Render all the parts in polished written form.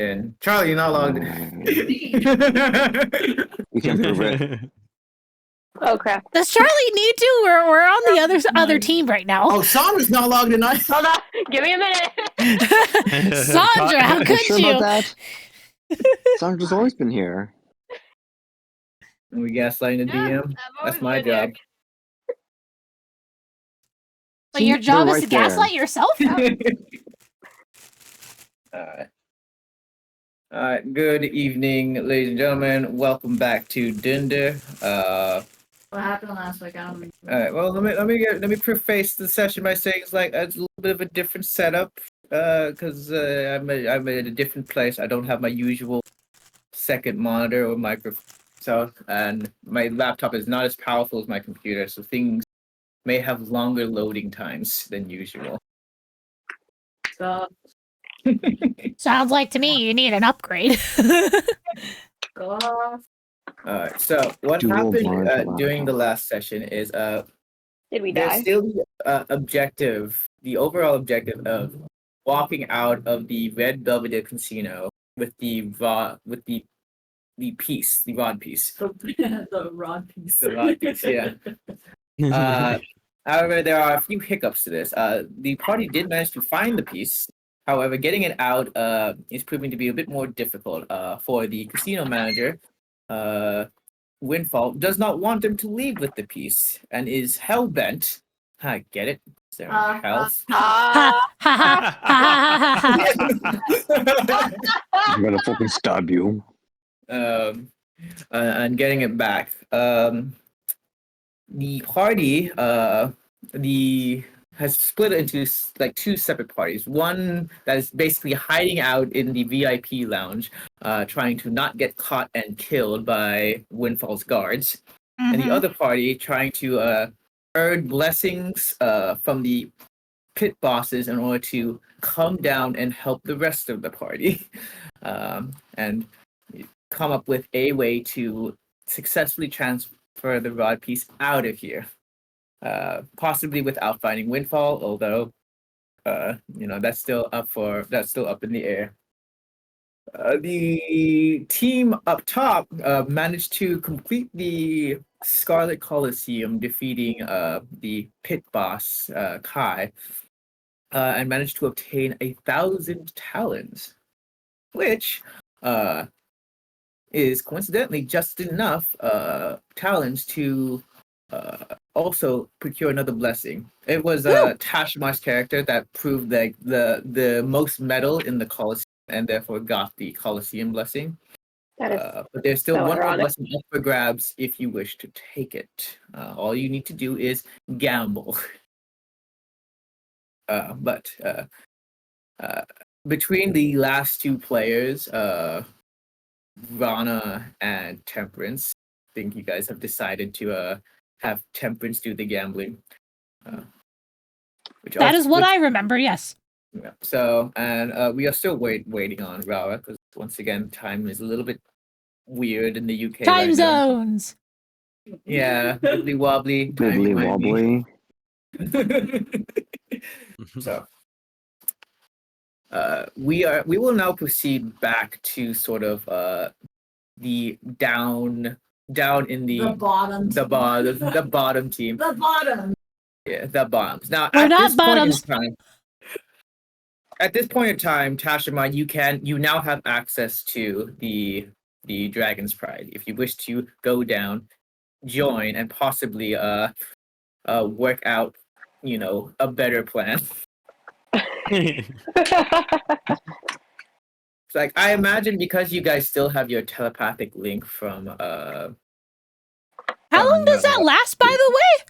in. Charlie, you're not logged We can prove it. Oh crap! Does Charlie need to? We're on the other team right now. Oh, Sandra's not logged in. Hold on, give me a minute. Sandra, how Are you could sure you? about that? Sandra's always been here. We gaslighting the DM. That's my job. But your See, job they're is right to gaslight yourself? Alright, good evening, ladies and gentlemen. Welcome back to Dunder. What happened last week? I don't remember. Alright, well, let me preface the session by saying it's like it's a little bit of a different setup. Because I'm at a different place. I don't have my usual second monitor or microphone. So, and my laptop is not as powerful as my computer, so things may have longer loading times than usual. So, Sounds like to me you need an upgrade. go off. Alright, so what Dual happened monitor during the laptop. last session is Did we there's die? still the overall objective of walking out of the Red Belvedere Casino with the piece, the rod piece. The rod piece. The rod piece, yeah. However, there are a few hiccups to this. The party did manage to find the piece. However, getting it out is proving to be a bit more difficult for the casino manager. Windfall does not want them to leave with the piece and is hell-bent. I get it. Is there health? Ha ha ha ha ha. I'm gonna fucking stab you. And getting it back. The party has split into like two separate parties. One that is basically hiding out in the VIP lounge, trying to not get caught and killed by Windfall's guards, and the other party trying to earn blessings from the pit bosses in order to come down and help the rest of the party, and come up with a way to successfully transfer the rod piece out of here. Possibly without finding Windfall, although that's still up in the air. The team up top managed to complete the Scarlet Coliseum, defeating the pit boss Kai, and managed to obtain 1,000 talons, which is coincidentally just enough talons to also procure another blessing. It was Tashimar's character that proved that the most metal in the Colosseum and therefore got the Colosseum blessing. That is But there's still so one more ironic. blessing up for grabs if you wish to take it. All you need to do is gamble. But between the last two players, Rana and Temperance, I think you guys have decided to have Temperance do the gambling. That is what I remember, yes. Yeah. So, and we are still waiting on Rara because once again, time is a little bit weird in the UK. Time right now. zones. Yeah, wibbly wobbly. Wibbly wobbly. So, we will now proceed back to sort of the down in The bottom. the bottom team. The bottom. Yeah, the bottoms. Now, We're at not this point in bottoms. time- At this point in time, Tashima, you now have access to the Dragon's Pride. If you wish to go down, join, and possibly work out, a better plan. It's like I imagine because you guys still have your telepathic link from How long does that last, by the way?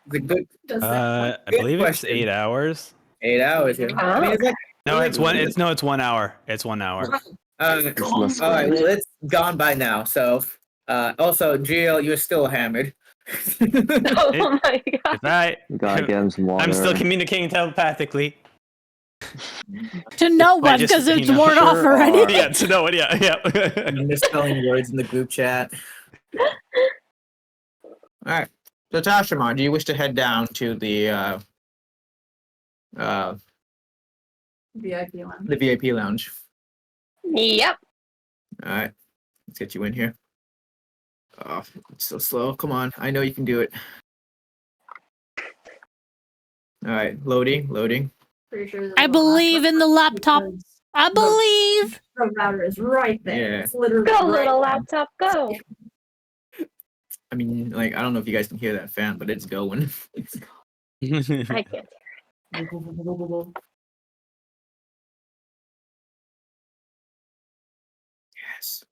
the good Does that I believe it's question. 8 hours. 8 hours. Yeah. I mean, it's like No, it's 1 hour. It's 1 hour. all less right. great. Well, it's gone by now. So, also, Gio, you're still hammered. Oh my god! Right. Gotta get him some water. I'm still communicating telepathically. To no By one, just, because it's you know, worn off sure already. are. Yeah, to no one. Yeah. I'm misspelling words in the group chat. All right. So, Tashima, do you wish to head down to the VIP one? VIP lounge? Yep. All right, let's get you in here. Oh, it's so slow. Come on, I know you can do it. All right, loading. Pretty sure there's I a believe in the laptop. because I believe. The router is right there. Yeah. It's literally Go, right little there. laptop, go. I mean, like, I don't know if you guys can hear that fan, but it's going. I can't. Yes.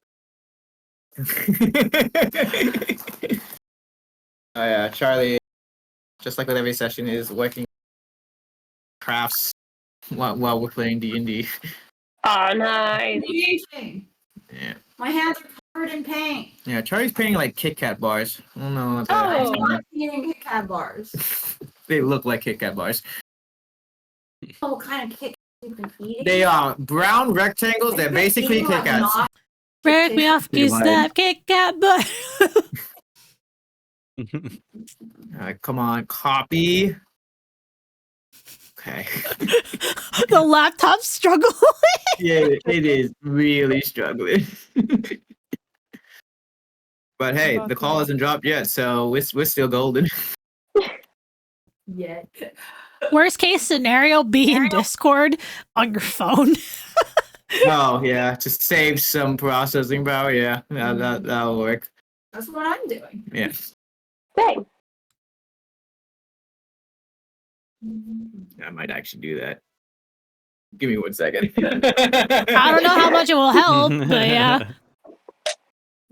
Charlie, just like with every session, is working crafts while we're playing D&D. Oh, nice. Engaging. Yeah. My hands are covered in paint. Yeah, Charlie's painting like Kit Kat bars. I don't know. Oh. I'm not eating Kit Kat bars. They look like Kit Kat bars. What kind of Kit Kat you've been eating? They are brown rectangles. They're basically Kit Kats. Break me off, kiss Why? that Kit Kat butt. Come on, copy. Okay. The laptop struggle. Yeah, it is really struggling. But hey, the call hasn't dropped yet, so we're still golden. Yeah. Worst case scenario, be in Discord on your phone. Oh yeah, just save some processing power. Yeah, that'll work. That's what I'm doing. Yeah. Dang. I might actually do that. Give me 1 second. I don't know how much it will help, but yeah.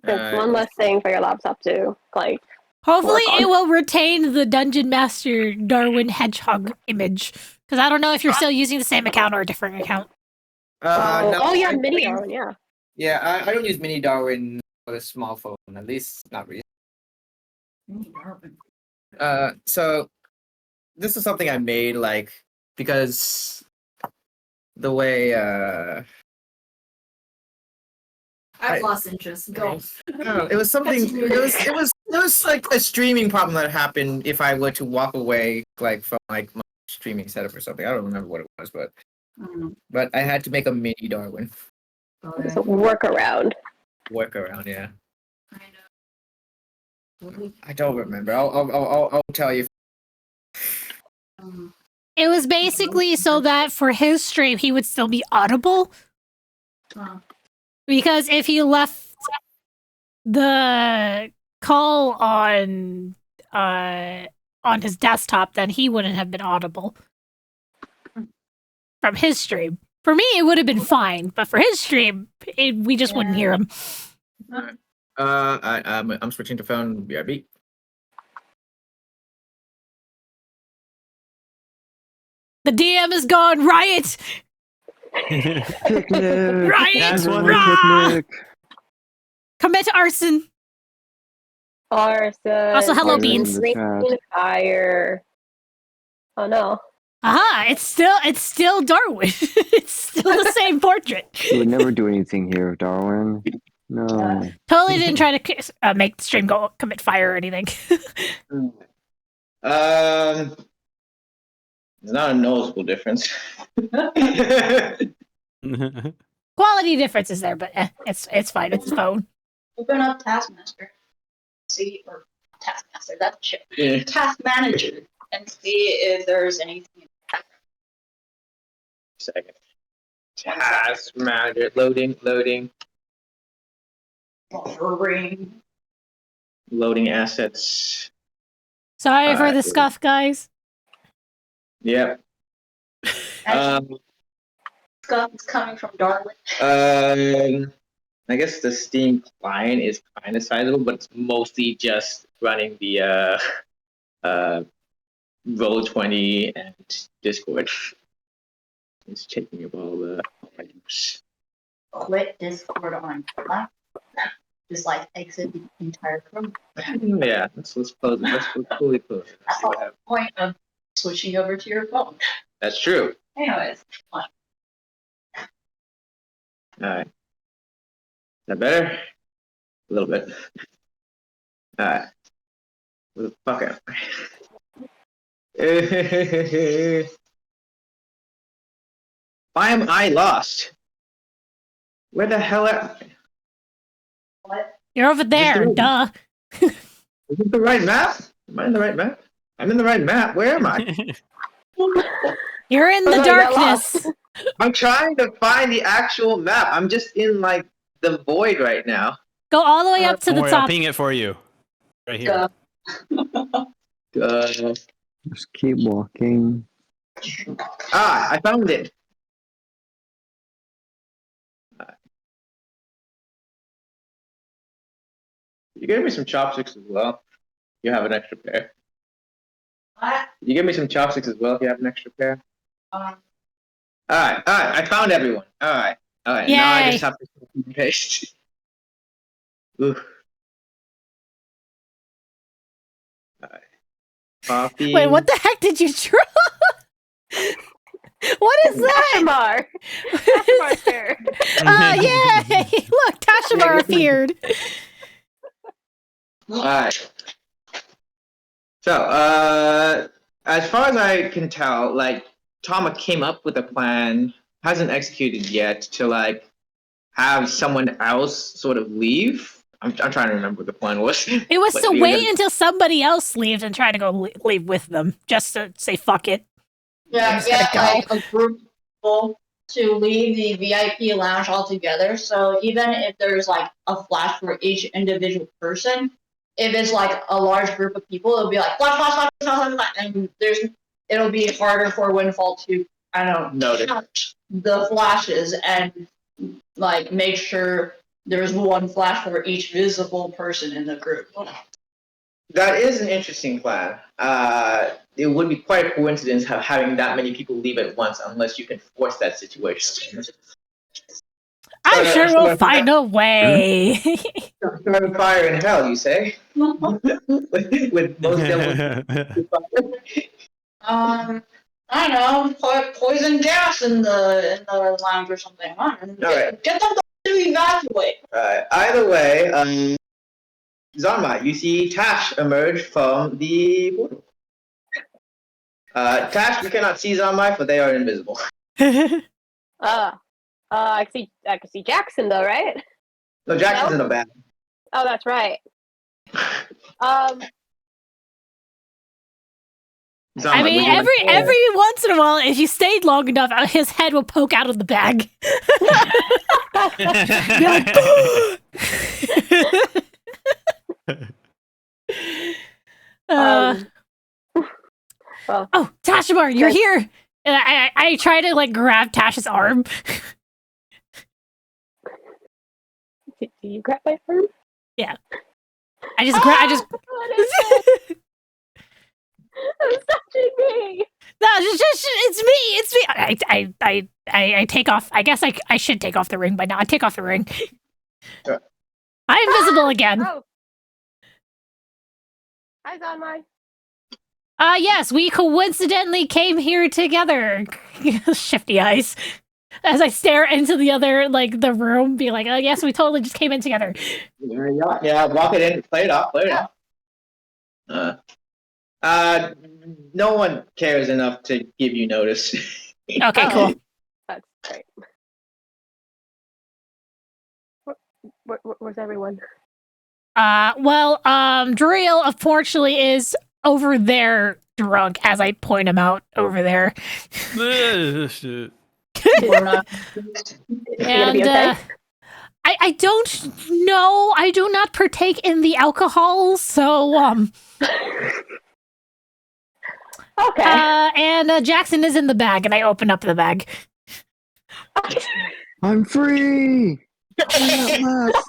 That's one less thing for your laptop to, like, Hopefully Work on. it will retain the Dungeon Master Darwin Hedgehog image. Because I don't know if you're still using the same account or a different account. oh, yeah, I mini believe- Darwin, yeah. Yeah, I don't use Mini Darwin with a small phone. At least not really. So this is something I made like because the way I've lost interest. Go. I don't know, it was something it was like a streaming problem that happened if I were to walk away like from like my streaming setup or something. I don't remember what it was, but I had to make a mini Darwin It's a workaround. workaround. Yeah, I know. I don't remember. I'll tell you. It was basically so that for his stream he would still be audible. Because if he left the call on his desktop, then he wouldn't have been audible from his stream. For me, it would have been fine, but for his stream, we just wouldn't hear him. I'm switching to phone. BRB. The DM is gone. Riot! Picnic. Riot! That's one Rah! Picnic. Commit arson. Arson. Also, hello, Arson in Beans. the chat. Fire. Oh, no. Aha! It's still Darwin. It's still the same portrait. You would never do anything here, Darwin. No. Totally didn't try to make the stream go commit fire or anything. There's not a noticeable difference. Quality difference is there, but it's fine. It's phone. Open up Taskmaster. See, or Taskmaster, that's shit. Yeah. Task Manager, and see if there's anything. Second. Task manager loading. Ring. Loading assets. Sorry for the scuff, guys. Yep. Stuff is coming from Darwin. I guess the Steam client is kind of sizable, but it's mostly just running the Roll20 and Discord. It's checking up all the items. Quit Discord on laptop. Just like exit the entire program. Yeah, let's close it. Let's fully close it. That's the whole point of switching over to your phone. That's true. Anyways, Alright. Is that better? A little bit. Alright. Where the fuck am I? Why am I lost? Where the hell am What? You're over there, the- duh. Is it the right map? Am I in the right map? I'm in the right map. Where am I? You're in Oh, the no, you got lost. darkness. I'm trying to find the actual map. I'm just in like the void right now. Go all the way up to Don't the worry, I'll top. ping it for you. Right here. Just keep walking. I found it. You gave me some chopsticks as well. You have an extra pair. What? You give me some chopsticks as well if you have an extra pair. Um, Alright, I found everyone. Alright. Now I Yay. just have to copy and paste. Oof. Alright. Copy. Wait, what the heck did you draw? What is that? Tashamar. Tashamar's here. Yay! Look, Tashamar appeared. Alright. So, as far as I can tell, like, Tama came up with a plan, hasn't executed yet, to, like, have someone else sort of leave. I'm trying to remember what the plan was. It was But to we wait were- until somebody else leaves and try to go leave with them, just to say fuck it. yeah, just gotta get go. like a group of people to leave the VIP lounge altogether. So even if there's like a flash for each individual person, if it's like a large group of people, it'll be like flash, flash, flash, flash, flash, flash, and it'll be harder for Windfall to, I don't know, Noted. count the flashes and like make sure there's one flash for each visible person in the group. That is an interesting plan. It would be quite a coincidence having that many people leave at once unless you can force that situation. I'm Uh, sure so we'll I- find a way. Start a fire in hell, you say? with most devils. I don't know, put poison gas in the lounge or something. I don't know. Alright. Get them to evacuate. Either way, Zanma, you see Tash emerge from the portal. Tash, you cannot see Zanma, for they are invisible. I can see Jackson though, right? No, Jackson's in a bad. Oh, that's right. Zanma, I mean, would you like- every once in a while, if you stayed long enough, his head will poke out of the bag. Be like, well, oh, Tashamar, you're Good. here. And I try to like grab Tash's arm. do you grab my arm? I just What is it? It's touching me. no, it's me. I take off. I guess I should take off the ring by now. I take off the ring. Sure. I'm invisible again. Oh. Hi, Zanmai. Yes, we coincidentally came here together. Shifty eyes. As I stare into the other, like, the room, be like, oh, yes, we totally just came in together. Yeah, walk it in, play it off. No one cares enough to give you notice. Okay, Oh. cool. That's great. Where's everyone? Driel, unfortunately, is over there drunk, as I point him out over there. Shit. We're not. Is he gonna be And, okay? I don't know. I do not partake in the alcohol, so, Okay. and Jackson is in the bag, and I open up the bag. I'm free! I'm at last!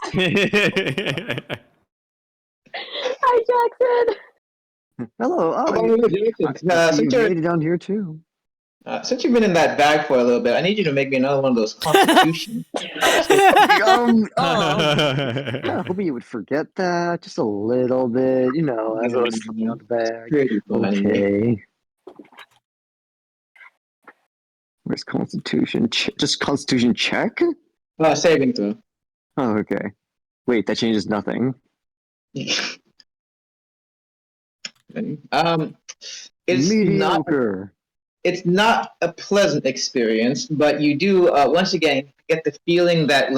Hi, Jackson. Hello, oh, since, you you're- made it down here too. since you've been in that bag for a little bit, I need you to make me another one of those constitution. Yeah, hoping you would forget that just a little bit, you know, as I was coming out the bag. Okay. Where's Constitution? Just Constitution check? Saving throw. Oh, okay. Wait, that changes nothing. It's not. Mediocre. it's not a pleasant experience, but you do once again get the feeling that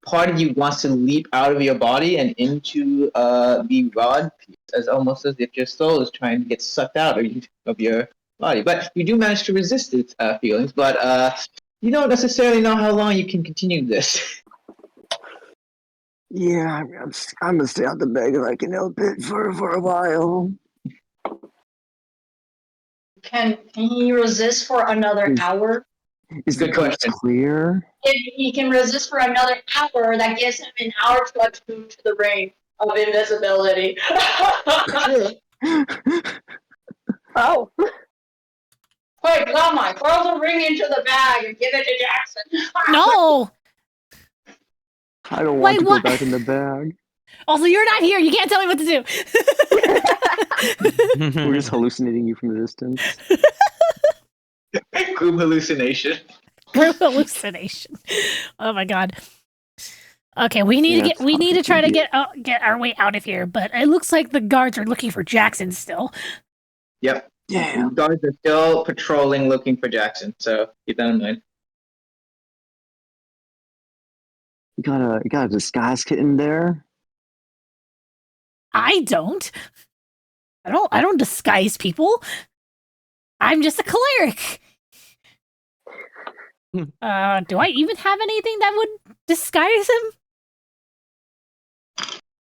part of you wants to leap out of your body and into the rod piece, as almost as if your soul is trying to get sucked out of your body. But you do manage to resist its feelings, but you don't necessarily know how long you can continue this. Yeah, I'm gonna stay out the bag if I can help it for a while. Can he resist for another hour? Is the Good coast question. clear? If he can resist for another hour, that gives him an hour to attune to the ring of invisibility. Oh. Wait, Lamai, throw the ring into the bag and give it to Jackson. No. I don't Wait, want to what? go back in the bag. Also, you're not here. You can't tell me what to do. We're just hallucinating you from the distance. Group hallucination. Group hallucination. Oh my god. Okay, we need Yeah, to it's try to idiot. get our way out of here. But it looks like the guards are looking for Jackson still. Yep. Yeah. Guards are still patrolling, looking for Jackson. So keep that in mind. You got a disguise kit in there? I don't. I don't disguise people. I'm just a cleric. Do I even have anything that would disguise him?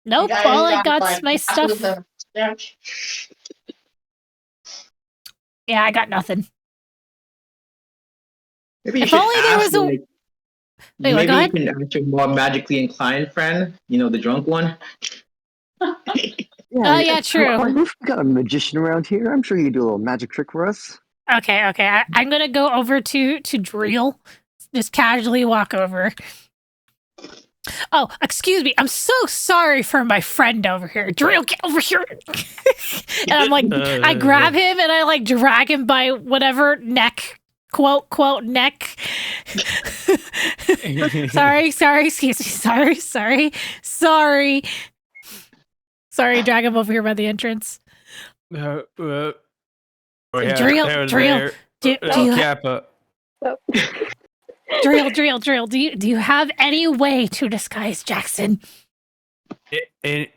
Nope. Guys All I got, got's my stuff. Yeah, I got nothing. Maybe you If should only there ask, was a- like, Wait, what, maybe go you ahead. can ask your more magically inclined friend, the drunk one. Yeah, true. We've got a magician around here. I'm sure he could do a little magic trick for us. Okay. I'm gonna go over to Drill. Just casually walk over. Oh, excuse me. I'm so sorry for my friend over here. Drill, get over here. And I'm like, I grab him and I like drag him by whatever neck. Quote neck. Sorry, excuse me. Sorry, drag him over here by the entrance. Drill. Do you Kappa. Drill. Do you have any way to disguise Jackson? He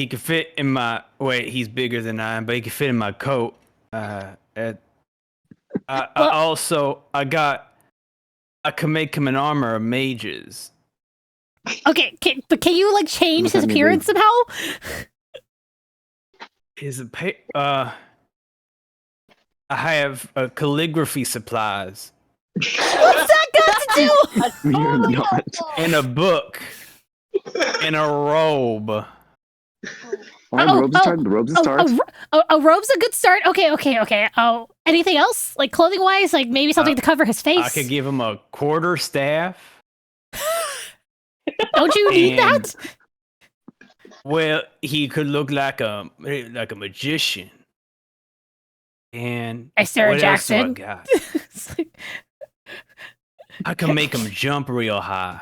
could fit in my. Wait, he's bigger than I am, but he could fit in my coat. I can make him an armor of mages. Okay, but can you like change What his does that mean, appearance somehow? I have calligraphy supplies What's that got to do? You're not. and a book and a robe. All right, the robes start. The robes start. A robe's a good start. Okay. Oh, anything else? Like clothing wise? Like maybe something to cover his face? I could give him a quarter staff. Don't you need And- that? Well, he could look like a magician. And I stare at what else do I Jackson. got? It's like, I can make him jump real high.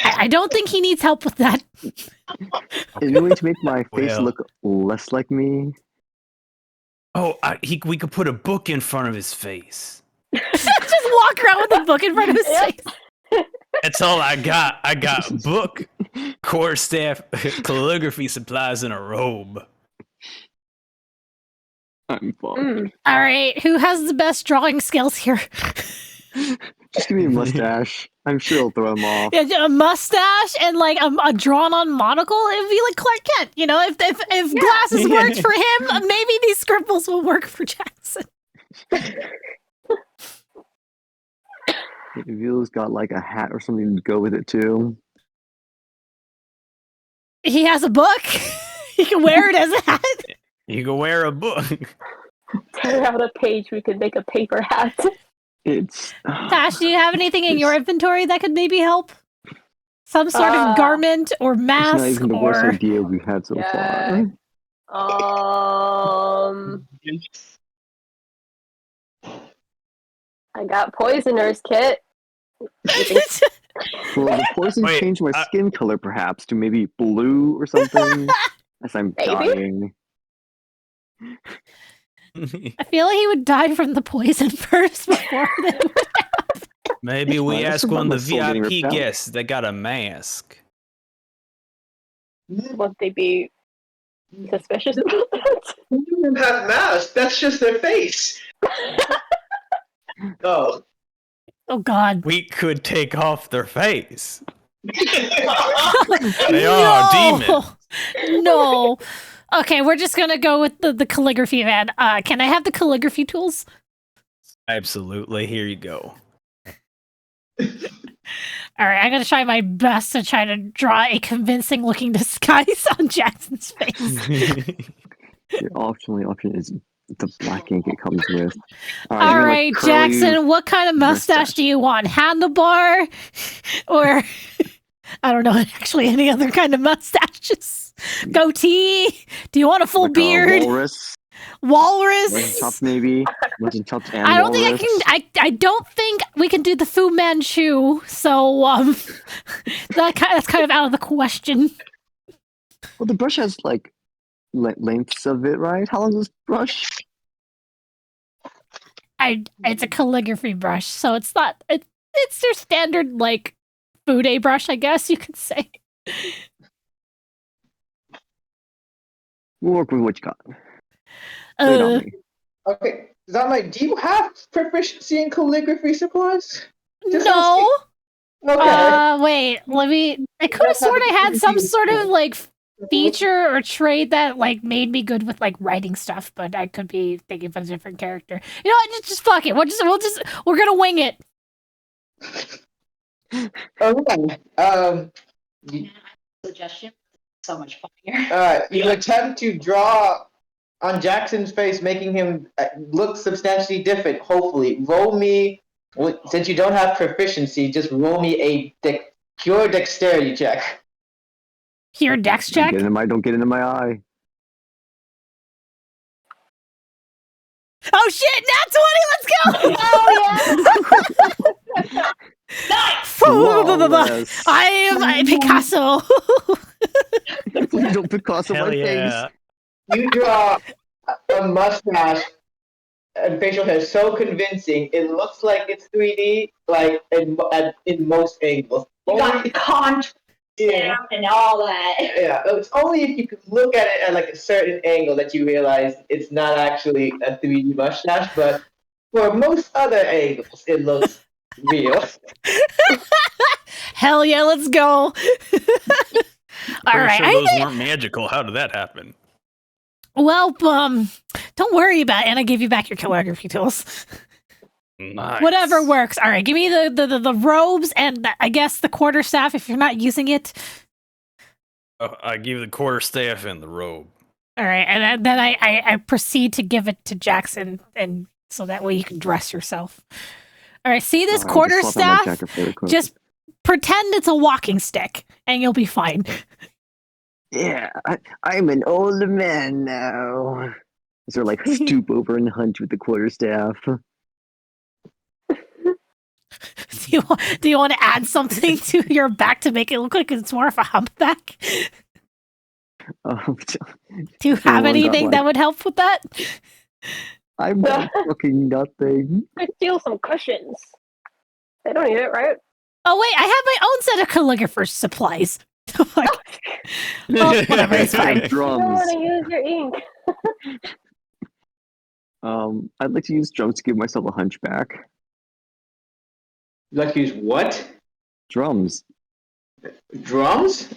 I don't think he needs help with that. Is there a way to make my face Well. look less like me? Oh, we could put a book in front of his face. Just walk around with a book in front of his face. That's all I got. I got a book, quarterstaff, calligraphy supplies, and a robe. I'm fine. All right, who has the best drawing skills here? Just give me a mustache. I'm sure it'll throw him off. Yeah, a mustache and like a drawn-on monocle. It would be like Clark Kent, you know. If glasses worked for him, maybe these scribbles will work for Jackson. Ville's got like a hat or something to go with it too. He has a book. He can wear it as a hat. You can wear a book. Tear out a page, we could make a paper hat. It's Tash, do you have anything in your inventory that could maybe help? Some sort of garment or it's not mask even the worst or idea we've had so Yeah. far. I got poisoner's kit. Well, the poison Wait, changed my skin color perhaps to maybe blue or something. As I'm Maybe. dying. I feel like he would die from the poison first before they Maybe we That's ask about one of my the soul getting VIP ripped out. guests that got a mask. Would they be suspicious about that? They don't have masks. That's just their face. Oh. Oh God. We could take off their face. Oh. They are demons. No. Okay, we're just gonna go with the calligraphy man. Can I have the calligraphy tools? Absolutely. Here you go. All right, I'm gonna try my best to try to draw a convincing looking disguise on Jackson's face. Your option is the black ink it comes with. All you're right, like curly Jackson, what kind of mustache do you want? Handlebar, or I don't know, actually any other kind of mustaches? Goatee? Do you want a full like beard? Walrus, Walrus? mutton chops maybe, mutton chops and I don't think I walrus. can. I don't think we can do the Fu Manchu. So that's kind of out of the question. Well, the brush has like lengths of it, right? How long is this brush? It's a calligraphy brush, so it's not. It's your standard like Fude brush, I guess you could say. We'll work with what you got. Lay it on me. Okay, Zamai, do you have proficiency in calligraphy supplies? Just No. Okay. Wait. Let me. I could have sworn I had some sort of like feature or trait that like made me good with like writing stuff, but I could be thinking of a different character. You know what? Just fuck it. We're gonna wing it. Okay. Suggestion. So much funnier. You attempt to draw on Jackson's face, making him look substantially different. Hopefully, roll me. Since you don't have proficiency, just roll me a pure dexterity check. Here, Dex check. Don't get into my eye. Oh shit! Nat 20. Let's go. Oh yeah. Flawless. I am a Picasso. You don't Picasso Hell my yeah. face. You draw a mustache and facial hair so convincing, it looks like it's 3D, like in most angles. You got contrast and all that. Yeah, it's only if you could look at it at like a certain angle that you realize it's not actually a 3D mustache, but for most other angles, it looks real. Hell yeah! Let's go. All right. Sure those weren't magical. How did that happen? Well, don't worry about it. And I give you back your calligraphy tools. Nice. Whatever works. All right, give me the robes and I guess the quarterstaff if you're not using it. Oh, I give the quarterstaff and the robe. All right, and then I proceed to give it to Jackson, and so that way you can dress yourself. All right, see this Alright, just swap out my quarterstaff? jacket really quick. Just pretend it's a walking stick, and you'll be fine. Yeah, I'm an old man now. So like stoop over and hunt with the quarterstaff. Do you want to add something to your back to make it look like it's more of a humpback? Do you have anything that would help with that? I'm not fucking nothing. Could steal some cushions. They don't need it, right? Oh wait, I have my own set of calligrapher's supplies. Like, well, whatever, it's fine. I don't Drums. want to use your ink. I'd like to use drums to give myself a hunchback. You like to use what? Drums. Drums?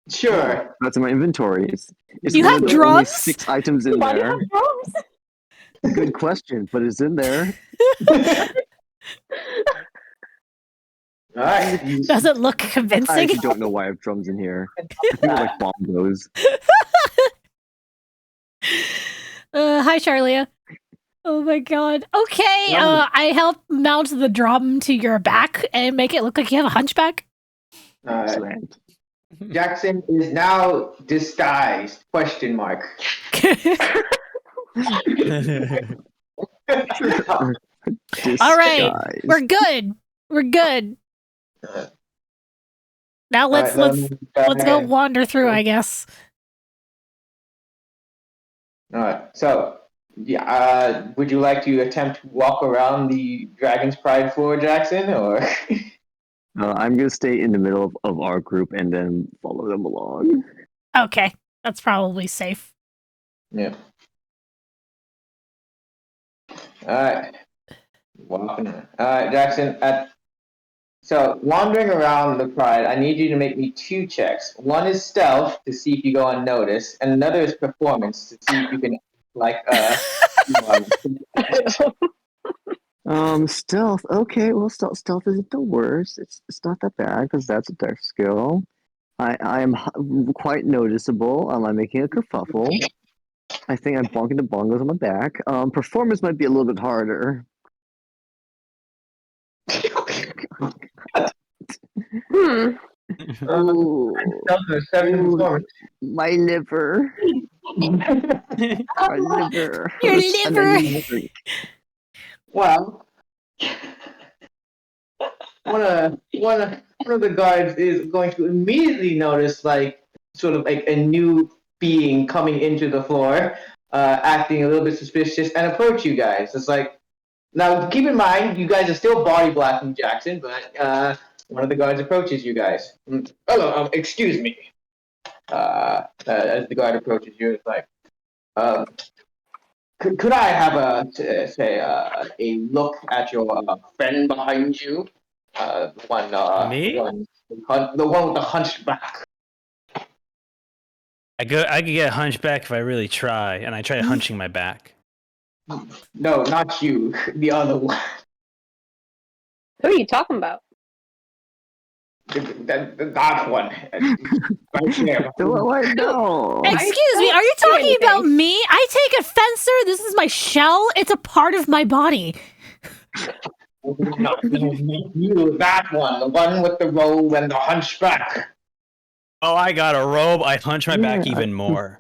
Sure. That's in my inventory. It's You one have of the only drums? 6 items in Why do you there. have drums? Good question, but it's in there. All right. Does it look I convincing? actually don't know why I have drums in here. I think they're like bongos. Hi, Charlia. Oh my god. Okay, I help mount the drum to your back and make it look like you have a hunchback. Excellent. Jackson is now disguised? Question mark. All right, Disguise. we're good. We're good. Now let's go wander through, I guess. All right. So Yeah. Would you like to attempt to walk around the Dragon's Pride floor, Jackson, or? I'm gonna stay in the middle of our group and then follow them along. Okay, that's probably safe. Yeah. All right. Walking. All right, Jackson. So wandering around the Pride, I need you to make me 2 checks. One is stealth to see if you go unnoticed, and another is performance to see if you can Stealth. Okay, well, stealth isn't the worst. It's not that bad because that's a dex skill. I am quite noticeable. I'm making a kerfuffle. I think I'm bonking the bongos on my back. Performance might be a little bit harder. Ooh, my liver. My liver. Your hurts and I liver. need drink. Well, one of the guards is going to immediately notice sort of like a new being coming into the floor, acting a little bit suspicious, and approach you guys. It's like, now keep in mind you guys are still body blocking Jackson, but one of the guards approaches you guys. Hello, excuse me. As the guard approaches you, it's like, could I have a look at your friend behind you? The one, Me? the one with the hunchback. I could get hunchback if I really try, and I try hunching my back. No, not you. The other one. Who are you talking about? That one. Right there. Oh, I know. Excuse me, are you talking about me? I take offense, sir. This is my shell. It's a part of my body. Not you, that one. The one with the robe and the hunchback. Oh, I got a robe. I hunch my back Yeah. even more.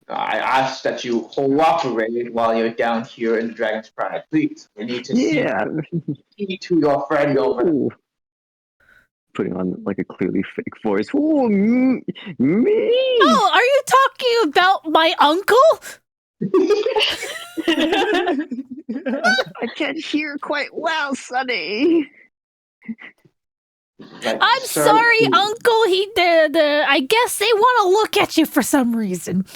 I ask that you cooperate while you're down here in the Dragon's Pride. Please, we need to Yeah. see to your friend over. Ooh. Putting on like a clearly fake voice. Ooh, me. Oh, are you talking about my uncle? I can't hear quite well, Sonny. Like, I'm sir, sorry, please. Uncle. I guess they want to look at you for some reason.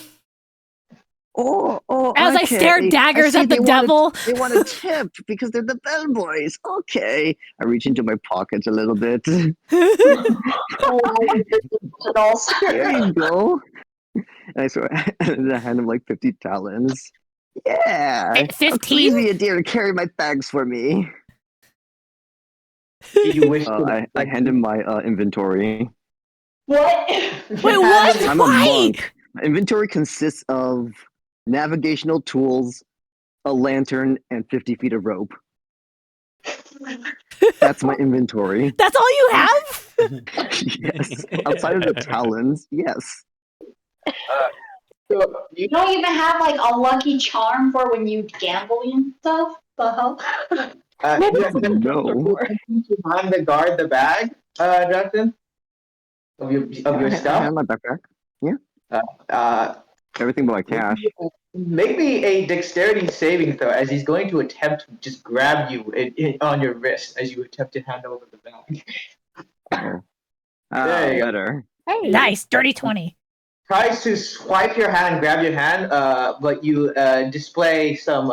Oh, As I okay. stare daggers see at the they want a- devil. They want a tip because they're the bellboys. Okay. I reach into my pockets a little bit. There you go. And I sort of and I hand him like 50 talons. Yeah. Please 15? be a dear to carry my bags for me. Do you wish to, I hand him my inventory. What? Wait, what? I'm a Why? monk. My inventory consists of navigational tools, a lantern, and 50 feet of rope. That's my inventory. That's all you have? Yes. Outside of the talons, yes. So, You don't even have like a lucky charm for when you gamble and stuff? The hell? No. Behind the guard, the bag, Justin, of your I stuff. have my backpack. Uh, Everything but my cash. Make me a dexterity saving throw as he's going to attempt to just grab you on your wrist as you attempt to hand over the bag. Oh. There you go. Better. Hey. Nice, dirty 20. Tries to swipe your hand and grab your hand, but you display some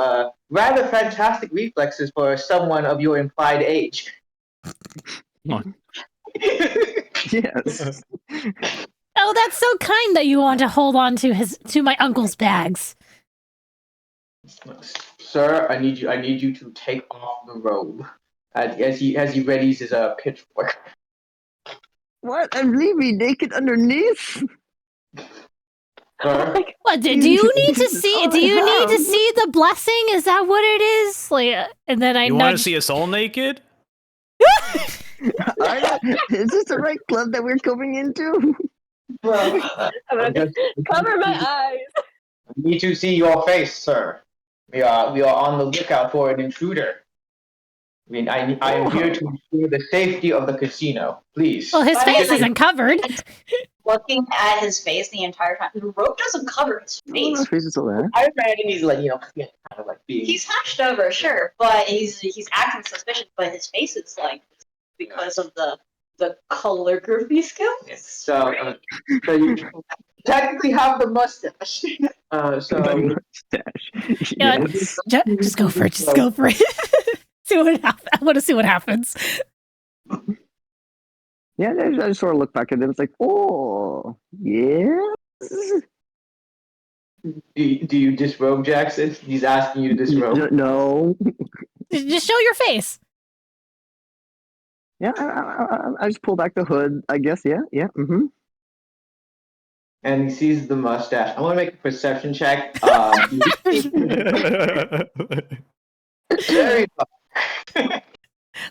rather fantastic reflexes for someone of your implied age. Yes. Oh, that's so kind that you want to hold on to my uncle's bags. Sir, I need you to take off the robe as he readies his pitchfork. What? I'm leaving naked underneath? Sir, What do you need to This is see? all Do I you need to have. see the blessing? Is that what it is? Like, and then I You want to nudge. see us all naked? Is this the right club that we're going into? well, I'm I'm gonna just- cover my eyes. I need to see your face, sir. We are on the lookout for an intruder. I mean, I am here to ensure the safety of the casino. Please. Well, his I mean, face like- isn't covered. looking at his face the entire time. The rope doesn't cover his Oh, face. my face is still there. I imagine he's like, kind of like being. He's hunched over, sure, but he's acting suspicious. But his face is like because of the calligraphy skills. So you technically have the mustache. So My mustache. Yeah, Yes. just go for it. Just go for it. See what happens. I want to see what happens. Yeah, I just sort of look back at him. It's like, oh, yes. do you disrobe Jackson? He's asking you to disrobe. No. Just show your face. Yeah, I just pull back the hood. I guess. Yeah. Mm-hmm. And he sees the mustache. I want to make a perception check. Very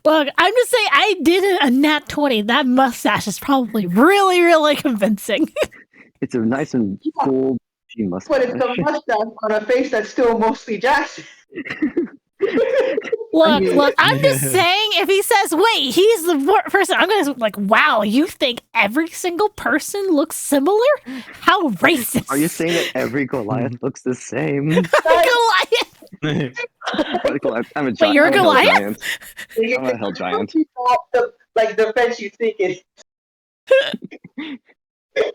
Look, I'm just saying, I did a nat 20. That mustache is probably really, really convincing. It's a nice and full mustache. but it's a mustache on a face that's still mostly Jackson. Look, I'm just saying, if he says, wait, he's the person, I'm going to like, wow, you think every single person looks similar? How racist. Are you saying that every Goliath looks the same? Goliath? I'm a giant. Wait, you're a I'm Goliath? Giant. I'm a hell giant. The fence you think is.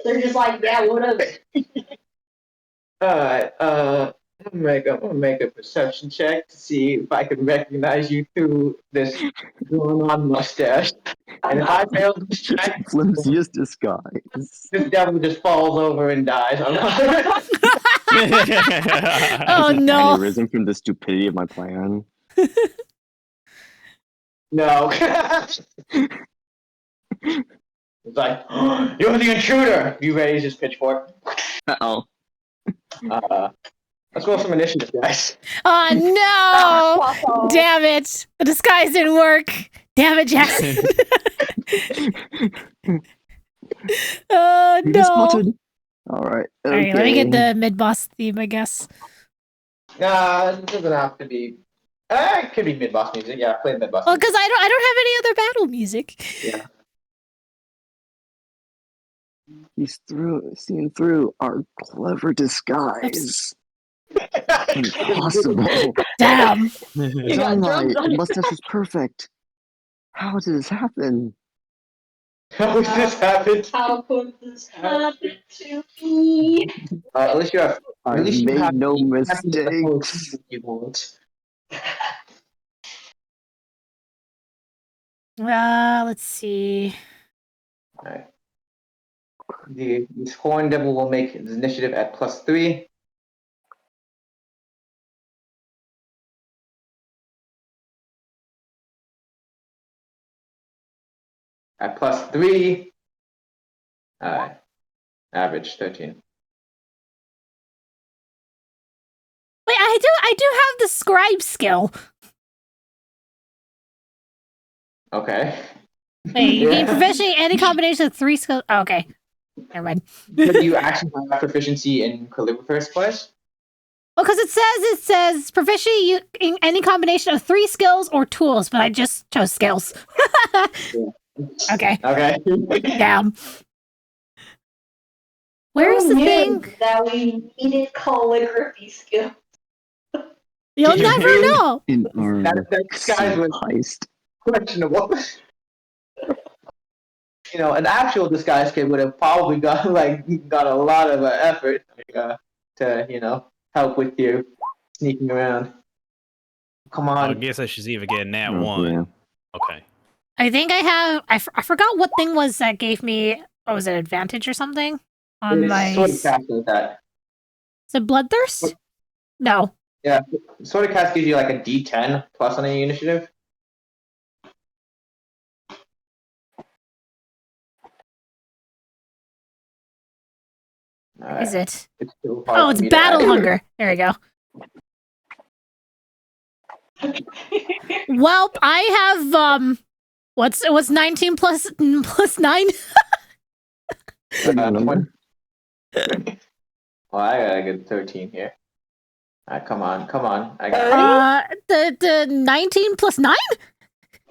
They're just like, yeah, whatever. Alright, I'm gonna make a perception check to see if I can recognize you through this going on mustache. And if I fail this check, Flimsiest disguise. this devil just falls over and dies. Oh, no. Aneurysm from the stupidity of my plan. No. It's like, you're the intruder! You raise his pitchfork. Uh-oh. Let's roll some initiative, guys. Oh, no. Damn it. The disguise didn't work. Damn it, Jackson. Oh, You no. spotted. All right. All right, let me get the mid-boss theme, I guess. It doesn't have to be. It could be mid-boss music. Yeah, play the mid-boss Well, music. because I don't have any other battle music. Yeah. He's seeing through our clever disguise. Impossible. Damn. Sunlight. The mustache is perfect. How did this happen? How did this happen? How could this happen to me? At least you have. I At least you made have no the mistakes. you want. Let's see. Alright. This horn devil will make his initiative at +3. At +3. Average 13. Wait, I do have the scribe skill. Okay. Wait, you gain Yeah. proficiency in any combination of 3 skills. Oh, okay. Never mind. But you actually have proficiency in calligrapher's place? Well, because it says proficiency in any combination of 3 skills or tools, but I just chose skills. Okay. Okay. Damn. Where's the thing? That we needed calligraphy skill. You'll never know. In our That disguise was heist. questionable. An actual disguise kit would have probably got a lot of effort to help with you sneaking around. Come I on. guess I should either get a nat Oh, 1. yeah. Okay. I think I have. I forgot what thing was that gave me. Oh, was it advantage or something on It's my? sort of cast like that. Is it bloodthirst? No. Yeah, sort of cast gives you like a D10 plus on any initiative. Alright, Is it? It's still hard Oh, for it's me to battle add. hunger. There we go. Welp, I have what's 19 plus 9? 20. Well, I gotta get 13 here. Alright, come on. I got The 19 plus 9?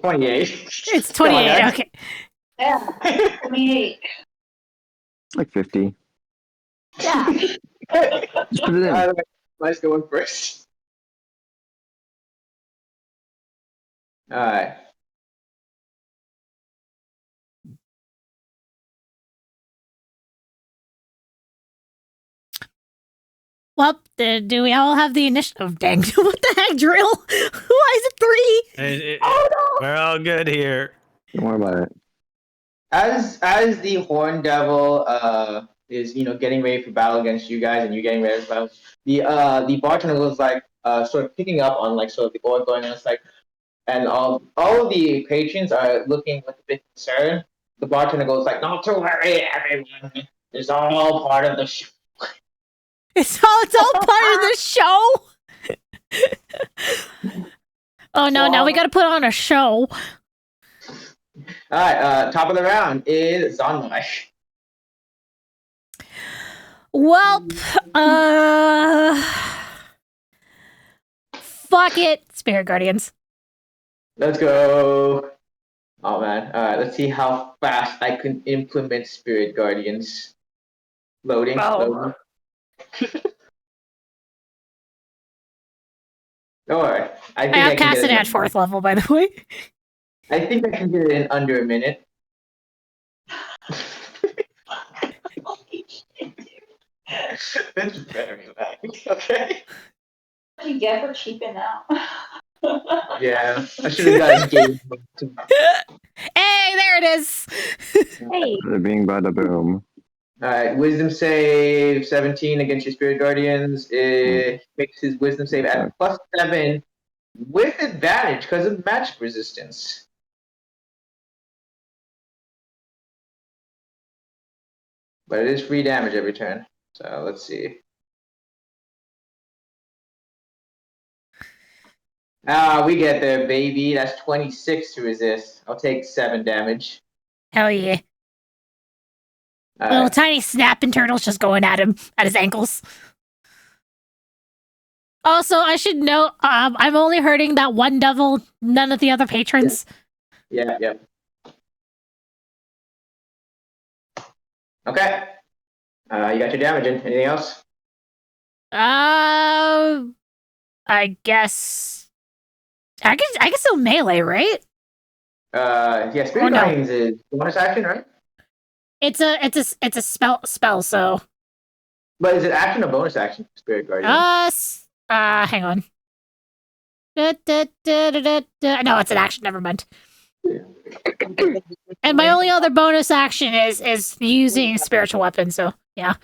28. It's 28. Come on, Okay. Yeah, 28. Like 50. Yeah. Just put it in. Let's go in first. All right. Well, do we all have the initiative? Dang, what the heck, Drill? Why is it 3? We're all good here. Don't worry about it. As the Horn Devil is getting ready for battle against you guys, and you getting ready for battle, the bartender was like sort of picking up on like sort of the order going on. It's like, and all of the patrons are looking with a bit concerned. The bartender goes like, "Not to worry, everyone. It's all part of the show." It's all part of the show. Oh no, now we gotta put on a show. All right, top of the round is Zonmai. Well, fuck it, Spirit Guardians. Let's go. Oh man. All right, let's see how fast I can implement Spirit Guardians. Loading. Oh. Loading. All right. I think I I can outcast get it at 4th level, by the way. I think I can get it in under a minute. That's very nice. Okay. What do you get for cheaping out? Yeah, I should have got a game. Hey, there it is. Hey. Bada bing, bada boom. All right, Wisdom save 17 against your Spirit Guardians. It makes his Wisdom save at +7 with advantage because of magic resistance. But it is free damage every turn. So let's see. We get there, baby. That's 26 to resist. I'll take 7 damage. Hell yeah. Little tiny snapping turtles just going at him, at his ankles. Also, I should note, I'm only hurting that one devil, none of the other patrons. Yeah. Okay. You got your damage in. Anything else? I guess I can still melee, right? Yeah, Spirit Or no. Guardians is bonus action, right? It's a spell, so But is it action or bonus action, Spirit Guardians? hang on. No, it's an action, never mind. And my only other bonus action is using spiritual weapon, so yeah.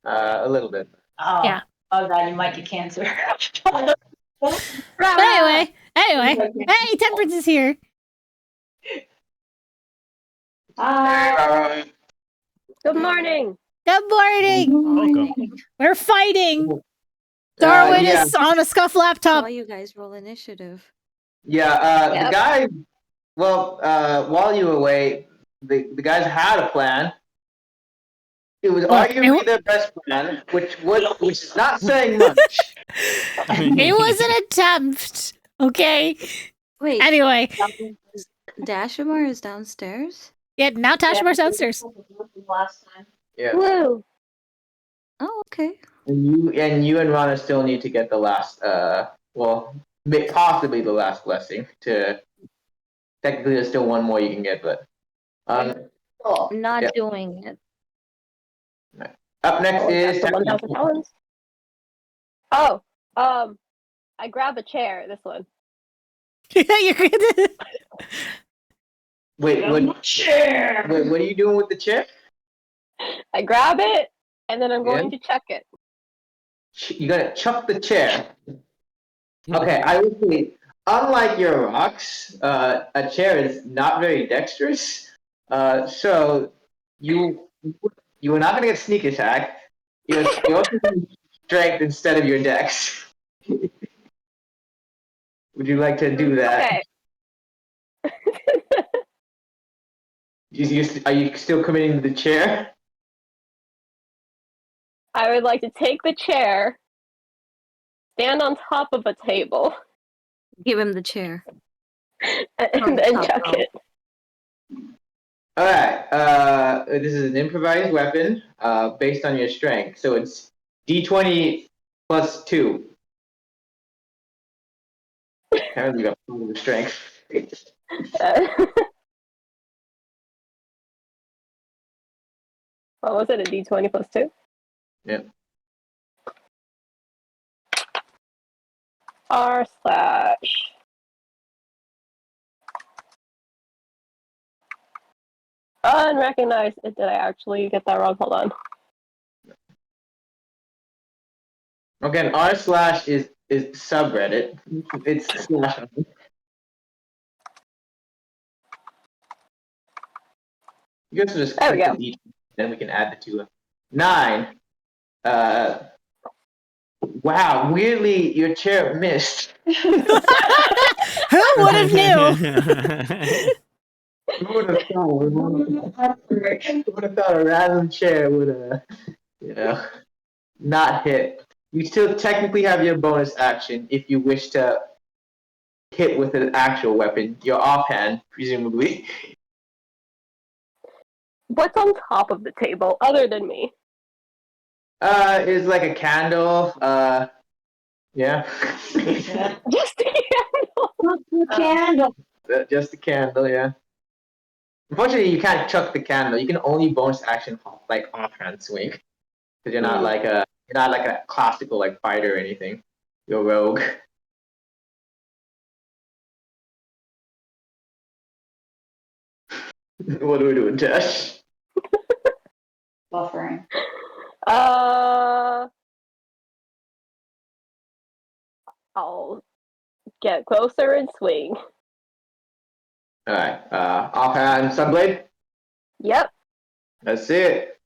A little bit. Oh, Yeah. Oh god, you might get cancer. But anyway, hey, Temperance is here. Good morning. Good morning. Welcome. We're fighting. Darwin yeah. is on a scuff laptop. Saw you guys roll initiative. Yeah, Yep. the guy. Well, while you were away, the guys had a plan. It was arguably their best plan, which is not saying much. It was an attempt. Okay. Wait, Anyway, Dashimar is downstairs? yeah. Now Tashimar's downstairs. Last time. Yeah, Woo. Oh, okay. and you and Rana still need to get the last. Possibly the last blessing. To technically, there's still one more you can get, but. Cool. I'm not Yeah. doing it. Up next is. That's the 1,000 talents. Oh, I grab a chair. This one. You're good. Wait, what? Chair. Wait, what are you doing with the chair? I grab it, and then I'm going to check it. You gotta chuck the chair. Okay, I would say, unlike your rocks, a chair is not very dexterous. So you are not gonna get sneak attack. You're also gonna get strength instead of your dex. Would you like to do that? Okay. Are you still committing to the chair? I would like to take the chair, stand on top of a table, Give him the chair. and then chuck it. All right. This is an improvised weapon. Based on your strength, so it's D20 plus 2. Apparently, you got positive strength. What was it? A D20 plus 2? Yeah. R slash. Unrecognized. Did I actually get that wrong? Hold on. Again, r slash is subreddit. It's slash. You guys just There we click go. the D, then we can add the 2. 9. Wow, weirdly, your chair missed. Who would have knew? Who would have thought? Who would have thought a random chair would not hit? You still technically have your bonus action if you wish to hit with an actual weapon, your offhand, presumably. What's on top of the table other than me? Is like a candle. Yeah. Just a Candle. Just a candle, yeah. Unfortunately, you can't chuck the candle. You can only bonus action like offhand swing, because you're not like a classical like fighter or anything. You're rogue. What are we doing, Josh? Buffering. I'll get closer and swing. All right. Offhand sunblade. Yep. That's it.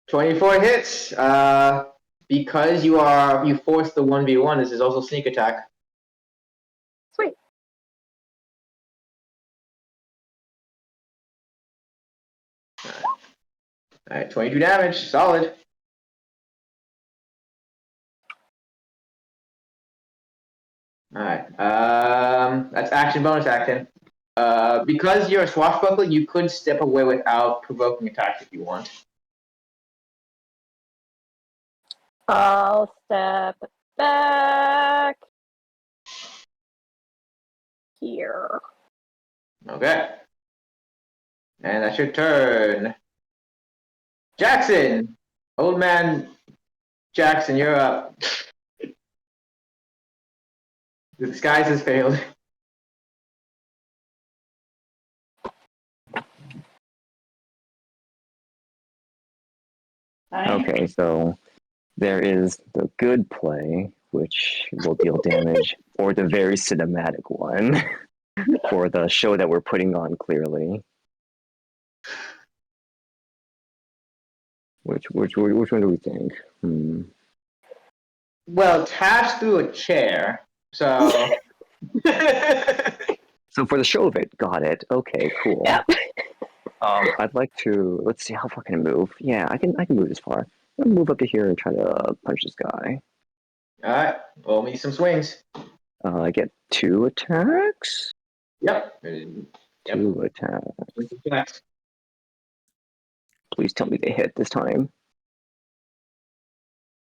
24 hits. Because you forced the 1v1. This is also sneak attack. Sweet. All right, 22 damage, solid. All right, that's action, bonus action. Because you're a swashbuckler, you could step away without provoking attacks if you want. I'll step back here. Okay. And that's your turn. Jackson! Old man Jackson, you're up. The disguise has failed. Okay, so there is the good play, which will deal damage, or the very cinematic one for the show that we're putting on clearly. Which one do we think? Well, attached through a chair, so. So for the show of it, got it. Okay, cool. Yep. I'd like to. Let's see, how far can I move? Yeah, I can move this far. I'm gonna move up to here and try to punch this guy. All right, roll me some swings. I get 2 attacks. Yep. 2 attacks. Please tell me they hit this time.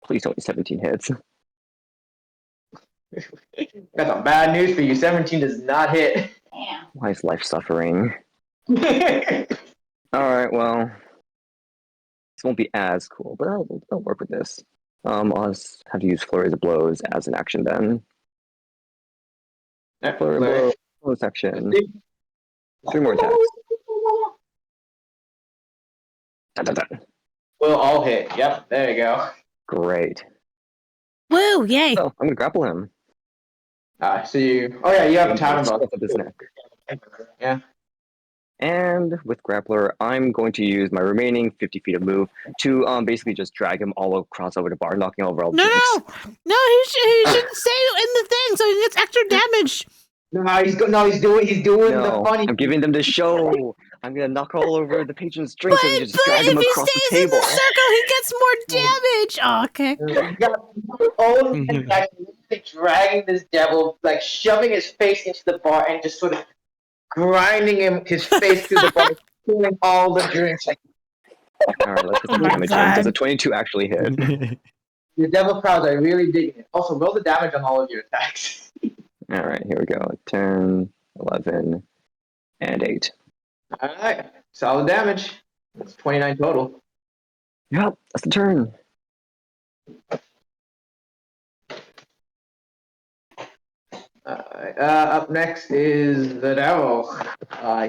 Please tell me 17 hits. Got some bad news for you. 17 does not hit. Damn. Why is life suffering? Alright, well. This won't be as cool, but I'll work with this. I'll just have to use flurries of blows as an action then. Flurry of blows, bonus action. 3 more attacks. Dun, dun, dun. We'll all hit. Yep, there you go. Great. Woo! Yay! So I'm gonna grapple him. So you. Oh yeah, you have time Scruff about up his neck. Yeah. And with Grappler, I'm going to use my remaining 50 feet of move to basically just drag him all across over the bar, knocking over all the No, dukes. no, he should stay in the thing so he gets extra damage. He's doing the No, funny. I'm giving them the show. I'm gonna knock all over the patron's drinks and just But drag if him he across the stays in table. the circle, he gets more damage. Oh, okay. You got old man Jackson dragging this devil, like shoving his face into the bar and just sort of grinding his face through the bar, pulling all the drinks. Like, All right, let's get Oh some my damage in. Does God. a 22 actually hit? the devil crowds are really digging it. Also, roll the damage on all of your attacks. All right, here we go. 10, 11, and 8. All right, solid damage. That's 29 total. Yep, that's the turn. Up next is the devil.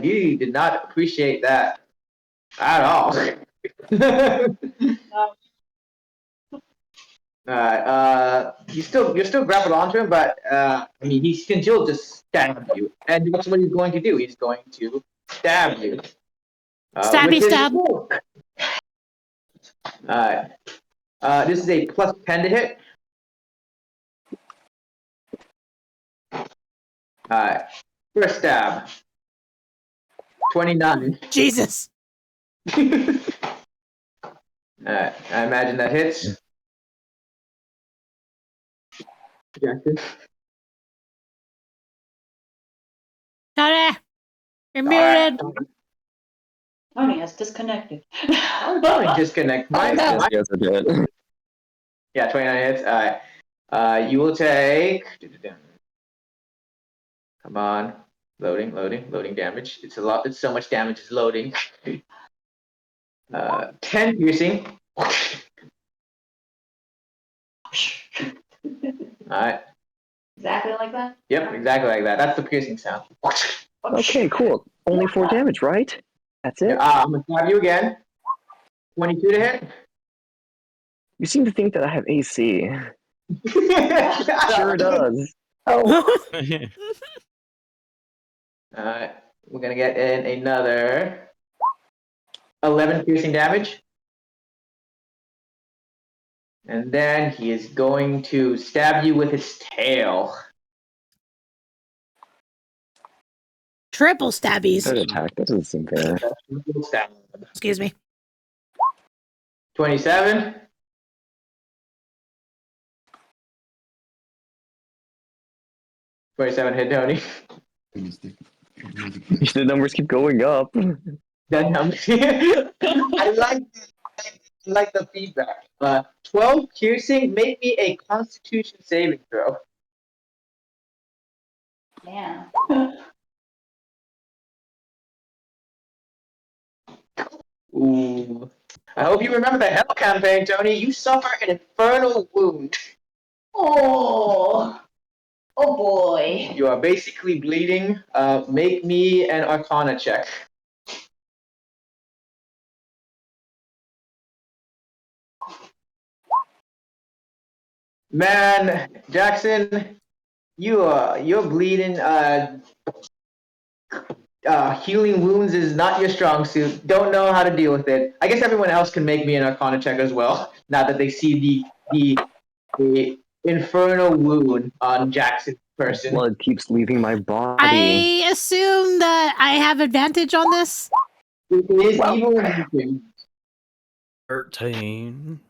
He did not appreciate that at all. You're still grappled onto him, but I mean he can still just stab you, and that's what he's going to do. He's going to stab you. Stabby with his stab. fork. This is a plus 10 to hit. First stab. 29. Jesus. I imagine that hits. Jackson. Tony, you're muted. Tony has disconnected. I'm going to disconnect. Oh, no. Yes, I did. Yeah, 29 hits. You will take. Come on. Loading damage. It's a lot. It's so much damage. It's loading. 10 piercing. Alright. Exactly like that? Yep, exactly like that. That's the piercing sound. Okay, cool. Only 4 damage, right? That's it? I'm gonna stab you again. 22 to hit. You seem to think that I have AC. Sure does. Alright, we're gonna get in another 11 piercing damage. And then he is going to stab you with his tail. Triple stabbies. Third attack. That doesn't seem fair. Excuse me. 27. 27 hit Tony. The numbers keep going up. That number. I like the feedback. 12 piercing, make me a Constitution saving throw. Yeah. Ooh. I hope you remember the Hell campaign, Tony. You suffer an infernal wound. Oh. Oh boy. You are basically bleeding. Make me an Arcana check. Man, Jackson, you're bleeding. Healing wounds is not your strong suit. Don't know how to deal with it. I guess everyone else can make me an Arcana check as well. Now that they see the infernal wound on Jackson's person. Blood keeps leaving my body. I assume that I have advantage on this. It is evil weeping. 13.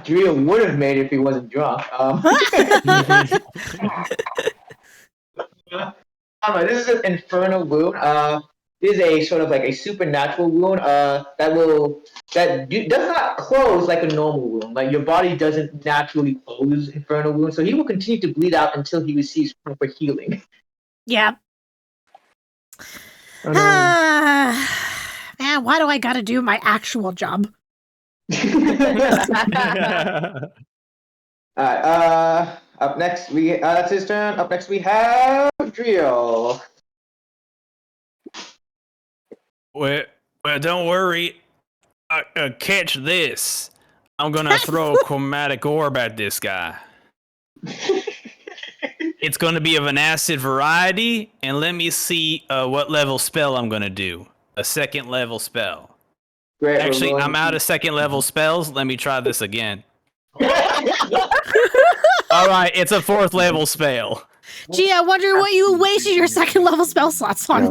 Drea would have made it if he wasn't drunk. This is an infernal wound. This is a sort of like a supernatural wound. That does not close like a normal wound. Like your body doesn't naturally close infernal wounds, so he will continue to bleed out until he receives proper healing. Yeah. Oh, no. Man, why do I gotta do my actual job? Alright, up next that's his turn. Up next we have Drio. Well, don't worry. Catch this. I'm gonna throw a chromatic orb at this guy. It's gonna be of an acid variety, and let me see what level spell I'm gonna do. A 2nd level spell. Great, Actually, I'm out of 2nd level spells. Let me try this again. All right, it's a 4th level spell. Gee, I wonder what you wasted your 2nd level spell slots on.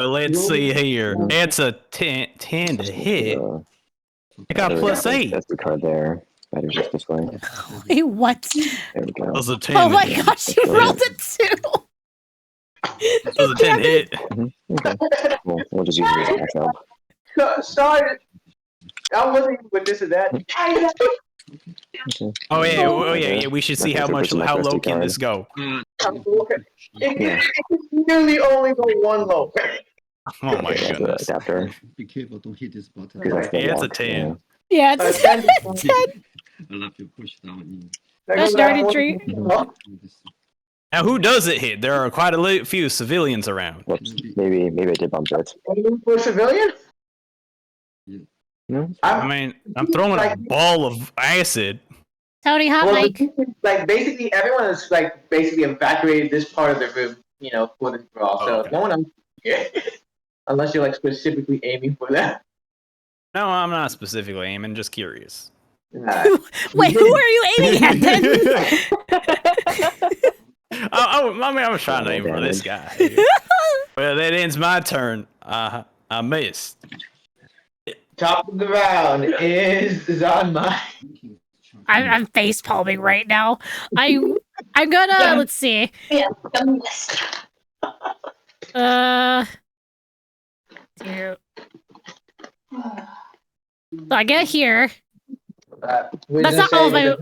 Let's see here. It's a 10 to hit. I got plus 8. That's the card there. Better just this way. Wait, what? There we go. That was a 10. Oh my gosh, you rolled a 2. That was a 10 hit. Okay. Cool. We'll just use it as a backup. Sorry. I wasn't even with this and that. Okay. Oh yeah. We should see how low can this go. It can nearly only go one low. Oh my Okay, goodness. Adapter. Be careful, don't hit this button. Because that's the Yeah, it's a lock, 10. Yeah, it's 10. I'll have to push down. That's dirty tree. Now, who does it hit? There are quite a few civilians around. Whoops. Maybe I did bump it. For civilian? No? I mean, I'm throwing a ball of acid. Tony, hot Well, mic. like basically everyone is like basically evacuated this part of the room, for the brawl. So Okay. no one else, unless you're like specifically aiming for that. No, I'm not specifically aiming, just curious. Nah. Wait, who are you aiming at then? I was trying to aim for this guy. Well, that ends my turn. I missed. Top of the round is on my. I'm face palming right now. I'm gonna let's see. Yeah. Two. So I get here. That's not all of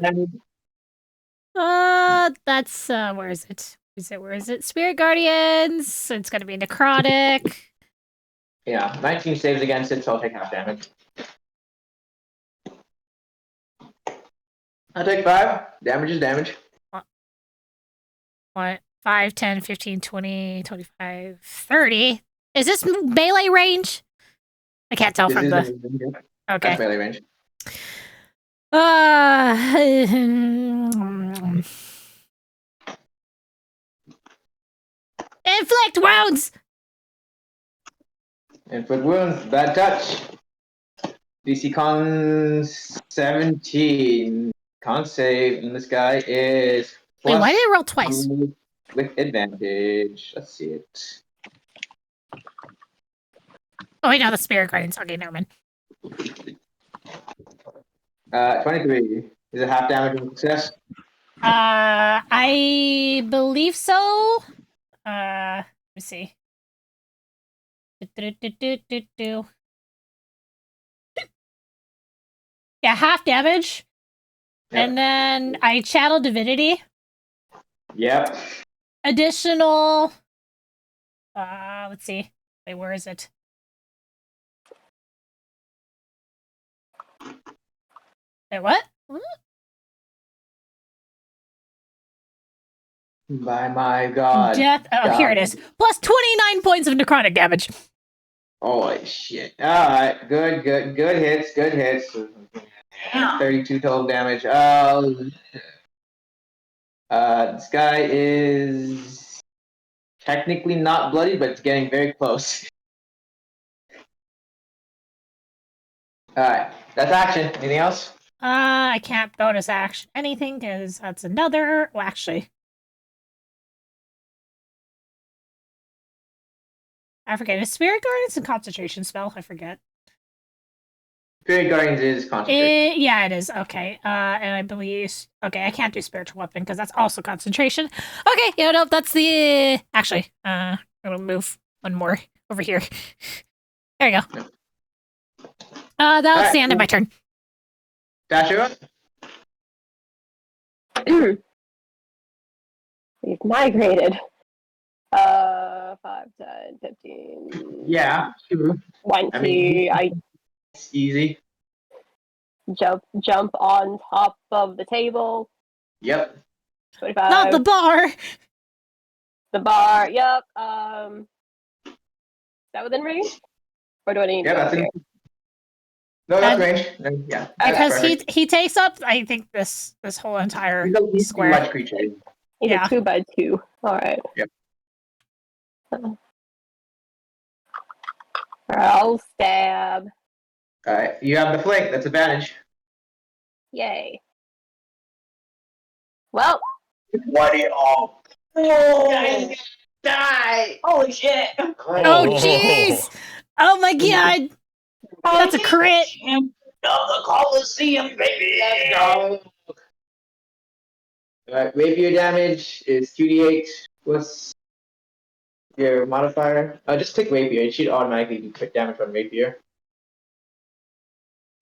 my. That's where is it? Where is it? Spirit Guardians. It's gonna be necrotic. Yeah, 19 saves against it, so I'll take half damage. I'll take 5. Damage is damage. What? 5, 10, 15, 20, 25, 30. Is this melee range? I can't tell from the. Okay. That's melee range. Inflict wounds. Inflict wounds, bad touch. DC con 17. Con save, and this guy is. Wait, why did plus it roll twice? 2 with advantage. Let's see it. Oh wait, no, the Spirit Guardians. Okay, never mind. 23. Is it half damage and success? I believe so. Let me see. Yeah, half damage. Yep. And then I channel divinity. Yep. Additional. Let's see. Wait, where is it? Wait, what? By my god. Death. Oh, here it is. Plus 29 points of necrotic damage. Holy shit. Alright, good hits, good hits. 32 total damage. This guy is technically not bloody, but it's getting very close. Alright, that's action. Anything else? I can't bonus action anything because that's another. Well, actually, I forget. Is Spirit Guardians a concentration spell? I forget. Spirit Guardians is concentration. Yeah, it is. Okay. And I believe. Okay, I can't do Spiritual Weapon because that's also concentration. Okay, yeah, no, that's the. Actually, I'm gonna move one more over here. There you go. That'll the end of my turn. Dasher? We've migrated. 5, 10, 15. Yeah, sure. 20. I It's easy. jump on top of the table. Yep. 25. Not the bar. The bar. Yep. Is that within range? Or do I need? Yeah, that's it. No, that's range. Yeah. Because he takes up, I think, this whole entire He's a square. large creature. He's Yeah. a 2x2. All right. Yep. I'll stab. Alright, you have the flank. That's advantage. Yay. Well, What it all? Oh, die! Holy shit! Oh, jeez! Oh my god! That's a crit! the Coliseum, baby. Let's go. Alright, rapier damage is 2d8. What's your modifier? Just click rapier. It should automatically do quick damage on rapier.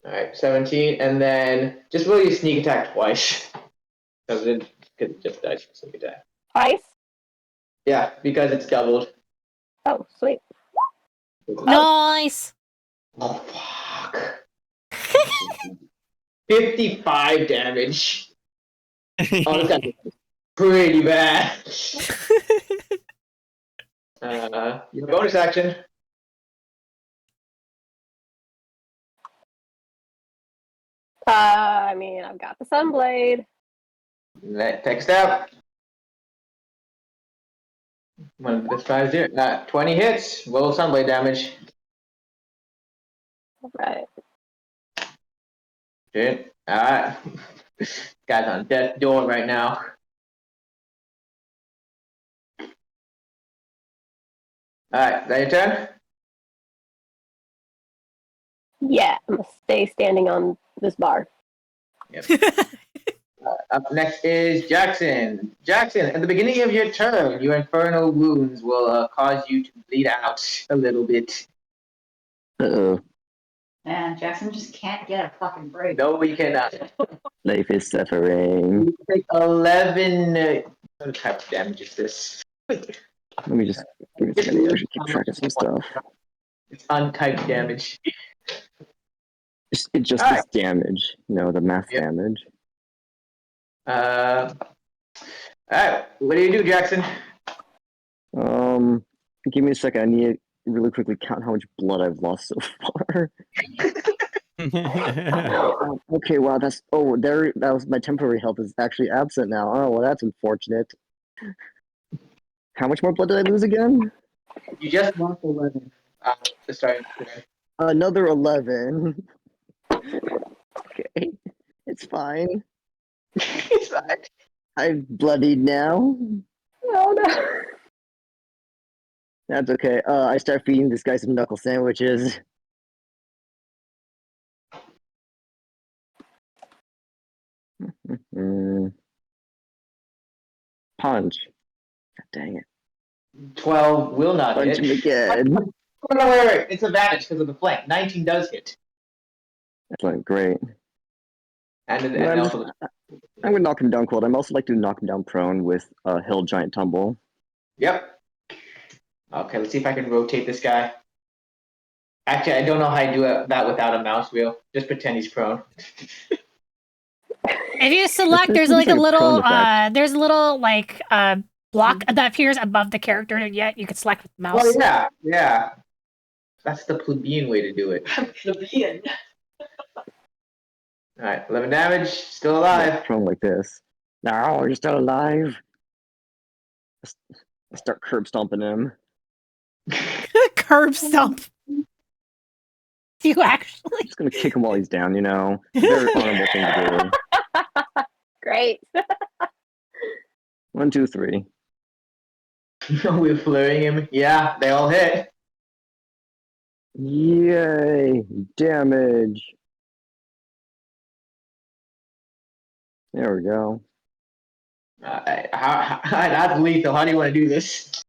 Alright, 17, and then just roll your sneak attack twice. Because it could just die from sneak attack. Twice? Yeah, because it's doubled. Oh, sweet. Nice. Oh, fuck. 55 damage. Oh, this guy's pretty bad. Your bonus action. I mean, I've got the Sunblade. Take a step. This tries it. 20 hits. Roll sunblade damage. Right. Shit. Alright. Guy's on death's door right now. Alright, is that your turn? Yeah, I'm gonna stay standing on this bar. Yep. Up next is Jackson. Jackson, at the beginning of your turn, your infernal wounds will cause you to bleed out a little bit. Uh-oh. Man, Jackson just can't get a fucking break. No, we cannot. Life is suffering. You take 11. What type of damage is this? Let me just give me a second. I should keep track of some stuff. It's untyped damage. It just Alright. is damage. No, the math Yep. damage. Alright, what do you do, Jackson? Give me a second. I need to really quickly count how much blood I've lost so far. Okay, wow, that was my temporary health is actually absent now. Oh, well, that's unfortunate. How much more blood did I lose again? You just lost 11. Sorry. Another 11. Okay, it's fine. It's fine. I've bloodied now. Oh no. That's okay. I start feeding this guy some knuckle sandwiches. Punch. God dang it. 12 will not Punch hit. him again. No, wait. It's advantage because of the flank. 19 does hit. That's like great. And I'm also, gonna knock him down cold. I'm also like to knock him down prone with Hill Giant Tumble. yep. Okay, let's see if I can rotate this guy. Actually, I don't know how I do that without a mouse wheel. Just pretend he's prone. If you select, there's It's like a like a little, prone effect. there's a little like block that appears above the character, and yet you can select with the mouse. Oh, yeah. That's the plebeian way to do it. Plebeian. Alright, 11 damage, still alive. Prone like this. No, you're still alive. I start curb stomping him. Curb stomp. You actually. I'm just gonna kick him while he's down, you know? Very honorable thing to do. Great. 1, 2, 3. We're flurrying him. Yeah, they all hit. Yay! Damage. There we go. That's lethal. How do you want to do this?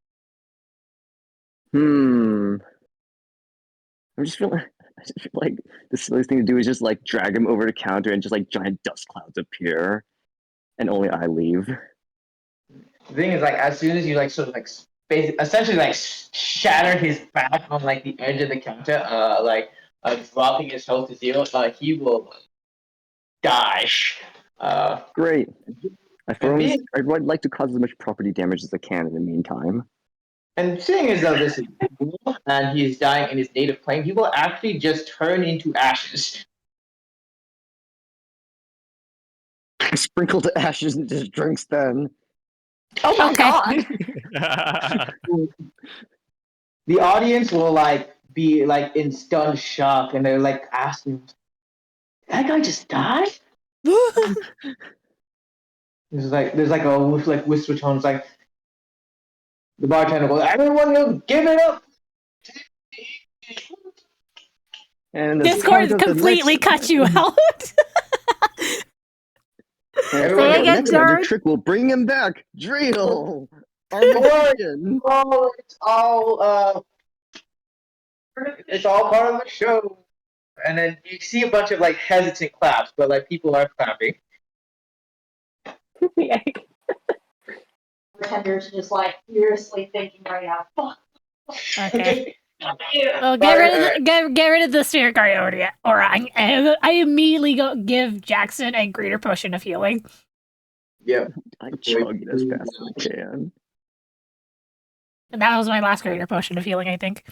I'm just feeling. I just feel like the silliest thing to do is just like drag him over the counter and just like giant dust clouds appear, and only I leave. The thing is, like, as soon as you like sort of like essentially like shatter his back on like the edge of the counter, dropping his health to 0, he will die. Great. I'd like to cause as much property damage as I can in the meantime. And seeing as though this is cool and he's dying in his native plane, he will actually just turn into ashes. Sprinkle the ashes into his drinks then. Oh my Okay. god. The audience will like be like in stunned shock, and they're like asking, "That guy just died?" There's like a whisper tones, like the bartender goes, "Everyone, will give it up!" And as Discord part of the completely next- cut you out. And as Say part of the again, next magic nerd. trick will bring him back. Drill. Our Don't worry. magician. It's all part of the show. And then you see a bunch of like hesitant claps, but like people are clapping. Yikes. Bartender's just like furiously thinking right now. Fuck. Okay. Well, get rid of the spirit guard aura. I immediately go give Jackson a greater potion of healing. Yep. I chug as fast as I can. And that was my last greater potion of healing, I think.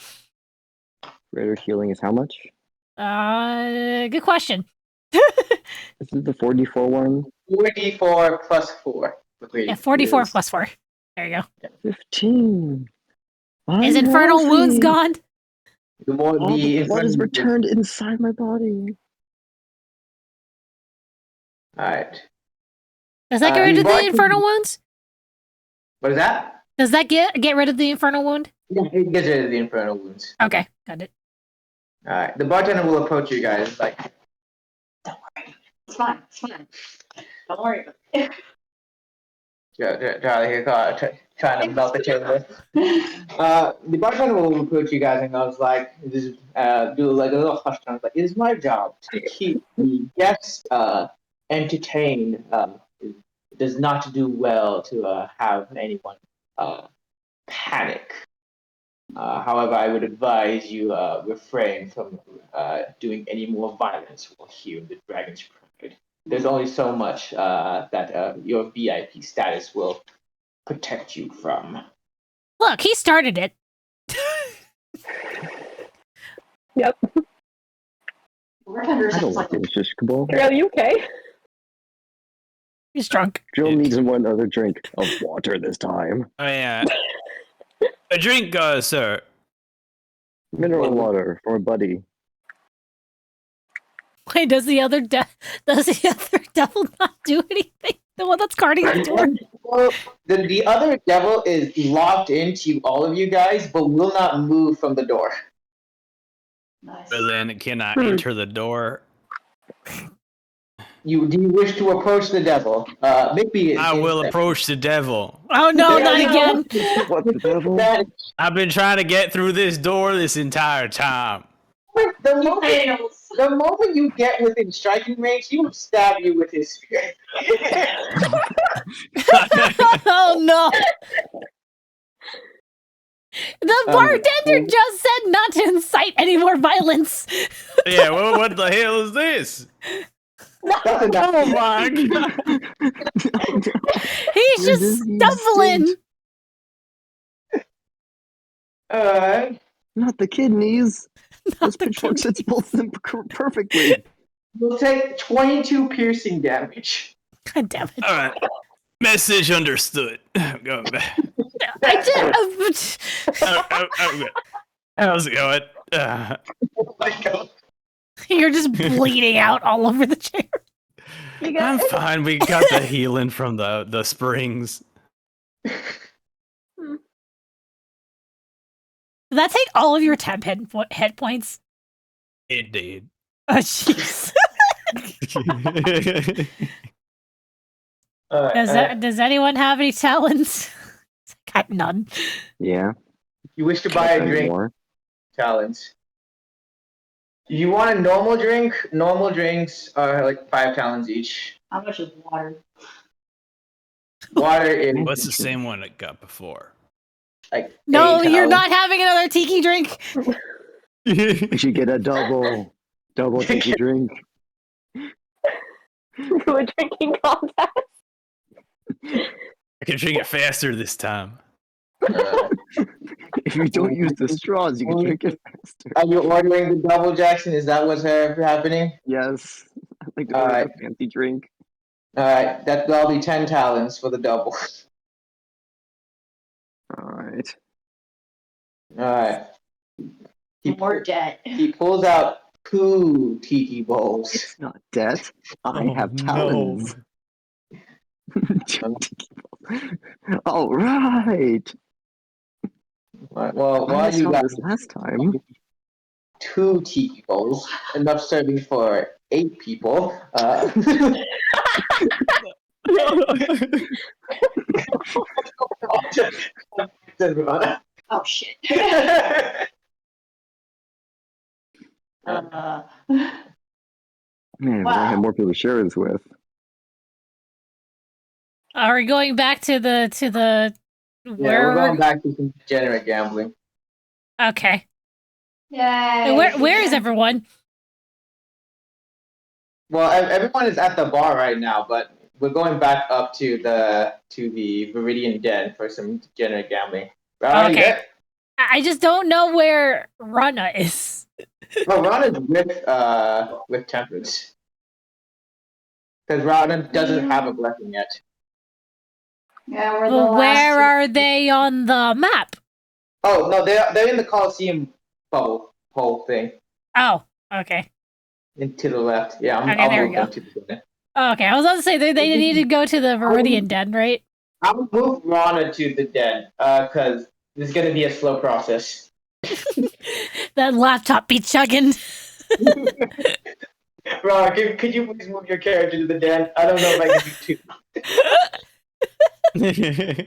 Greater healing is how much? Good question. This is the 4d4 one. 4d4 plus 4. Yeah, 44 Yes. plus 4. There you go. 15. Is I'm infernal wounds healthy. gone? The more All the blood is infernal- returned inside my body. Alright. Does that get rid you of the bought- infernal wounds? What is that? Does that get rid of the infernal wound? Yeah, it gets rid of the infernal wounds. Okay, got it. Alright. The bartender will approach you guys like, It's fine. It's fine. Don't worry about it. Charlie here trying to melt the chamber. The bartender will approach you guys and goes like, do like a little hush tone. Like, it is my job to keep the guests entertained. It does not do well to have anyone panic. However, I would advise you refrain from doing any more violence while here in the Dragon's Pride. There's only so much that your VIP status will protect you from. Look, he started it. Yep. Bartender's I don't just like like, it, Shish Cabal. Are you okay? He's drunk. Jill needs one other drink of water this time. Oh yeah. A drink, sir. Mineral water for a buddy. Wait, does the other devil not do anything? The one that's guarding the door? Well, the other devil is locked into all of you guys, but will not move from the door. nice. But then it cannot enter the door. Do you wish to approach the devil? Maybe I will approach the devil. Oh no, not again. What the devil? That, I've been trying to get through this door this entire time. the moment you get within striking range, he will stab you with his spear. Oh no. The bartender just said not to incite any more violence. Yeah, well, what the hell is this? That's enough. Oh my god. He's just stumbling. Not the kidneys. Not Those the pitchforks hits both of them perfectly. You'll take 22 piercing damage. God damn it. All right. Message understood. Go back. How's it going? Oh my god. You're just bleeding out all over the chair. I'm fine. We got the healing from the springs. Did that take all of your temp hit points? It did. Oh, jeez. Does anyone have any talents? Got none. Yeah. You wish to buy a drink? More. Challenge. You want a normal drink? Normal drinks are like 5 talents each. How much is water? Water is What's the same one it got before? like No, 8 you're talents. not having another tiki drink. We should get a double tiki drink. Do a drinking contest. I can drink it faster this time. If you don't use the straws, you can drink it faster. Are you ordering the double, Jackson? Is that what's happening? Yes. I'd like to order Alright. a fancy drink. Alright, that'll be 10 talents for the double. Alright. Alright. More debt. He pulls out 2 tiki bowls. It's not debt. I Oh, have no. talents. Alright. Well, I while you saw guys this last time. 2 tiki bowls, enough serving for 8 people. Oh shit. Man, if I had more people to share this with. Are we going back to the Yeah, where? we're going back to some degenerate gambling. Okay. Yay. And where is everyone? Well, everyone is at the bar right now, but we're going back up to the Viridian Den for some degenerate gambling. Rana, you Okay. there? I just don't know where Rana is. Well, Rana's with Temperance. Because Rana doesn't have a blessing yet. Yeah, we're the But last where two. are they on the map? Oh no, they're in the Coliseum bubble hole thing. Oh, okay. And to the left. Yeah, Okay, I'll there move we them go. to the den. Okay, I was about to say they need to go to the Viridian Den, right? I'll move Rana to the den, because this is gonna be a slow process. That laptop be chugging. Rana, could you please move your character to the den? I don't know if I can do 2.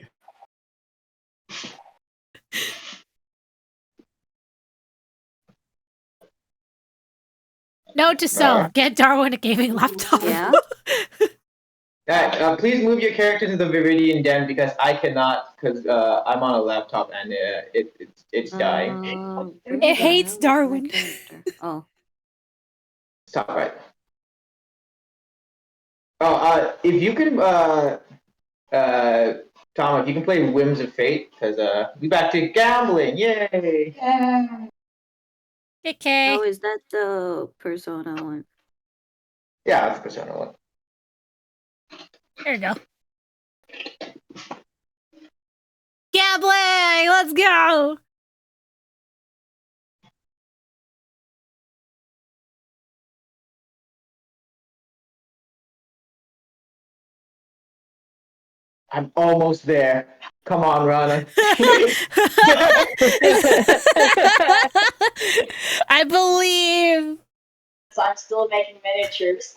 Note to self: get Darwin a gaming laptop. Yeah. Alright, please move your character to the Viridian Den because I cannot, because I'm on a laptop and it's dying. Where It the hates hell is my Darwin. character? Oh. Stop right. Oh, if you can, Tom, if you can play Whims of Fate, because we back to gambling, yay! Okay. Oh, is that the Persona one? Yeah, that's Persona 1. There you go. Gambling! Let's go! I'm almost there. Come on, Rana. I believe. So I'm still making miniatures.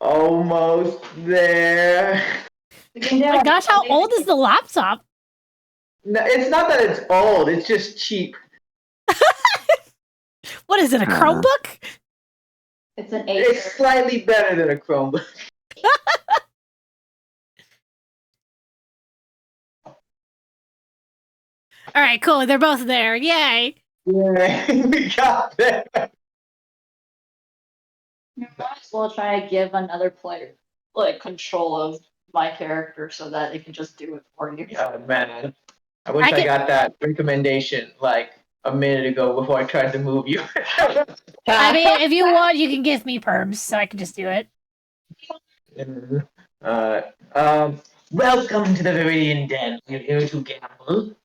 Almost there. Oh my gosh, how old is the laptop? No, it's not that it's old, it's just cheap. What is it, a Chromebook? It's an It's Acer. slightly better than a Chromebook. All right, cool. They're both there. Yay. Yeah, we got there. You might as well try to give another player like control of my character so that it can just do it for you. Oh man, I wish I I got that recommendation like a minute ago before I tried to move you. I mean, if you want, you can give me perms so I can just do it. Welcome to the Viridian Den. You're here to gamble.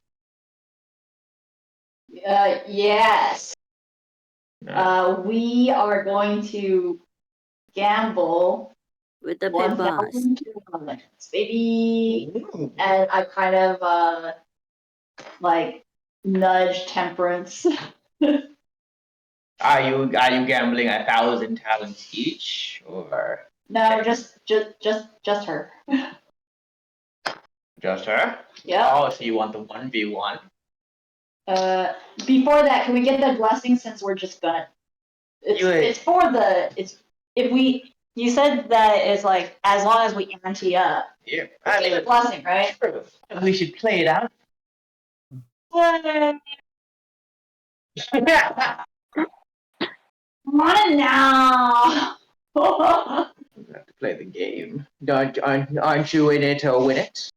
Yes. We are going to gamble With the pit boss. 1,000 minutes, baby. And I kind of like nudge Temperance. Are you gambling 1,000 talents each, or No, just her. just her? Yeah. Oh, so you want the 1v1? Before that, can we get the blessing since we're just gonna? It's for the. It's if we. You said that it's like as long as we ante up. Yeah, I mean the blessing, right? we should play it out. Come on now. We have to play the game. Aren't you in it to win it?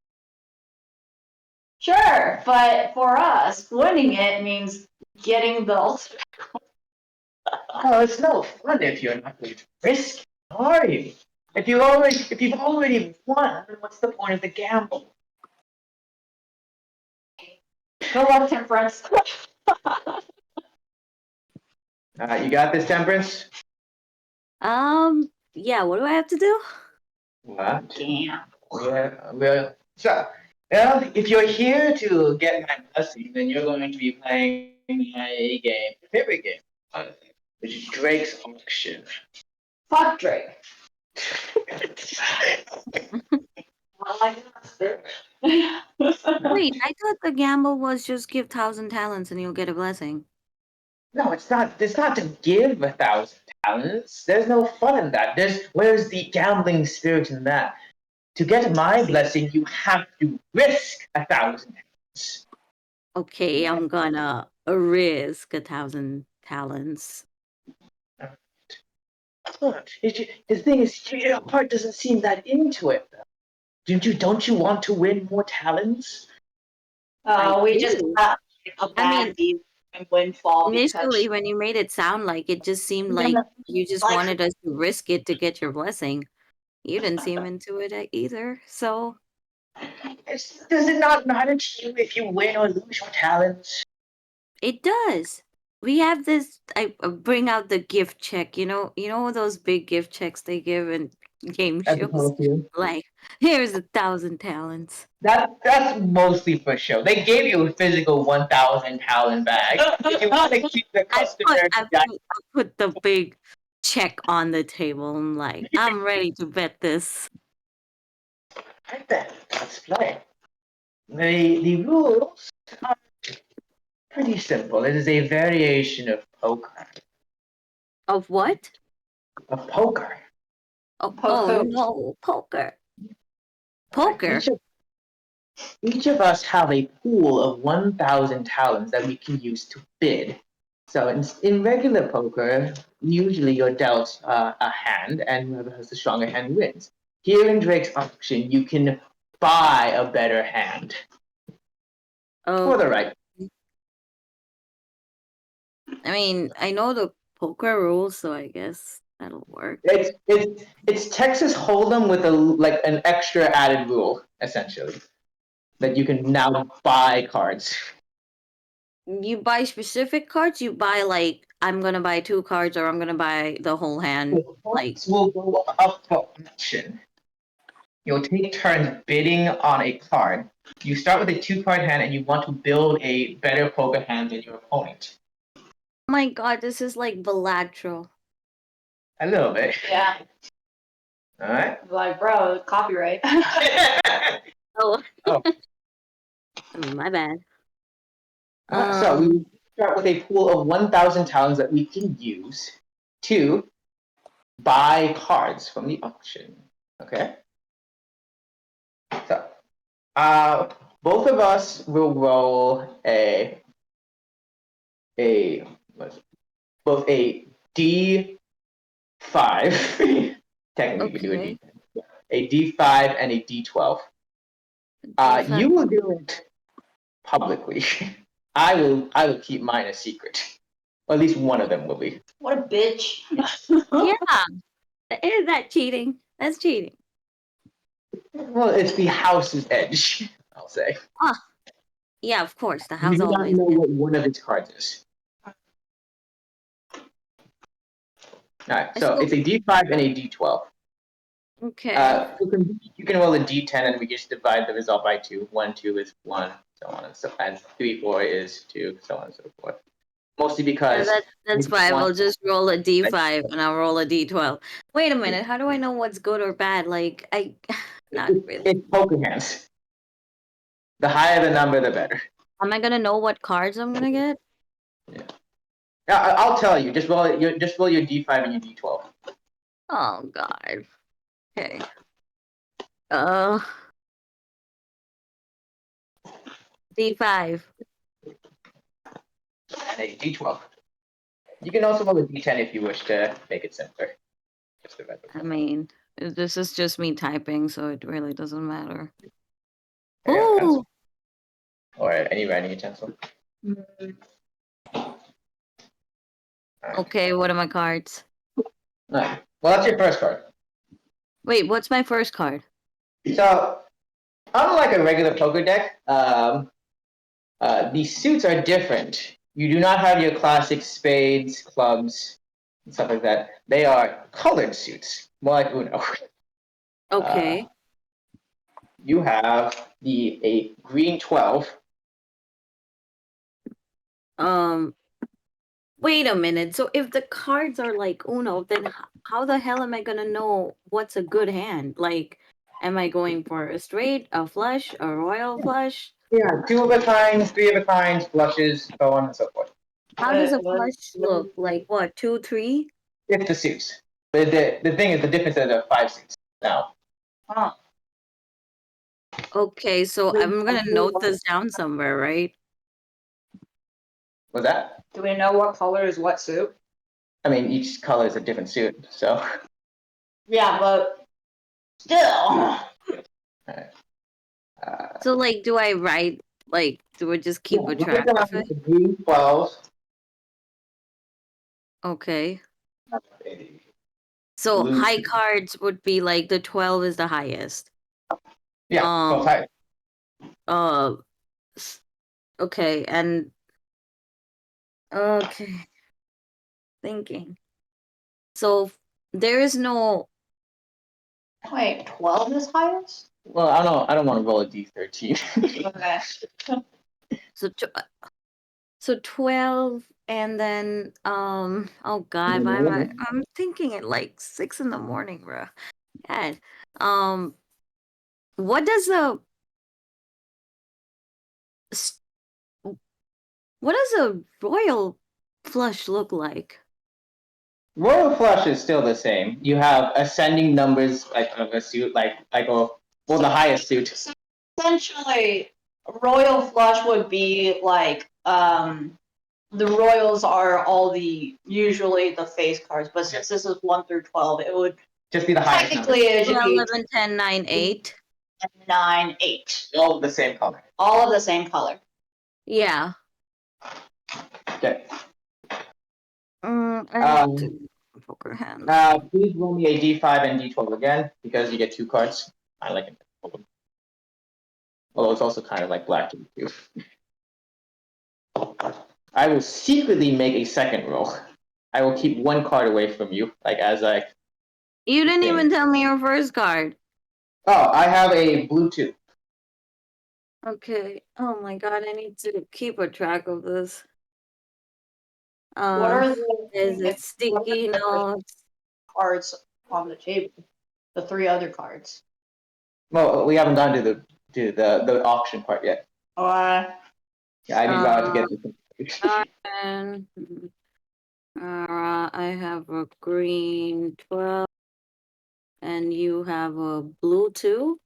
Sure, but for us, winning it means getting the ultimate. Oh, it's no fun if you're not going to risk it, are you? If you've already won, then what's the point of the gamble? Good luck, Temperance. You got this, Temperance? Yeah, what do I have to do? What? Damn. Well, if you're here to get my blessing, then you're going to be playing a game, favorite game, which is Drake's Auction. Fuck Drake. Wait, I thought the gamble was just give 1,000 talents and you'll get a blessing. No, it's not. It's not to give 1,000 talents. There's no fun in that. Where's the gambling spirit in that? To get my blessing, you have to risk 1,000 talents. Okay, I'm gonna risk 1,000 talents. Look, the thing is, your heart doesn't seem that into it. Don't you want to win more talents? We do. just got a bad deal and windfall Initially, when you made it sound like it just seemed like you just Like- wanted us to risk it to get your blessing. You didn't seem into it either, so Does it not matter to you if you win or lose your talents? it does. We have this. I bring out the gift check. You know those big gift checks they give in game shows. Like, here's 1,000 talents. That's mostly for show. They gave you a physical 1,000 talent bag. If you want to keep the customer, I put the big check on the table. I'm like, I'm ready to bet this. I bet. Let's play. The rules are pretty simple. It is a variation of poker. Of what? Of poker. Oh, Poker. no, poker. Poker. Each of us have a pool of 1,000 talents that we can use to bid. So in regular poker, usually you're dealt a hand, and whoever has the stronger hand wins. Here in Drake's Auction, you can buy a better hand for the right. I mean, I know the poker rules, so I guess that'll work. It's Texas Hold'em with an extra added rule, essentially, that you can now buy cards. You buy specific cards. You buy like I'm gonna buy 2 cards, or I'm gonna buy the whole hand. Like, Will go up for auction. You'll take turns bidding on a card. You start with a 2-card hand, and you want to build a better poker hand than your opponent. oh my God, this is like Balatro. A little bit. Yeah. All right. Like, bro, copyright. Oh, Oh. my bad. So we start with a pool of 1,000 talents that we can use to buy cards from the auction. Okay. So, both of us will roll both a D5. Technically, we can do a D5 and a D12. You will do it publicly. I will keep mine a secret. Or at least one of them will be. What a bitch. Yeah, is that cheating? That's cheating. Well, it's the house's edge, I'll say. Yeah, of course. The You house do not always. know what one of its cards is. Alright, so it's a D5 and a D12. Okay. You can roll a D10 and we just divide the result by 2. 1, 2 is 1, so on and so forth. And 3, 4 is 2, so on and so forth. Mostly because That's we fine. want- I'll just roll a D5 and I'll roll a D12. Wait a minute. How do I know what's good or bad? Like, not really. it's poker hands. The higher the number, the better. Am I gonna know what cards I'm gonna get? Yeah, I'll tell you. Just roll your D5 and your D12. Oh God. Okay. D5. And a D12. You can also roll a D10 if you wish to make it simpler. Just the I mean, this is just me typing, so it really doesn't matter. I got a Ooh. pencil. Or any writing utensil. Alright. Okay, what are my cards? Alright. Well, that's your first card. Wait, what's my first card? So, unlike a regular poker deck, the suits are different. You do not have your classic spades, clubs, and stuff like that. They are colored suits, more like Uno. Okay. You have a green 12, Um, wait a minute. So if the cards are like Uno, then how the hell am I gonna know what's a good hand? Like, am I going for a straight, a flush, a royal flush? Yeah, 2 of a kind, 3 of a kind, flushes, so on and so forth. How does a flush look? Like what? 2, 3? If the suits. But the thing is, the difference is there are 5 suits now. Okay, so I'm gonna note this down somewhere, right? Was that? Do we know what color is what suit? I mean, each color is a different suit, so. Yeah, but still. So like, do I write? Like, do I just keep a track of it? Blue 12. Okay. So Blue high two. cards would be like the 12 is the highest. Yeah, 12 high. Uh, okay, and okay, thinking. So there is no. Wait, 12 is highest? Well, I don't want to roll a d13. Okay. So 12 and then oh god, why am I'm thinking at like 6 in the morning, bro. God. What does a royal flush look like? Royal flush is still the same. You have ascending numbers like of a suit, the highest suit. Essentially, royal flush would be like the royals are usually the face cards, but since this is 1 through 12, it would Just be the highest technically it should 12, be 11, 10, 9, 8. 9, 8. All the same color. All of the same color. Yeah. Okay. I have to poker hand. Please roll me a d5 and d12 again because you get 2 cards. I like it. Although it's also kind of like black too. I will secretly make a second roll. I will keep 1 card away from you, You didn't even tell me your first card. Oh, I have a blue 2. Okay. Oh my god, I need to keep a track of this. What are Is it sticky notes? Cards on the table? The 3 other cards. Well, we haven't gone to the auction part yet. Yeah, I need Rod to get this. And I have a green 12, and you have a blue 2.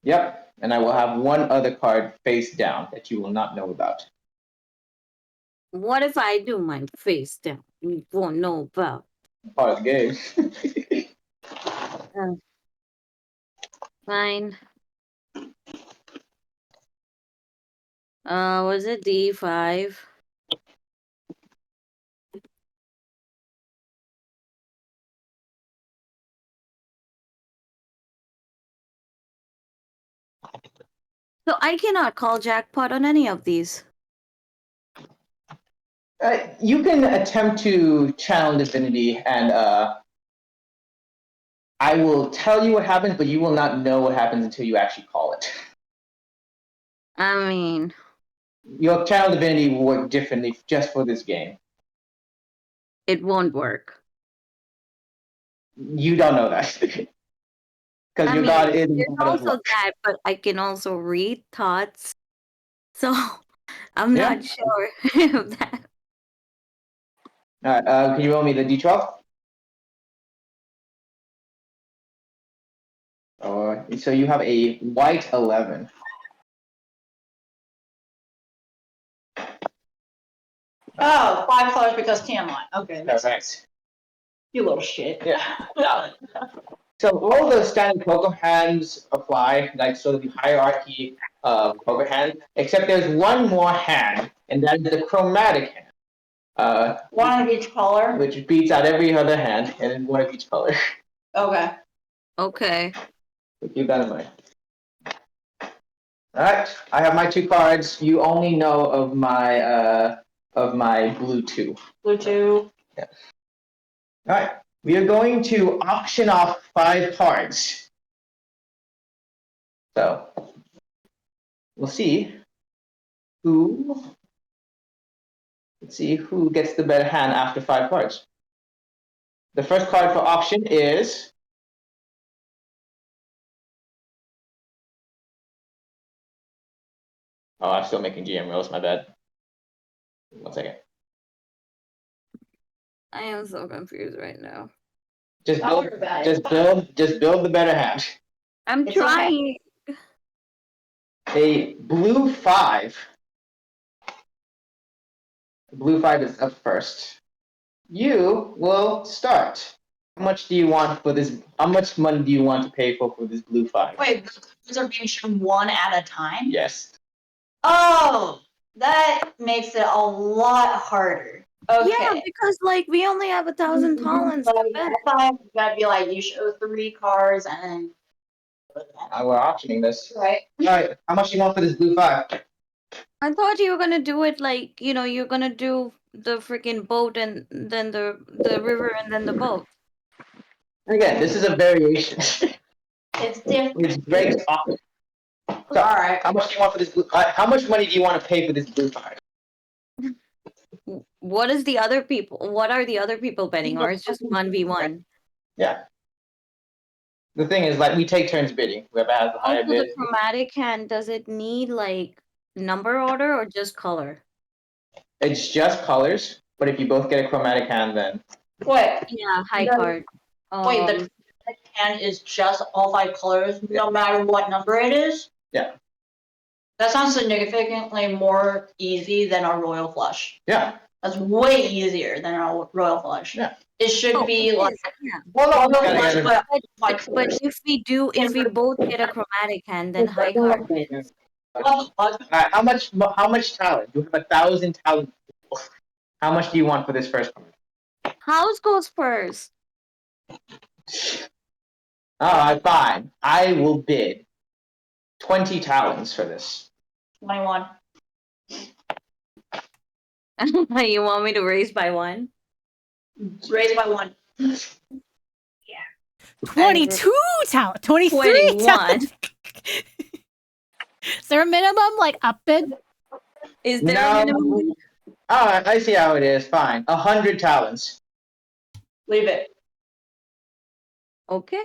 Yep, and I will have 1 other card face down that you will not know about. What if I do my face down? You won't know about. Part of the game. Fine. Was it D5? So I cannot call jackpot on any of these. You can attempt to channel divinity, and I will tell you what happens, but you will not know what happens until you actually call it. I mean, your channel divinity will work differently just for this game. It won't work. You don't know that. Because your god is there's also that, but I can also read thoughts. So I'm not sure of that. Alright, can you roll me the d12? So you have a white 11. Oh, 5 colors because TMI. Okay. Correct. You little shit. Yeah. So all the standard poker hands apply, like sort of the hierarchy of poker hand, except there's one more hand, and that is the chromatic hand. One of each color? Which beats out every other hand, and then one of each color. Okay. Okay. So keep that in mind. Alright, I have my 2 cards. You only know of my blue 2. Blue 2. Yeah. Alright. We are going to auction off 5 cards. So we'll see who Let's see who gets the better hand after 5 cards. The first card for auction is. Oh, I'm still making GM rolls. My bad. 1 second. I am so confused right now. Just Don't build. worry about it. Just build the better hand. I'm It's okay. trying. A blue 5. Blue 5 is up first. You will start. How much do you want for this? How much money do you want to pay for this blue 5? Wait, these are being shown one at a time? Yes. Oh, that makes it a lot harder. Okay. Yeah, because like we only have 1,000 talents to Like, bet. I thought you gotta be like, you show 3 cards and then. We're auctioning this. Right. All right. How much do you want for this blue 5? I thought you were gonna do it like, you know, you're gonna do the freaking boat and then the river and then the boat. Again, this is a variation. It's different. It's great. So, Alright. how much do you want for this blue? How much money do you want to pay for this blue 5? What is the other people? What are the other people betting? Or it's just 1v1? Yeah. The thing is, like, we take turns bidding. Whoever has the higher Also, the bid. chromatic hand, does it need like number order or just color? It's just colors, but if you both get a chromatic hand, then Wait, Yeah, high No. card. wait, the hand is just all 5 colors, no matter what number it is? Yeah. That sounds significantly more easy than a royal flush. yeah. That's way easier than a royal flush. Yeah. It should Oh, be it like is, yeah. Well, no, royal gotta flush, get it. but But, 5 but colors. if we both get a chromatic hand, then high card wins. What the fuck? Alright, how much talent? You have 1,000 talent. How much do you want for this first card? House goes first. Alright, fine. I will bid 20 talents for this. 21. You want me to raise by 1? Raise by 1. 22 talent. 23 21. talent. Is there a minimum like up bid? Is there No. a minimum? Alright, I see how it is. Fine. 100 talents. Leave it. Okay.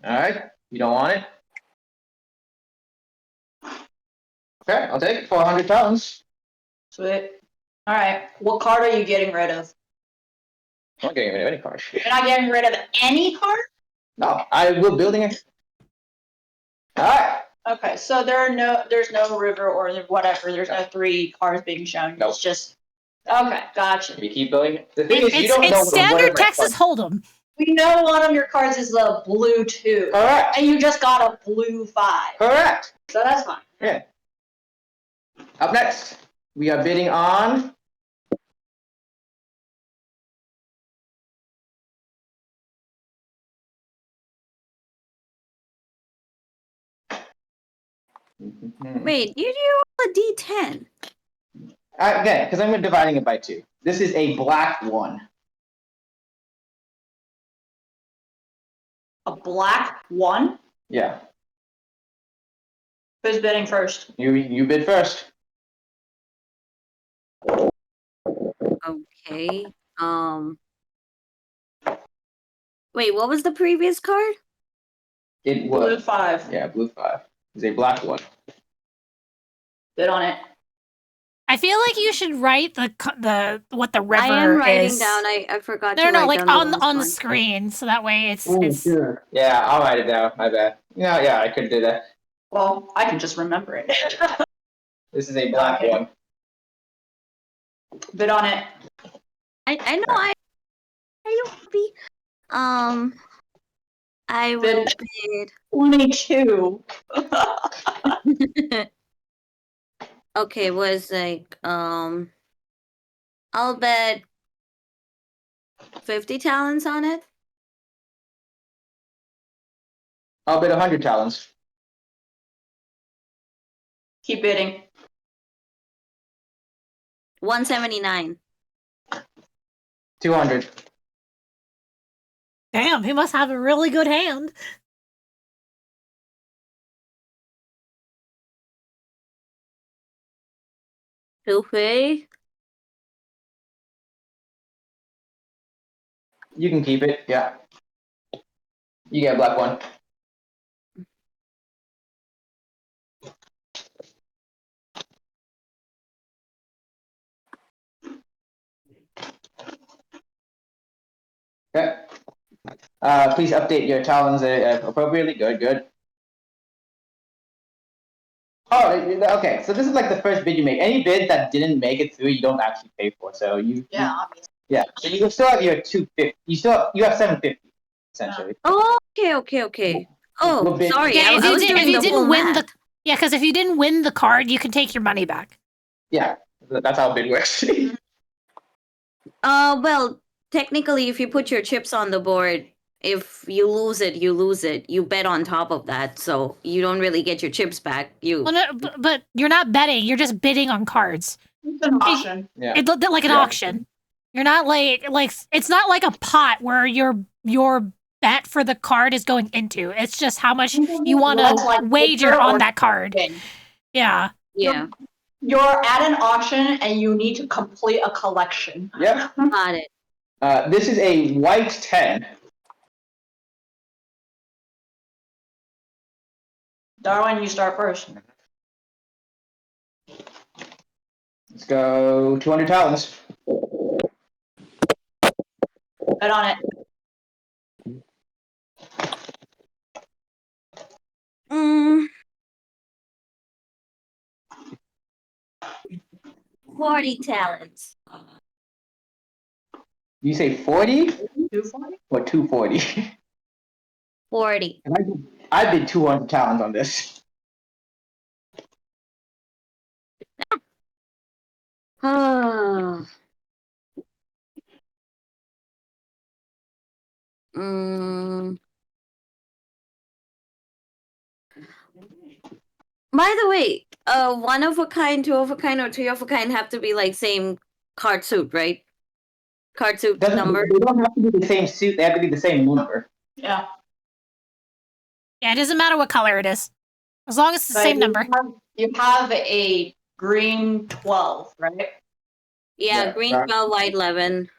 Alright, you don't want it? Okay, I'll take it for 100 talents. Sweet. Alright, what card are you getting rid of? I'm not getting rid of any card. You're not getting rid of any card? No, I will building it. Alright. Okay, so there's no river or whatever. There's no 3 cards being shown. Nope. It's just okay. Gotcha. We keep building it. The thing is, you It's, don't know it's what standard my Texas cards- Hold'em. We know one of your cards is the blue 2, Correct. and you just got a blue 5, Correct. so that's fine. Yeah. Up next, we are bidding on. Wait, you roll a D10. Again, because I'm dividing it by 2. This is a black 1. A black 1. Yeah. Who's bidding first? You bid first. Okay. Wait, what was the previous card? It Blue was. 5. Yeah, blue 5. It's a black 1. Bid on it. I feel like you should write the what the river I am writing is. down. I forgot No, to no, write like down on last on the one. screen, so that way it's Yeah, I'll write it down. My bad. Yeah, I could do that. Well, I can just remember it. This is a black Okay. 1. Bid on it. I know I don't be I will bid 22. okay, was like I'll bet 50 talents on it. I'll bid 100 talents. Keep bidding. 179. 200. damn. He must have a really good hand. Luffy? You can keep it. Yeah. You get a black one. Okay. Please update your talons appropriately. Good. Oh, okay. So this is like the first bid you make. Any bid that didn't make it through, you don't actually pay for. So Obviously. yeah. So you still have your 250. You have 750 essentially. Oh, okay. Oh, What bid- sorry. Yeah, I if you, was did, doing if you the didn't full win math. yeah, because if you didn't win the card, you can take your money back. Yeah, that's how bid works. Well, technically, if you put your chips on the board, if you lose it, you lose it. You bet on top of that, so you don't really get your chips back. You Well, no, but you're not betting. You're just bidding on cards. It's an auction. Yeah. It looked like an Yeah. auction. You're not like it's not like a pot where your bet for the card is going into. It's just how much you want That's to like wager liquor on or that card. something. Yeah. yeah, You're at an auction and you need to complete a collection. Yep. got it. This is a white 10. Darwin, you start first. Let's go 200 talons. Bet on it. Mm. 40 talents. You say 40 240? or 240? 40. I bid 200 talons on this. Ah. Mm. By the way, one of a kind, two of a kind, or three of a kind have to be like same card suit, right? Card suit number. They don't have to be the same suit. They have to be the same number. Yeah. Yeah, it doesn't matter what color it is. As long as it's the But same number. You have a green 12, right? Yeah, Yeah, green right. 12, white 11.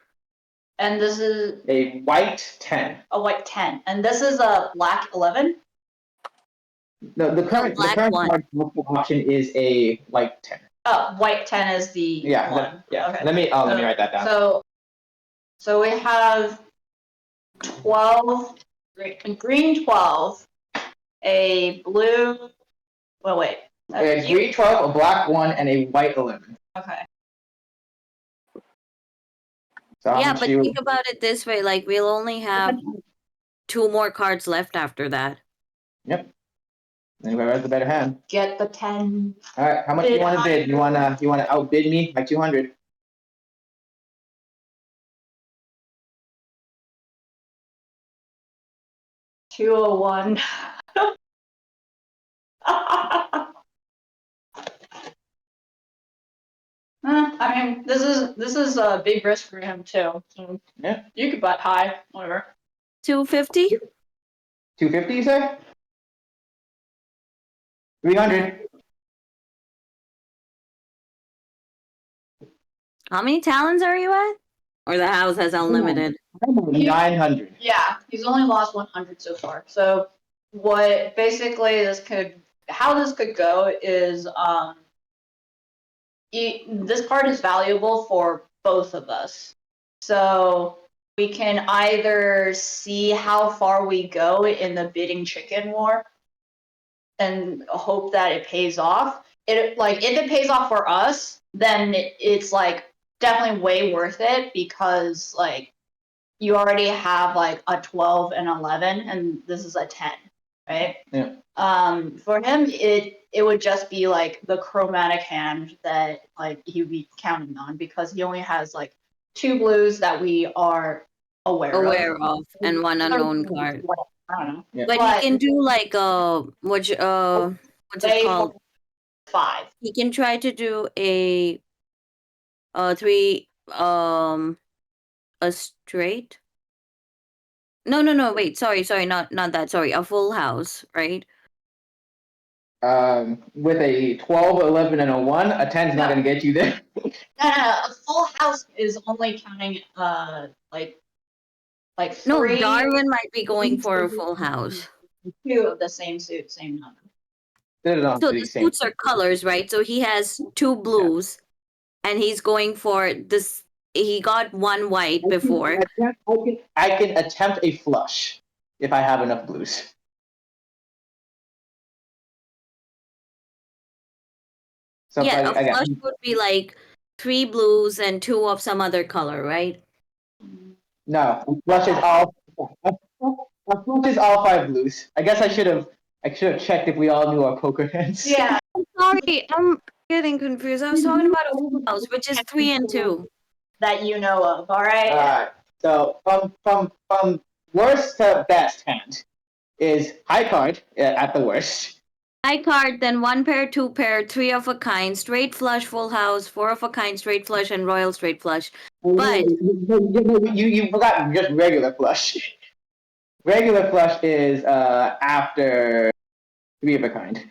And this is A white 10. a white 10. And this is a black 11? No, the current black one. card option is a white 10. Oh, white 10 is the Yeah, one. yeah. Okay. Let me write that down. So we have 12, green 12, a blue, well, wait. A green 12, a black 1, and a white 11. Okay. So how Yeah, much but do you- think about it this way: like we'll only have 2 more cards left after that. Yep. Anybody has the better hand. Get the 10. All right, how much do you want to bid? You wanna outbid me by 200? $201. I mean, this is a big risk for him too. So Yeah. you could bet high, whatever. 250? 250, you say? 300. How many talons are you at? Or the house has unlimited? 900. Yeah, he's only lost 100 so far. So what basically how this could go is this card is valuable for both of us. So we can either see how far we go in the bidding chicken war and hope that it pays off. If it pays off for us, then it's like definitely way worth it because like you already have like a 12 and 11 and this is a 10, right? Yeah. For him it would just be like the chromatic hand that like he would be counting on because he only has like 2 blues that we are aware of and 1 unknown card. I don't know. Yeah. But he can do like what's it called? 5. He can try to do a 3 a straight. No, wait, sorry, not that, sorry, a full house, right? with a 12, 11, and a 1, a 10 is not going to get you there. No, a full house is only counting like No, three, Darwin might be going for a full house. 2 of the same suit, same number. They're not So the the same. suits are colors, right? So he has 2 blues, and he's going for this. He got 1 white before. I can attempt a flush if I have enough blues. So if Yeah, I got- flush would be like 3 blues and 2 of some other color, right? No, a flush is all. A flush is all 5 blues. I guess I should have checked if we all knew our poker hands. Yeah. Sorry, I'm getting confused. I was talking about a full house, which is 3 and 2. That you know of, all right? Alright. So from worst to best hand is high card at the worst. High card, then 1 pair, 2 pair, 3 of a kind, straight flush, full house, 4 of a kind, straight flush, and royal straight flush. But You forgot just regular flush. Regular flush is after 3 of a kind.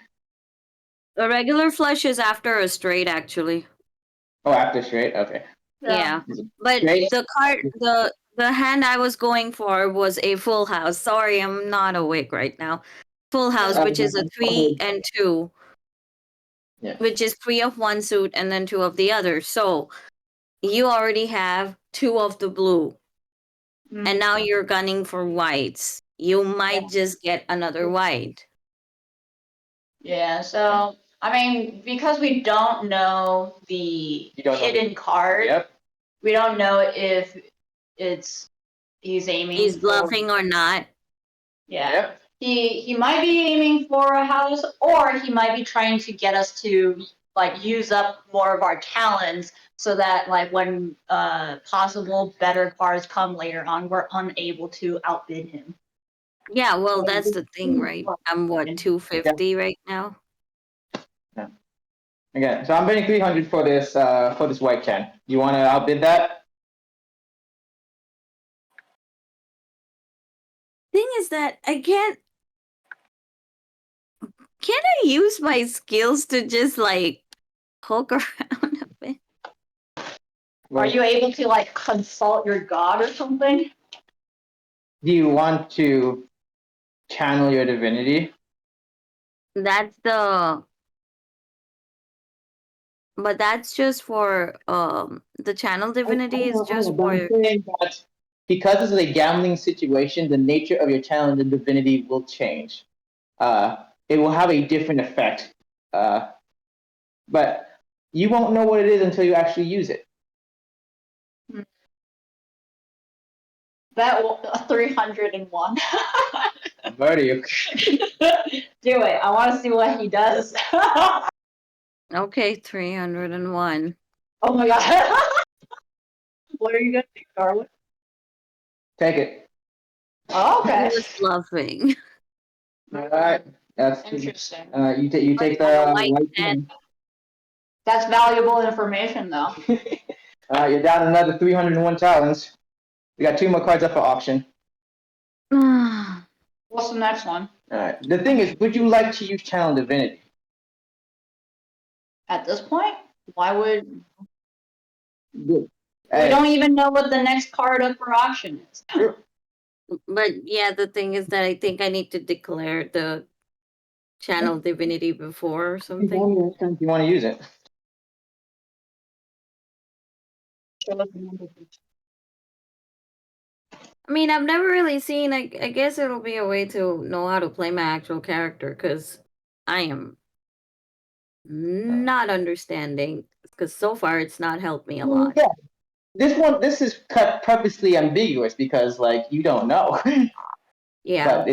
a regular flush is after a straight, actually. Oh, after straight. Okay. Yeah. But Straight? the card, the hand I was going for was a full house. Sorry, I'm not awake right now. Full house, which is a 3 and 2. Yeah. Which is 3 of one suit and then 2 of the other. So you already have 2 of the blue. And now you're gunning for whites. You might just get another white. Yeah, so I mean, because we don't know the You don't know hidden card, Yep. we don't know if he's aiming. He's for- bluffing or not. Yeah. Yep. He might be aiming for a house, or he might be trying to get us to like use up more of our talents, so that like when possible better cards come later on, we're unable to outbid him. Yeah, well, that's the thing, right? I'm what, 250 right now? Again, so I'm betting 300 for this white 10. You want to outbid that? Thing is that I can't. Can I use my skills to just like poke around a bit? Are you able to like consult your god or something? Do you want to channel your divinity? That's the. But that's just for the channel divinity is just I'm for. saying that because this is a gambling situation, the nature of your channel and divinity will change. It will have a different effect. But you won't know what it is until you actually use it. That 301. Murder you. Do it. I want to see what he does. Okay, 301. Oh my god. What are you gonna do, Darwin? Take it. Oh, I okay. was bluffing. All right. That's Interesting. you take the White white 10. That's valuable information, though. You're down another 301 talents. We got 2 more cards up for auction. What's the next one? All right. The thing is, would you like to use channel divinity? At this point, why would we Hey, don't even know what the next card up for auction is? But yeah, the thing is that I think I need to declare the channel divinity before or something. you want to use it? I mean, I've never really seen. I guess it'll be a way to know how to play my actual character because I am not understanding. Because so far, it's not helped me a lot. Yeah. This is cut purposely ambiguous because like you don't know. Yeah.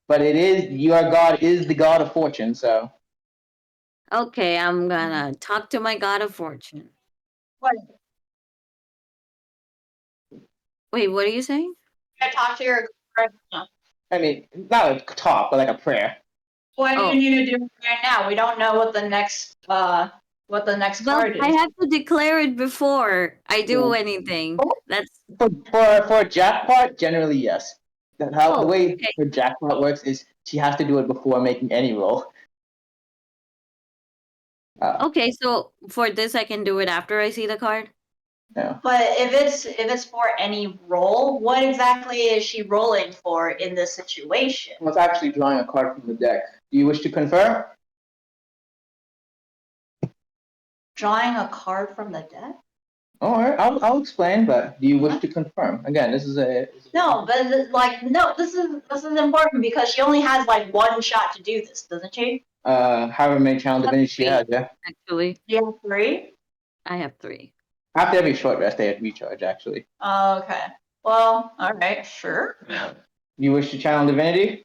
But it is your god is the god of fortune, so Okay, I'm gonna talk to my god of fortune. What? Wait, what are you saying? I talk to your. I mean not a talk, but like a prayer. What do Oh. you need to do right now? We don't know what the next Well, card is. I have to declare it before I do anything. That's For jackpot, generally yes. The way okay. her jackpot works is she has to do it before making any roll. Okay, so for this, I can do it after I see the card. Yeah. But if it's for any role, what exactly is she rolling for in this situation? Well, it's actually drawing a card from the deck. Do you wish to confirm? Drawing a card from the deck? All right, I'll explain. But do you wish to confirm? Again, this is a No, but no. This is important because she only has like one shot to do this, doesn't she? however many channel divinity she has. Yeah. Actually, You have 3. I have 3. After every short rest, they have recharge. Actually. Okay. Well, all right, sure. You wish to channel divinity?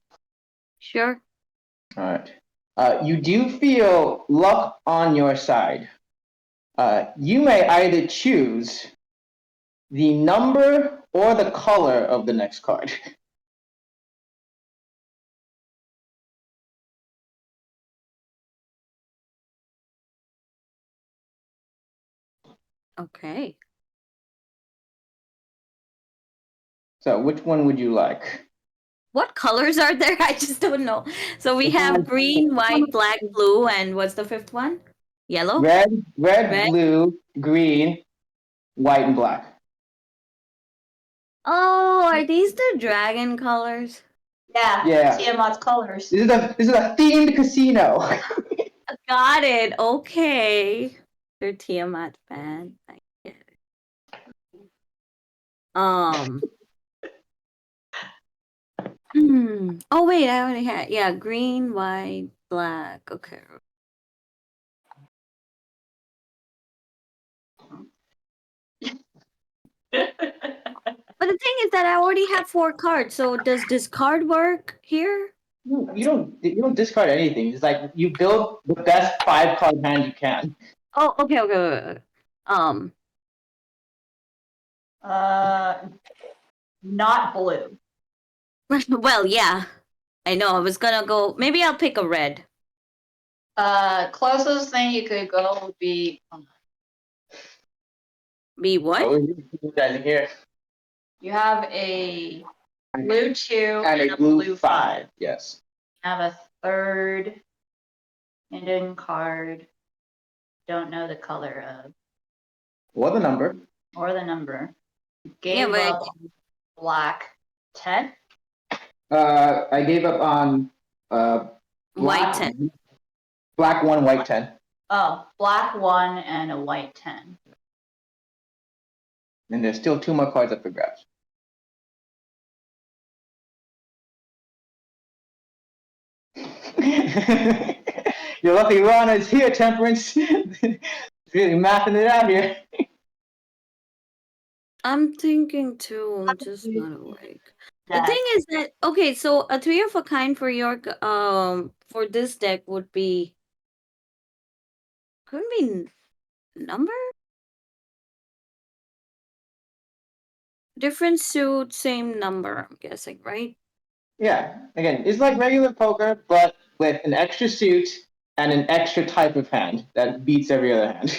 Sure. All right. You do feel luck on your side. You may either choose the number or the color of the next card. Okay. So, which one would you like? What colors are there? I just don't know. So we have green, white, black, blue, and what's the 5th one? Yellow? Red, Red? blue, green, white, and black. Oh, are these the dragon colors? Yeah. Yeah. Tiamat's colors. This is a themed casino. Got it. Okay. They're Tiamat fan. I get it. Oh wait, I already had green, white, black. Okay. But the thing is that I already have 4 cards. So does this card work here? You don't discard anything. It's like you build the best 5-card hand you can. Oh, okay. Not blue. Well, yeah. I know. I was gonna go. Maybe I'll pick a red. Closest thing you could go would be. Be what? Oh, you guys are here. You have a blue 2 And a blue 5. Yes. You have a 3rd hidden card. Don't know the color of Or the number. or the number. Gave Yeah, but up black 10. I gave up on white 10. Black 1, white 10. Oh, black 1 and a white 10. And there's still 2 more cards up for grabs. You're lucky Rana is here, Temperance. Really mapping it out here. I'm thinking too. I'm just not awake. The thing is that okay, so a 3 of a kind for your for this deck would be couldn't be number different suit, same number. I'm guessing, right? Yeah, again, it's like regular poker, but with an extra suit and an extra type of hand that beats every other hand.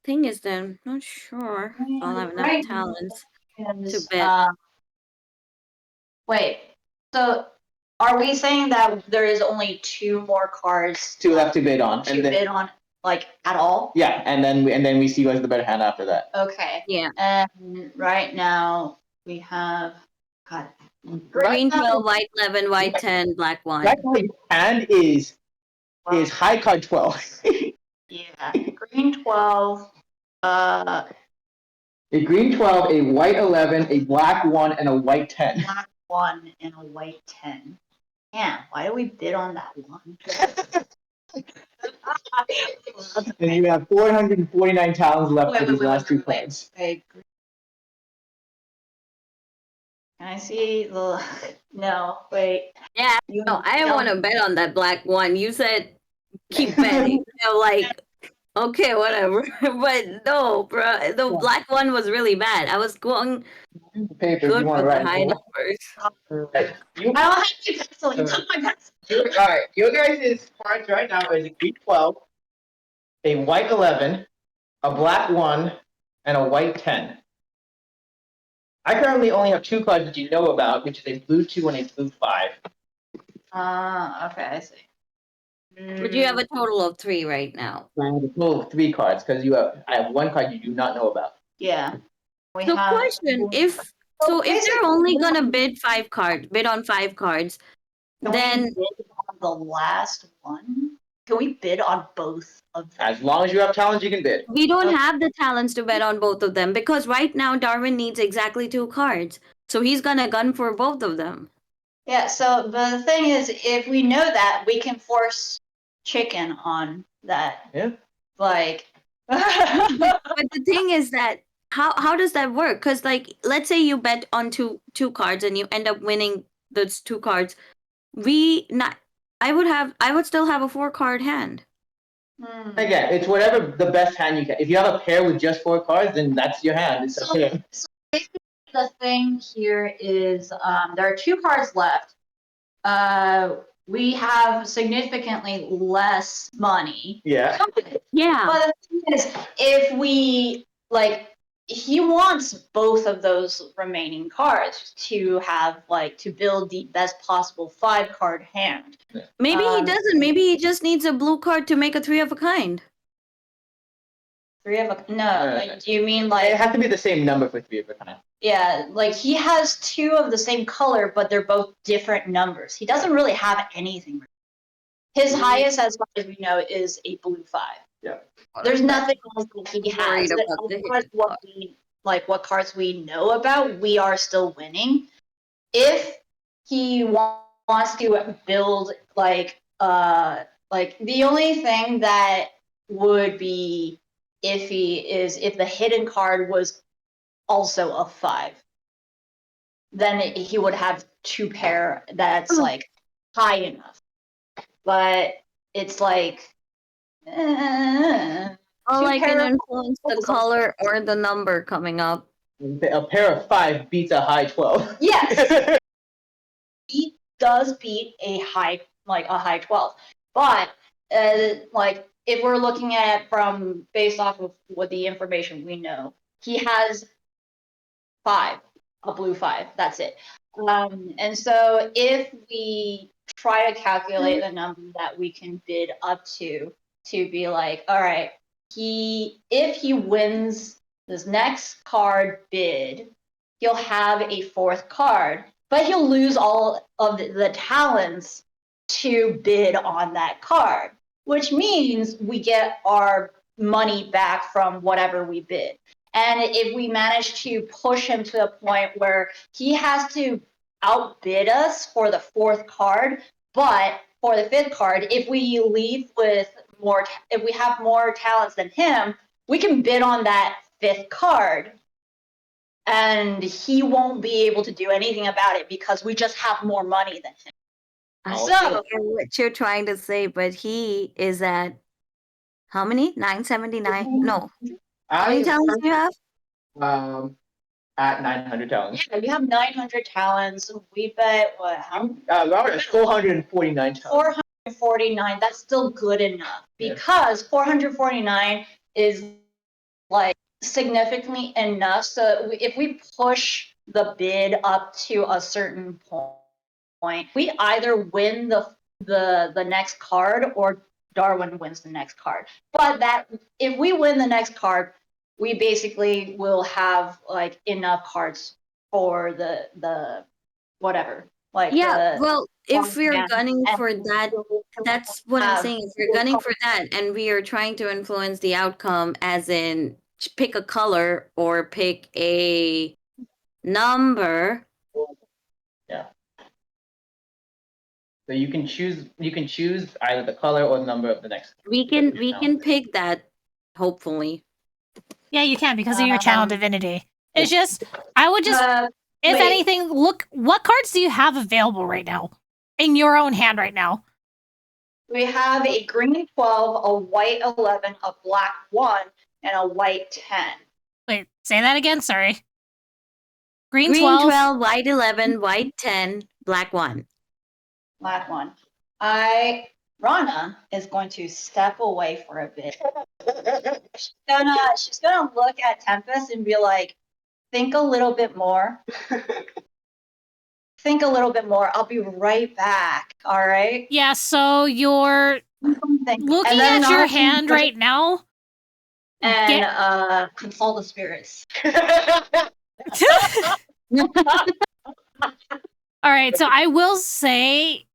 Thing is, then not sure if I'll have enough Right. talents to Is, bet. wait, so are we saying that there is only 2 more cards 2 left to bid on, to and then bid on, like at all? yeah, and then we see who has the better hand after that. Okay. Yeah. And right now we have Green 12, white 11, white 10, black 1. Black hand is high card 12. Yeah, green 12. A green 12, a white 11, a black 1, and a white 10. Black 1 and a white 10. Yeah, why do we bid on that one? And you have 449 talents left for these last 2 cards. Okay. Can I see the? No, wait. Yeah, no, I didn't want to bet on that black 1. You said keep betting. Like, okay, whatever. But no, bro, the black 1 was really bad. I was going Paper, good you want with to the write. high numbers. Right. I don't have any pencil. You took my pencil. All right, your guys' cards right now is a green 12, a white 11, a black 1, and a white 10. I currently only have 2 cards that you know about, which is a blue 2 and a blue 5. Okay, I see. But you have a total of 3 right now. I have a total of 3 cards because I have 1 card you do not know about. Yeah. We So have question, if they're only gonna bid on 5 cards, Can we then bid on the last one? Can we bid on both of them? As long as you have talents, you can bid. we don't have the talents to bet on both of them because right now Darwin needs exactly 2 cards. So he's gonna gun for both of them. Yeah, so but the thing is, if we know that, we can force chicken on that. Yeah. Like, But the thing is that how does that work? Because like let's say you bet on two cards and you end up winning those 2 cards. I would still have a 4-card hand. Again, it's whatever the best hand you get. If you have a pair with just 4 cards, then that's your hand. It's So- okay. So basically, the thing here is there are 2 cards left. We have significantly less money. Yeah. Yeah. But the thing is, if we he wants both of those remaining cards to have to build the best possible 5-card hand. Maybe he doesn't. Maybe he just needs a blue card to make a 3 of a kind. 3 of a no. Do you mean It has to be the same number for 3 of a kind. Yeah, he has 2 of the same color, but they're both different numbers. He doesn't really have anything. His highest, as far as we know, is a blue 5. Yeah. There's nothing else that he Worried has. about the As far as hidden what cards we know about, we are still winning. If he wants to build the only thing that would be iffy is if the hidden card was also a 5. Then he would have 2 pair that's high enough. But it's All I can pair- influence the color or the number coming up. A pair of 5 beats a high 12. Yes. He does beat a high 12. But if we're looking at it from based off of what the information we know, he has 5, a blue 5. That's it. And so if we try to calculate the number that we can bid up to be all right, if he wins this next card bid, he'll have a 4th card, but he'll lose all of the talents to bid on that card, which means we get our money back from whatever we bid. And if we manage to push him to a point where he has to outbid us for the 4th card, but for the 5th card, if we leave with if we have more talents than him, we can bid on that 5th card, and he won't be able to do anything about it because we just have more money than him. I So- get what you're trying to say, but he is at how many? 979? No. How many talents do you have? At 900 talents. Yeah, we have 900 talents. We bet what? How Robert has 449 talents. 449. That's still good enough Yeah. because 449 is significantly enough. So if we push the bid up to a certain point, we either win the next card or Darwin wins the next card. But if we win the next card, we basically will have enough cards for the whatever. Well, if we're yeah, gunning and for that, that's what I'm saying. If we're gunning for that and we are trying to influence the outcome, as in pick a color or pick a number. Yeah. So you can choose either the color or the number of the next. We can pick that, hopefully. Yeah, you can because of your channel divinity. It's just I would just if wait. anything, look what cards do you have available right now in your own hand right now? We have a green 12, a white 11, a black 1, and a white 10. Wait, say that again. Sorry. Green, Green 12. white 11, white 10, black 1. Black 1. Rana is going to step away for a bit. She's gonna look at Tempest and be like, think a little bit more. think a little bit more. I'll be right back. All right. Yeah, so you're looking at your hand right now. And consult the spirits. All right, so I will say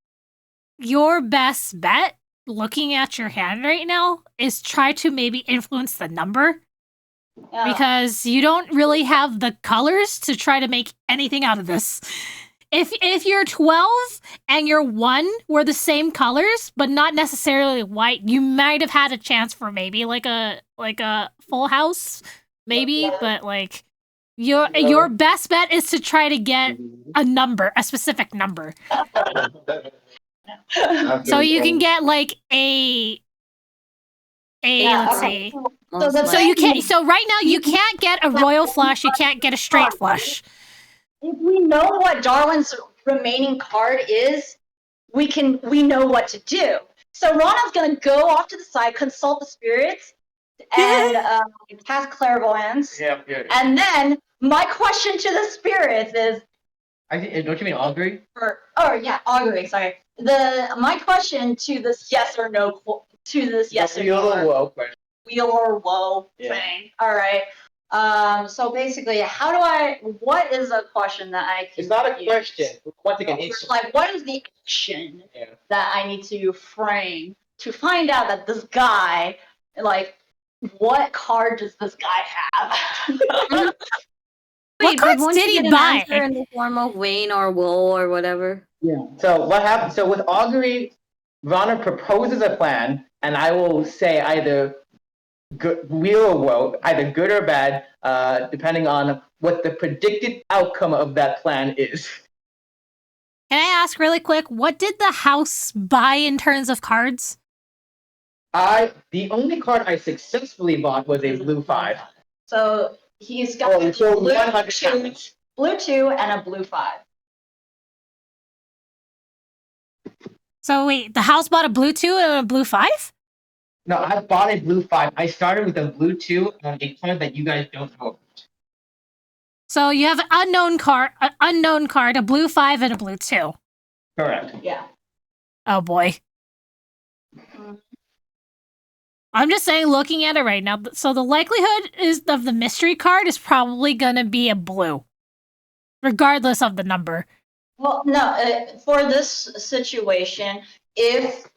your best bet looking at your hand right now is try to maybe influence the number because you don't really have the colors to try to make anything out of this. If you're 12 and your 1 were the same colors but not necessarily white, you might have had a chance for maybe like a full house, maybe, but like your best bet is to try to get a number, a specific number. So you can get like a let's see. So you can't. So right now you can't get a royal flush. You can't get a straight flush. If we know what Darwin's remaining card is, we know what to do. So Rana's gonna go off to the side, consult the spirits, and cast clairvoyance. Yeah. And then my question to the spirits is, Don't you mean augury? augury. Sorry. My question to this yes or no wheel or woe thing. All right. So basically, what is a question that I can It's not a use? question. Once again, it's Like, what is the action that I need to frame to find out that this guy, like, what card does this guy have? What cards won't did you he get an buy? answer in the form of Wayne or woe or whatever? Yeah. So what happened? So with augury, Rana proposes a plan, and I will say either good, wheel or woe, either good or bad, depending on what the predicted outcome of that plan is. Can I ask really quick, what did the house buy in terms of cards? The only card I successfully bought was a blue 5. So he's got a so blue 100 2, pounds. blue 2 and a blue 5. So wait, the house bought a blue 2 and a blue 5? No, I bought a blue 5. I started with a blue 2 and a card that you guys don't know. So you have an unknown card, a blue 5 and a blue 2. Correct. Yeah. Oh boy. I'm just saying, looking at it right now, so the likelihood is of the mystery card is probably going to be a blue, regardless of the number. Well, no, for this situation, if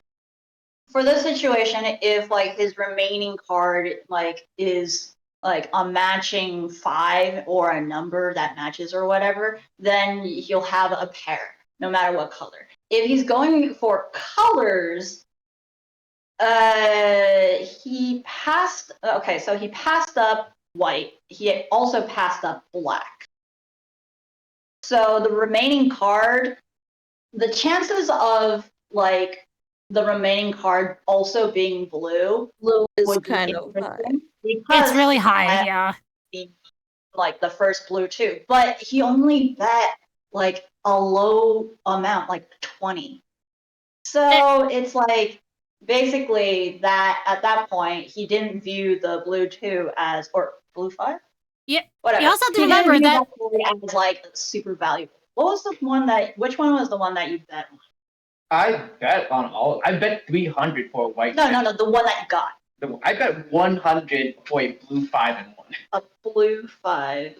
like his remaining card like is like a matching 5 or a number that matches or whatever, then he'll have a pair, no matter what color. If he's going for colors, he passed up white. He also passed up black. So the remaining card, the chances of like the remaining card also being blue is would be kind of high. interesting because It's really high, I- yeah. like the first blue too, but he only bet like a low amount, like 20. So it's like basically that at that point he didn't view the blue 2 as or blue 5. Yeah. Whatever. You also have to He didn't remember view that as like super valuable. Which one was the one that you bet on? I bet on all. I bet 300 for a white. No, the one that you got. I bet 100 for a blue 5 and 1. A blue 5.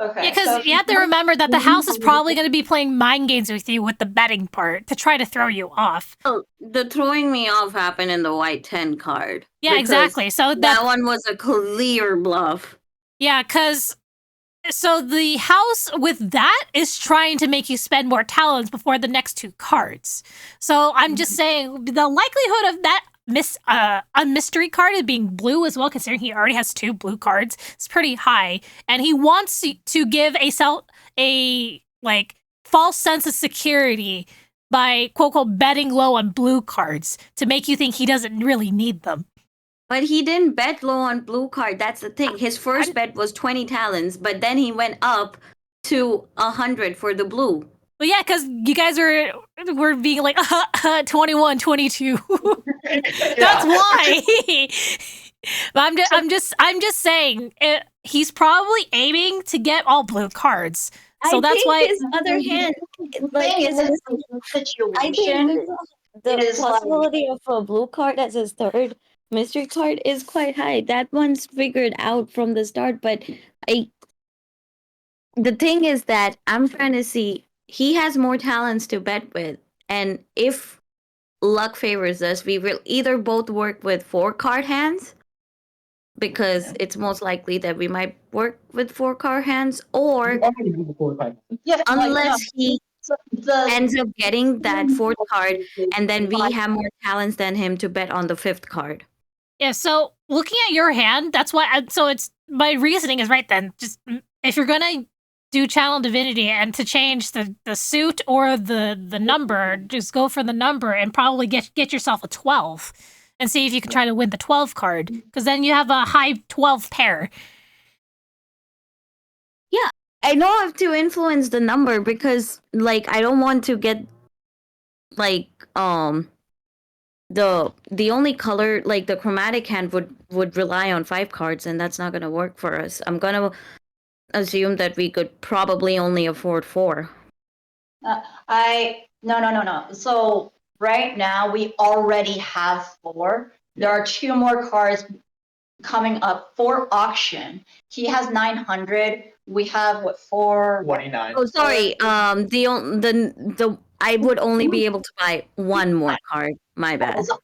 Okay. Yeah, because so you have to remember that the house is probably going to be playing mind games with you with the betting part to try to throw you off. Oh, the throwing me off happened in the white 10 card. Yeah, because exactly. So that one was a clear bluff. Yeah, because so the house with that is trying to make you spend more talents before the next 2 cards. So I'm just saying the likelihood of that a mystery card is being blue as well, considering he already has 2 blue cards, is pretty high, and he wants to give a like false sense of security by quote unquote betting low on blue cards to make you think he doesn't really need them. But he didn't bet low on blue card. That's the thing. His first bet was 20 talents, but then he went up to 100 for the blue. Well, yeah, because you guys were being like 21, 22. That's why. But I'm just saying he's probably aiming to get all blue cards. So that's think why. his other hand, The like thing his is, in this I think situation, the it is like- possibility of a blue card as his third mystery card is quite high. That one's figured out from the start, but the thing is that I'm trying to see he has more talents to bet with, and if luck favors us, we will either both work with 4 card hands, because it's most likely that we might work with 4 card hands, or yeah, unless he the ends up getting that 4th card, and then we have more talents than him to bet on the 5th card. Yeah, so looking at your hand, that's why. So it's my reasoning is right then. Just if you're gonna do Channel Divinity and to change the suit or the number, just go for the number and probably get yourself a 12 and see if you can try to win the 12 card, because then you have a high 12 pair. I don't have to influence the number because, like, I don't want to get, like, the only color, like, the chromatic hand would rely on 5 cards, and that's not gonna work for us. I'm gonna assume that we could probably only afford 4. No. So right now we already have 4. There are 2 more cards coming up for auction. He has 900. We have what 4? 29. Oh, sorry. The I would only be able to buy 1 more card. My bad. So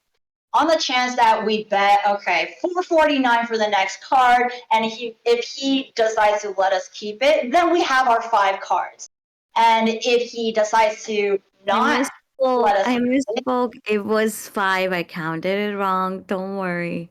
on the chance that we bet, okay, 449 for the next card, and if he decides to let us keep it, then we have our 5 cards. And if he decides to not let us, I misspoke. It was 5. I counted it wrong. Don't worry.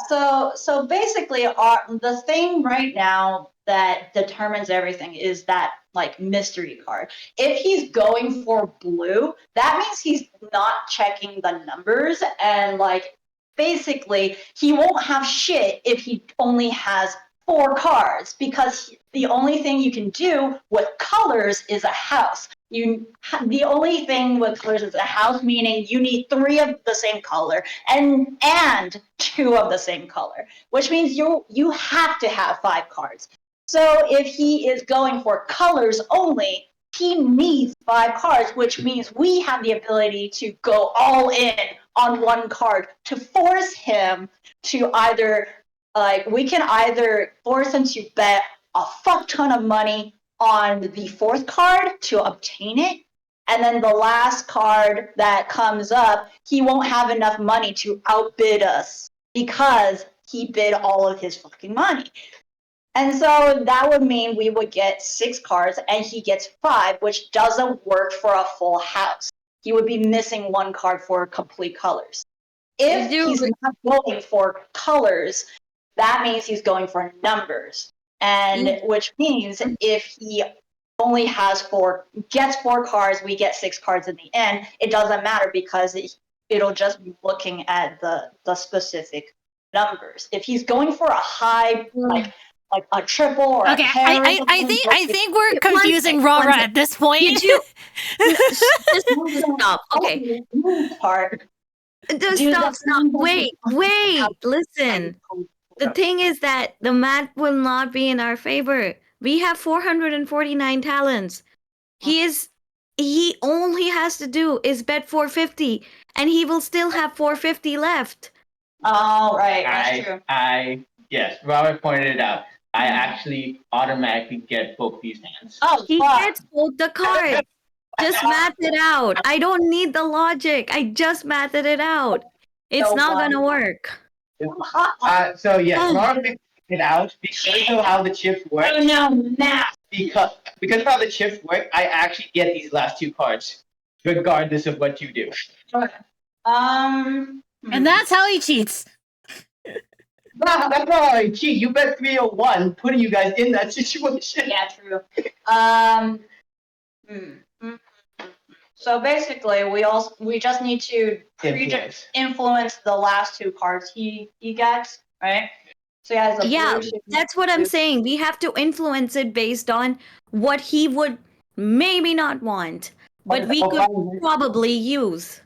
so basically, the thing right now that determines everything is that like mystery card. If he's going for blue, that means he's not checking the numbers, and like basically he won't have shit if he only has 4 cards, because the only thing you can do with colors is a house. The only thing with colors is a house, meaning you need 3 of the same color and 2 of the same color, which means you have to have 5 cards. So if he is going for colors only, he needs 5 cards, which means we have the ability to go all in on 1 card to force him to either, like, we can either force him to bet a fuck ton of money on the 4th card to obtain it, and then the last card that comes up, he won't have enough money to outbid us because he bid all of his fucking money. And so that would mean we would get 6 cards and he gets 5, which doesn't work for a full house. He would be missing 1 card for complete colors. If he's not going for colors, that means he's going for numbers. And which means if he only gets 4 cards, we get 6 cards in the end. It doesn't matter because it'll just be looking at the specific numbers. If he's going for a high, like a triple or Okay, a pair, I think we're confusing Rara at this point. Did you just stop? Okay. part. Stop. Wait. Listen. The thing is that the math will not be in our favor. We have 449 talents. He only has to do is bet 450, and he will still have 450 left. Oh, right, that's true. Yes, Robert pointed it out. I actually automatically get both these hands. Oh, He gets both the cards. Just math it out. I don't need the logic. I just mathed it out. It's So not why- gonna work. So yes, Robert figured it out because of how the chips work. Oh no, math. Because of how the chips work, I actually get these last 2 cards, regardless of what you do. And that's how he cheats. Nah, that's not how I cheat. You bet 301, putting you guys in that situation. Yeah, true. So basically, we just need to influence the last 2 cards he gets, right? So he has a Yeah, blue chip. that's what I'm saying. We have to influence it based on what he would maybe not want, but we could probably use.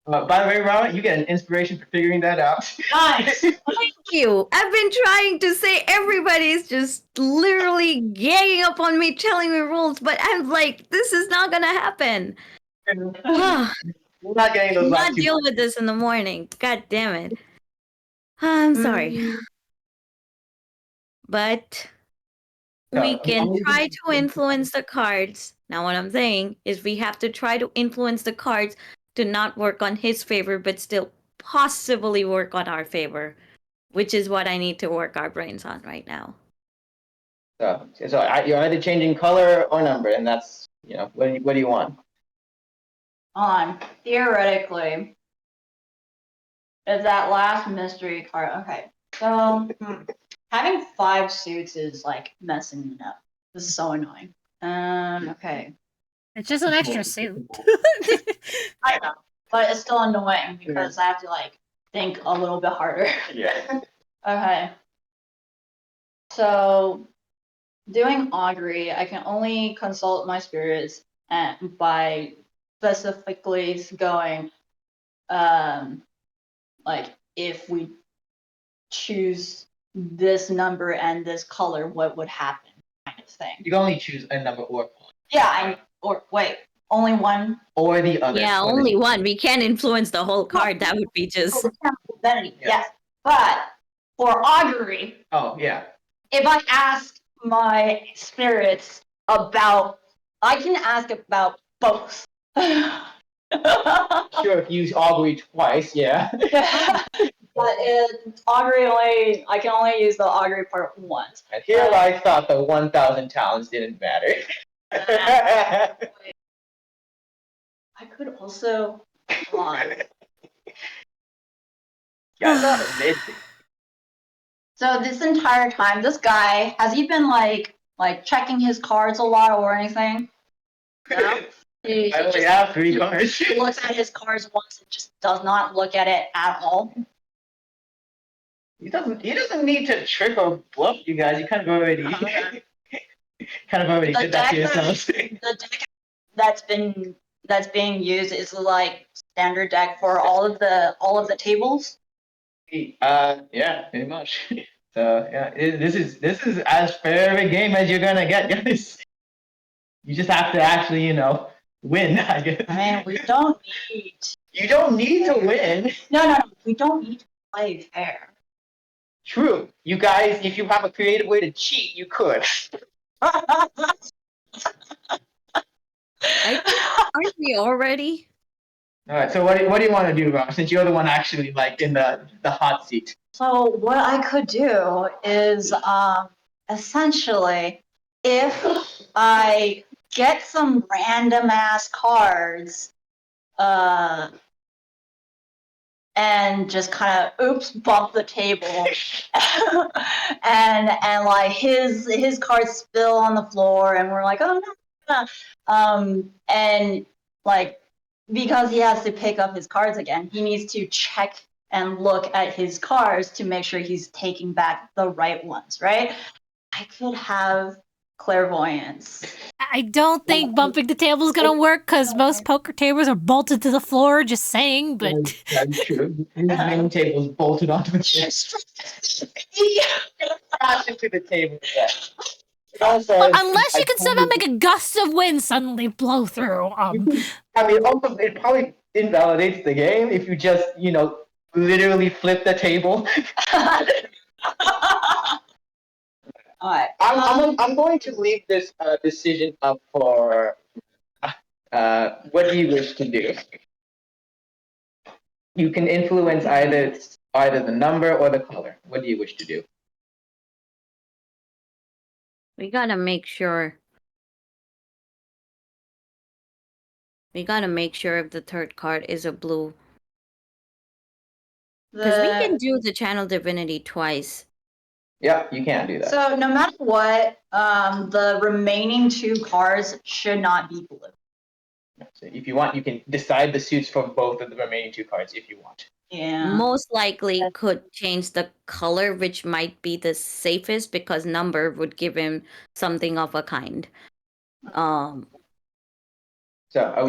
By the way, Robert, you get an inspiration for figuring that out. Nice. Thank you. I've been trying to say everybody's just literally ganging up on me, telling me rules, but I'm like, this is not gonna happen. We're not getting those Not last two. deal with this in the morning. God damn it. I'm sorry. But we can try to influence the cards. Now, what I'm saying is we have to try to influence the cards to not work on his favor, but still possibly work on our favor, which is what I need to work our brains on right now. So you're either changing color or number, and that's, what do you want? Theoretically, is that last mystery card. Okay, so having 5 suits is like messing me up. This is so annoying. Okay. It's just an extra suit. I know, but it's still annoying because I have to like think a little bit harder. Yeah. Okay. So, doing augury, I can only consult my spirits and by specifically going, like if we choose this number and this color, what would happen, kind of thing. You can only choose a number or color. Yeah, only one. Or the other. Yeah, only one. We can't influence the whole card. That would be just. Identity, Yeah. yes. But for augury, Oh, yeah. if I ask my spirits about, I can ask about both. Sure, if you use augury twice, yeah. But I can only use the augury part once. And here I thought the 1,000 talents didn't matter. I could also. So this entire time, this guy, has he been like checking his cards a lot or anything? No? He I only just have 3 cards. looks at his cards once and just does not look at it at all. He doesn't need to trick or bluff you guys. You kind of already Okay. did that to yourselves. The deck that's being used is like standard deck for all of the tables. Yeah, pretty much. So yeah, this is as fair of a game as you're gonna get, guys. You just have to actually, win. I guess. I mean, we don't need. You don't need to win. No. We don't need to play fair. True. You guys, if you have a creative way to cheat, you could. Aren't we already? All right. So what do you want to do, Rob? Since you're the one actually like in the hot seat. So what I could do is essentially, if I get some random ass cards, and just kind of bump the table, and like his cards spill on the floor, and we're like, oh no. And like, because he has to pick up his cards again, he needs to check and look at his cards to make sure he's taking back the right ones, right? I could have clairvoyance. I don't think bumping the table is gonna work because most poker tables are bolted to the floor. Just saying, but That's true. His main table's bolted onto the table. Crash into the table. Yeah. unless you can somehow make a gust of wind suddenly blow through. I mean, also, it probably invalidates the game if you just, literally flip the table. All right. I'm going to leave this decision up for what do you wish to do. You can influence either the number or the color. What do you wish to do? We gotta make sure. We gotta make sure if the third card is a blue. Because we can do the channel divinity twice. Yeah, you can do that. So no matter what, the remaining 2 cards should not be blue. So if you want, you can decide the suits for both of the remaining 2 cards if you want. Yeah. Most likely could change the color, which might be the safest because number would give him something of a kind. So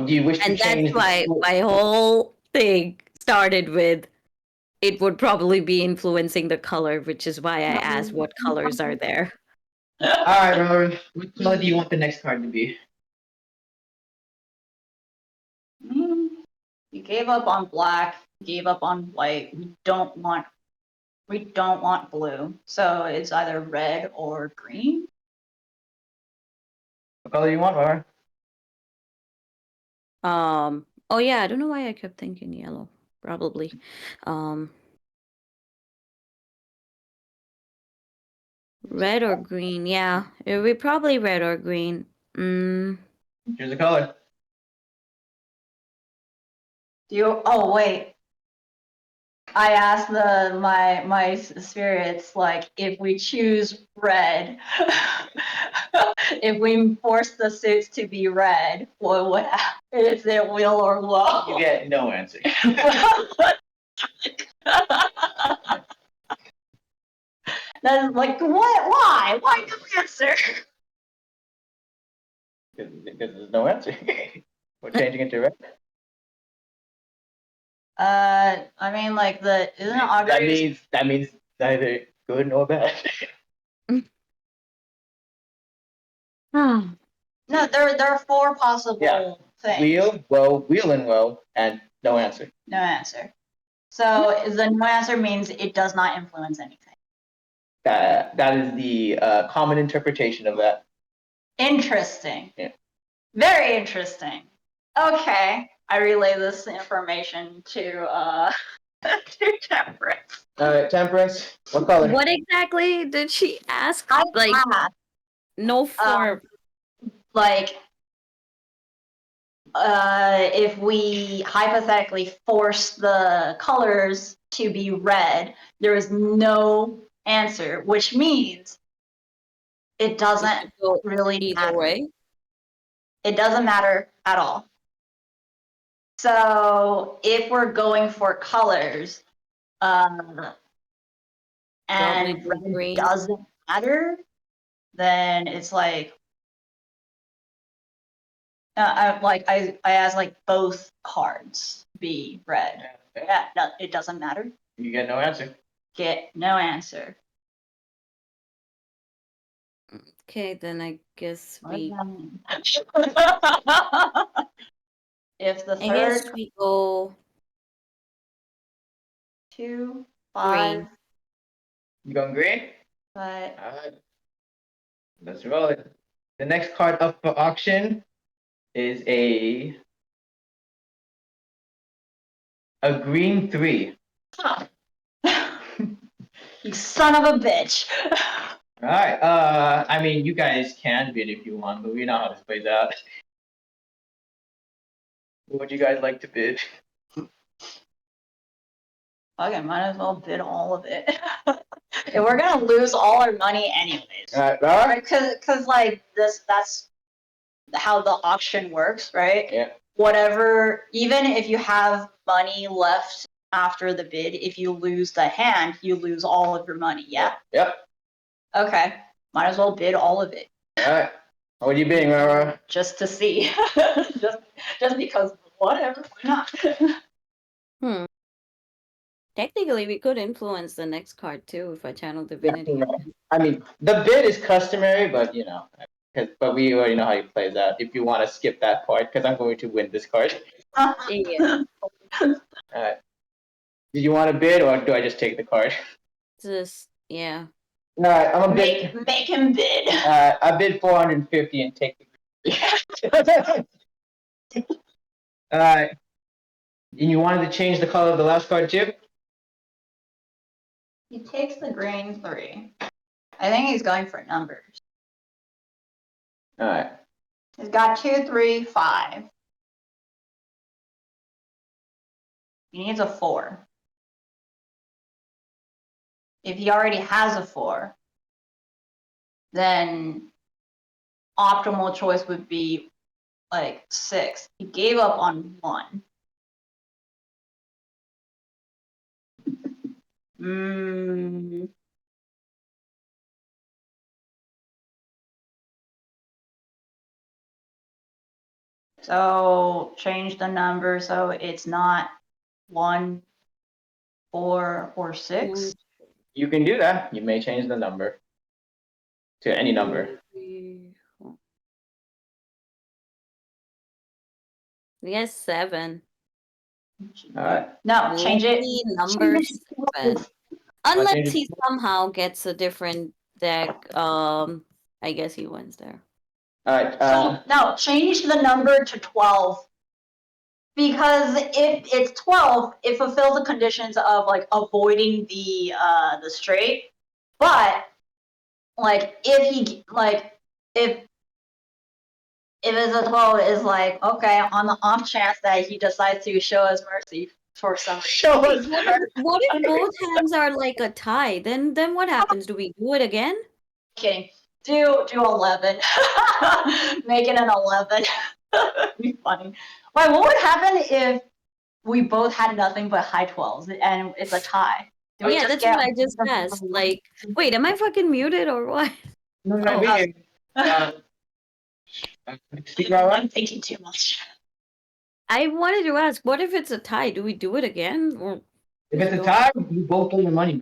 do you wish to And change? that's why my whole thing started with, it would probably be influencing the color, which is why I asked what colors are there. All right, Robert. What color do you want the next card to be? You gave up on black, gave up on white. We don't want blue. So it's either red or green. What color do you want, Robert? Oh yeah, I don't know why I kept thinking yellow. Probably. Red or green, yeah. It would be probably red or green. Here's the color. Oh wait. I asked my spirits, like, if we choose red, if we force the suits to be red, what would happen? Is it will or woe? You get no answer. That's like, what? Why? Why no answer? Because there's no answer. We're changing it to red. I mean, like isn't augury? That means neither good nor bad. No, there are four possible Yeah. things. Wheel and woe, and no answer. No answer. So the no answer means it does not influence anything. That is the common interpretation of that. Interesting. Yeah. Very interesting. Okay. I relay this information to to Temperance. Temperance, what color? What exactly did she ask? Like, no form. Like, if we hypothetically force the colors to be red, there is no answer, which means it doesn't go really either matter. way. It doesn't matter at all. So if we're going for colors, and Probably green. doesn't matter, then it's like, I asked like both cards be red. Yeah, no, it doesn't matter. You get no answer. Get no answer. Okay, then I guess we. If the I guess third we go 2, 5, You going green? but Alright. Let's roll it. The next card up for auction is a green 3. you son of a bitch. Alright, I mean you guys can bid if you want, but we know how this plays out. What would you guys like to bid? Okay, might as well bid all of it. And we're gonna lose all our money anyways. Alright, Right? Cause like that's how the auction works, right? Yeah. Whatever, even if you have money left after the bid, if you lose the hand, you lose all of your money, yeah? Yep. Okay, might as well bid all of it, Alright. What are you bidding, Rara? just to see. just because, whatever, why not? Technically, we could influence the next card too if I channel divinity. I mean, the bid is customary, but you know, but we already know how he plays out. If you want to skip that part, because I'm going to win this card. Yeah. Alright. Do you want to bid, or do I just take the card? Just yeah. Alright, I'm a bid. Make him bid. I bid 450 and take the. Alright. And you wanted to change the color of the last card too? He takes the green 3. I think he's going for numbers. Alright. He's got 2, 3, 5. He needs a 4. If he already has a 4, then optimal choice would be like 6. He gave up on 1. So change the number so it's not 1, 4, or 6. You can do that. You may change the number to any number. Yes, 7. No, change it. Only number 7. Unless change it he somehow gets a different deck, I guess he wins there. All right. No, change the number to 12. Because if it's 12, it fulfills the conditions of like avoiding the straight. But like if it's a 12, is like, okay, on the off chance that he decides to show us mercy for some Show us. What if both hands are like a tie? Then what happens? Do we do it again? Kidding. Do 11. Make it an 11. That'd be funny. Wait, what would happen if we both had nothing but high 12s and it's a tie? Do we Yeah, just that's get- what I just asked. Like, wait, am I fucking muted or what? No, Oh. Speak about I'm thinking too much. I wanted to ask, what if it's a tie? Do we do it again? Or If it's a tie, you both get your money.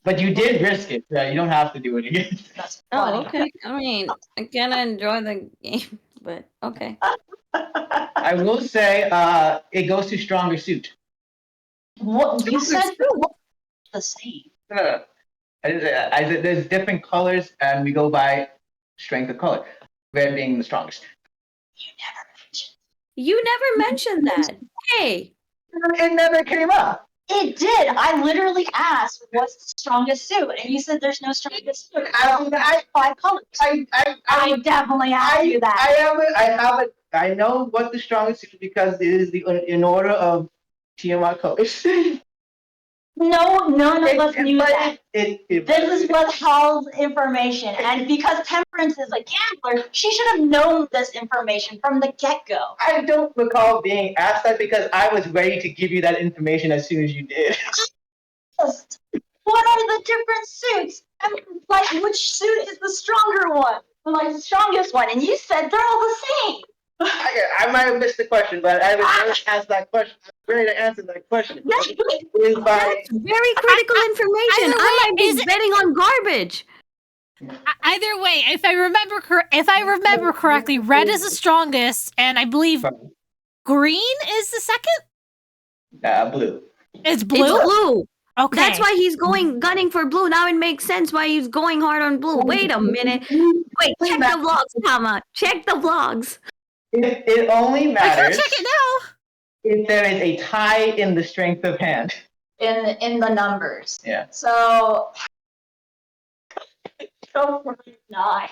But you did risk it. Yeah, you don't have to do it again. That's oh, funny. okay. I mean, I kind of enjoy the game, but okay. I will say, it goes to stronger suit. What you said the same. There's different colors, and we go by strength of color. Red being the strongest. You never mentioned that. Hey, It never came up. It did. I literally asked what's the strongest suit, and you said there's no strongest suit. I 5 colors. I definitely asked you that. I know what the strongest suit is because it is in order of Tiamat colors. No, none of us knew that. This This is what held information, and because Temperance is a gambler, she should have known this information from the get-go. I don't recall being asked that because I was ready to give you that information as soon as you did. What are the different suits? And like, which suit is the stronger one? Like, the strongest one, and you said they're all the same. I might have missed the question, but I was ready to ask that question. I was ready to answer that question. that's very critical information. Either I might way, be is it- betting on garbage. Either way, if I remember correctly, red is the strongest, and I believe green is the second. Blue. It's blue. It's blue. Okay. That's why he's gunning for blue. Now it makes sense why he's going hard on blue. Wait a minute. Wait, check the vlogs, Tama. Check the vlogs. It only I can matters check it now. if there is a tie in the strength of hand. In the numbers. Yeah. So go for 9.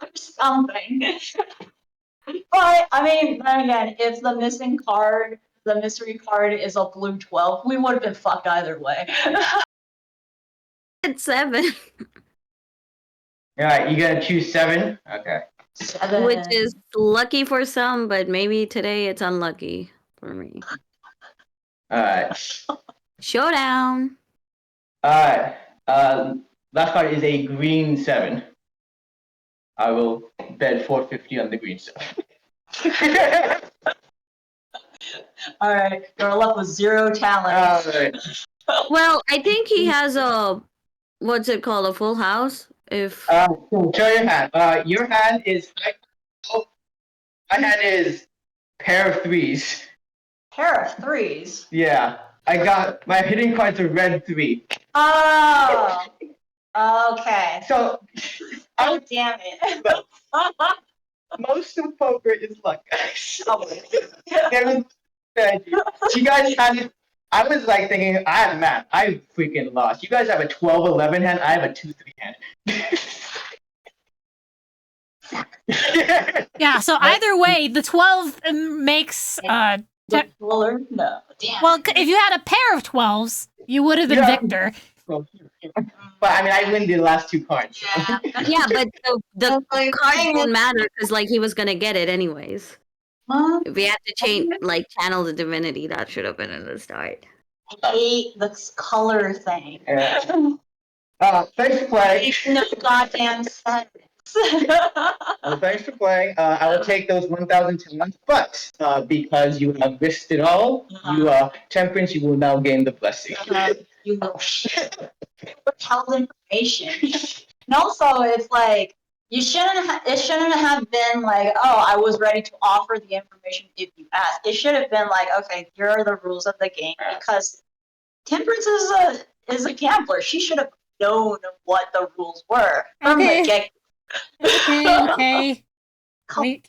Or something. But I mean, then again, if the missing card, the mystery card is a blue 12, we would have been fucked either way. It's 7, All right, you gotta choose 7. Okay. 7. which is lucky for some, but maybe today it's unlucky for me. All right. Showdown. All right. Last card is a green 7. I will bet 450 on the green 7. All right, you're left with 0 talent. All right. Well, I think he has a what's it called, a full house. If So show your hand. Your hand is. My hand is pair of 3s. Pair of 3s. Yeah. I got my hitting cards are red 3. Oh. Okay. So Oh damn it. most of poker is luck, guys. Oh, You guys had it. I was like thinking, I freaking lost. You guys have a 12-11 hand. I have a 2-3 hand. Yeah. So either way, the 12 makes The color? No. Damn. well, if you had a pair of 12s, you would have been Yeah. victor. But I mean, I win the last 2 cards. So. Yeah. yeah, but the card didn't matter because like he was gonna get it anyways. Huh? If we had to change like channel the divinity, that should have been in the start. I hate this color thing. Yeah. Thanks for playing. No goddamn sense. Well, thanks for playing. I will take those 1,000 talents, but because you have risked it all, Temperance, you will now gain the blessing. You little shit. Withheld information. And also, it's like it shouldn't have been like, oh, I was ready to offer the information if you asked. It should have been like, okay, here are the rules of the game, because Temperance is a gambler. She should have known what the rules were from Okay. the get. Okay. Can we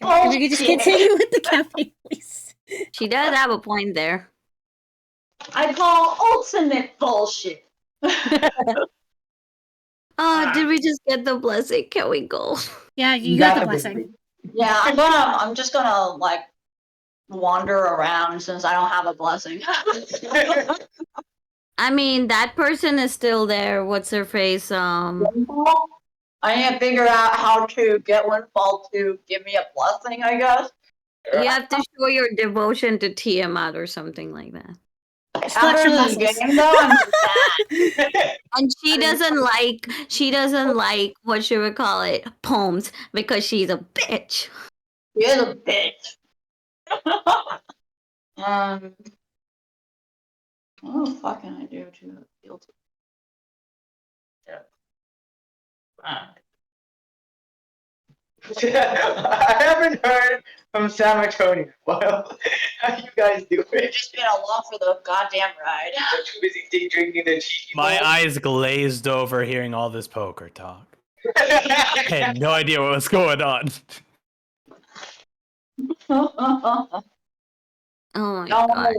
just continue with the cafe, please? She does have a point there. I call ultimate bullshit. Oh, did we just get the blessing? Can we go? Yeah, you got the blessing. Yeah, I'm just gonna like wander around since I don't have a blessing. I mean, that person is still there. What's her face? I need to figure out how to get Windfall to give me a blessing, I guess. You have to show your devotion to Tiamat or something like that. After this game, though, I'm sad. And she doesn't like what should we call it, poems, because she's a bitch. You're the bitch. What the fuck can I do to appeal to? I haven't heard from San Antonio. Well, how you guys doing? We've just been along for the goddamn ride. I'm too busy day drinking the tea. My eyes glazed over hearing all this poker talk. I had no idea what was going on. Oh my No, god.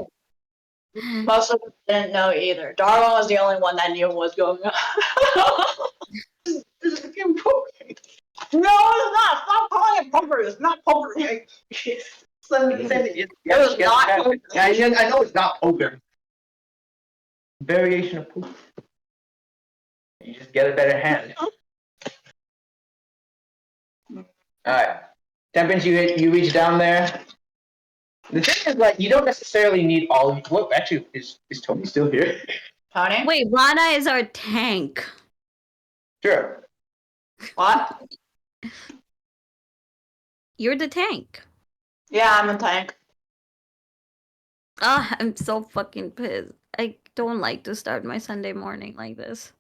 most of them didn't know either. Darwin was the only one that knew what was going on. This is fucking poker. No, it's not. Stop calling it poker. It's not poker. It was not poker. I know it's not poker. Variation of poker. You just get a better hand. Alright. Temperance, you reach down there. The thing is, like, you don't necessarily need all of what actually is Tony still here? Tony? Wait, Rana is our tank. Sure. What? You're the tank. Yeah, I'm a tank. Ah, I'm so fucking pissed. I don't like to start my Sunday morning like this.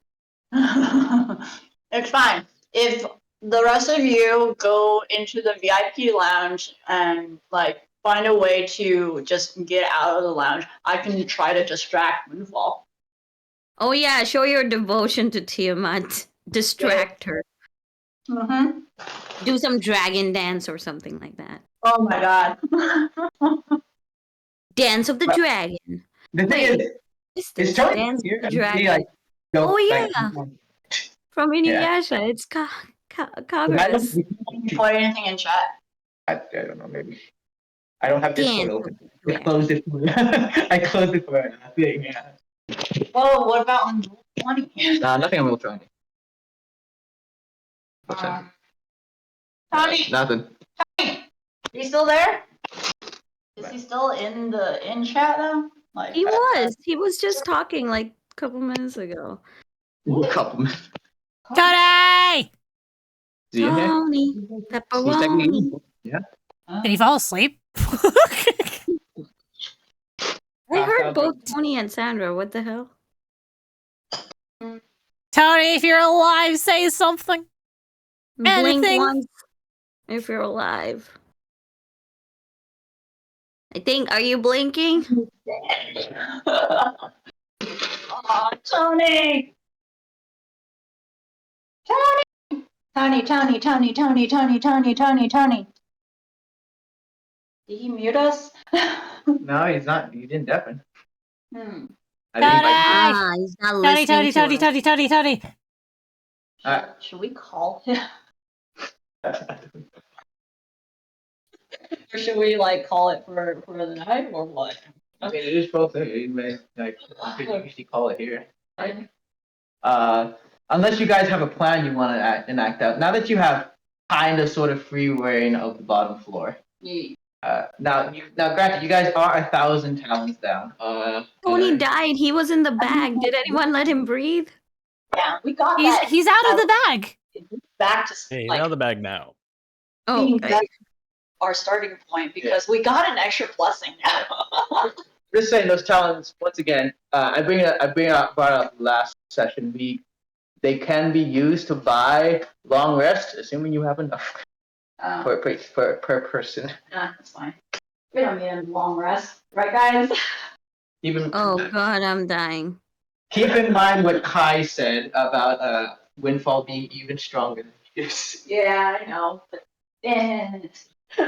It's fine. If the rest of you go into the VIP lounge and like find a way to just get out of the lounge, I can try to distract Windfall. Oh yeah, show your devotion to Tiamat. Distract her. Mm-hmm. Do some dragon dance or something like that. Oh my god. Dance of the dragon. The thing is Tony Dance here? of the dragon. Like, go, Oh, like, yeah. From Inuyasha, it's Kagura's. Put anything in chat. I don't know, maybe. I don't have Discord Dance open. of the I closed it for I closed it for a thing, yeah. Oh, what about on Rule 20? Nothing on Rule 20. Tony, Nothing. you still there? Is he still in chat though? Like He was just talking like a couple minutes ago. A couple minutes. Tony! Is he in here? Tony, He's pepperoni. technically, yeah. Did he fall asleep? I heard both Tony and Sandra. What the hell? Tony, if you're alive, say something. Blink Anything? once if you're alive. I think. Are you blinking? Oh, Tony! Tony. Did he mute us? No, he's not. He didn't deafen. I think he might. Ah, he's not listening. Tony. Should we call him? Or should we like call it for the night or what? I mean, it is 12:30. You may like you could usually call it here. Right? Unless you guys have a plan you want to enact out. Now that you have kind of sort of free reign of the bottom floor. Yeah. Now, granted, you guys are 1,000 talents down. Tony died. He was in the bag. Did anyone let him breathe? Yeah, we got that. He's out of the bag. back to Hey, like out of the bag now. Oh, being okay. back to our starting point because we got an extra blessing now. Just saying those talents once again. Brought up last session. They can be used to buy long rest, assuming you have enough per person. That's fine. We don't need a long rest, right, guys? Even Oh god, I'm dying. keep in mind what Kai said about Windfall being even stronger than Fuse. Yeah, I know. But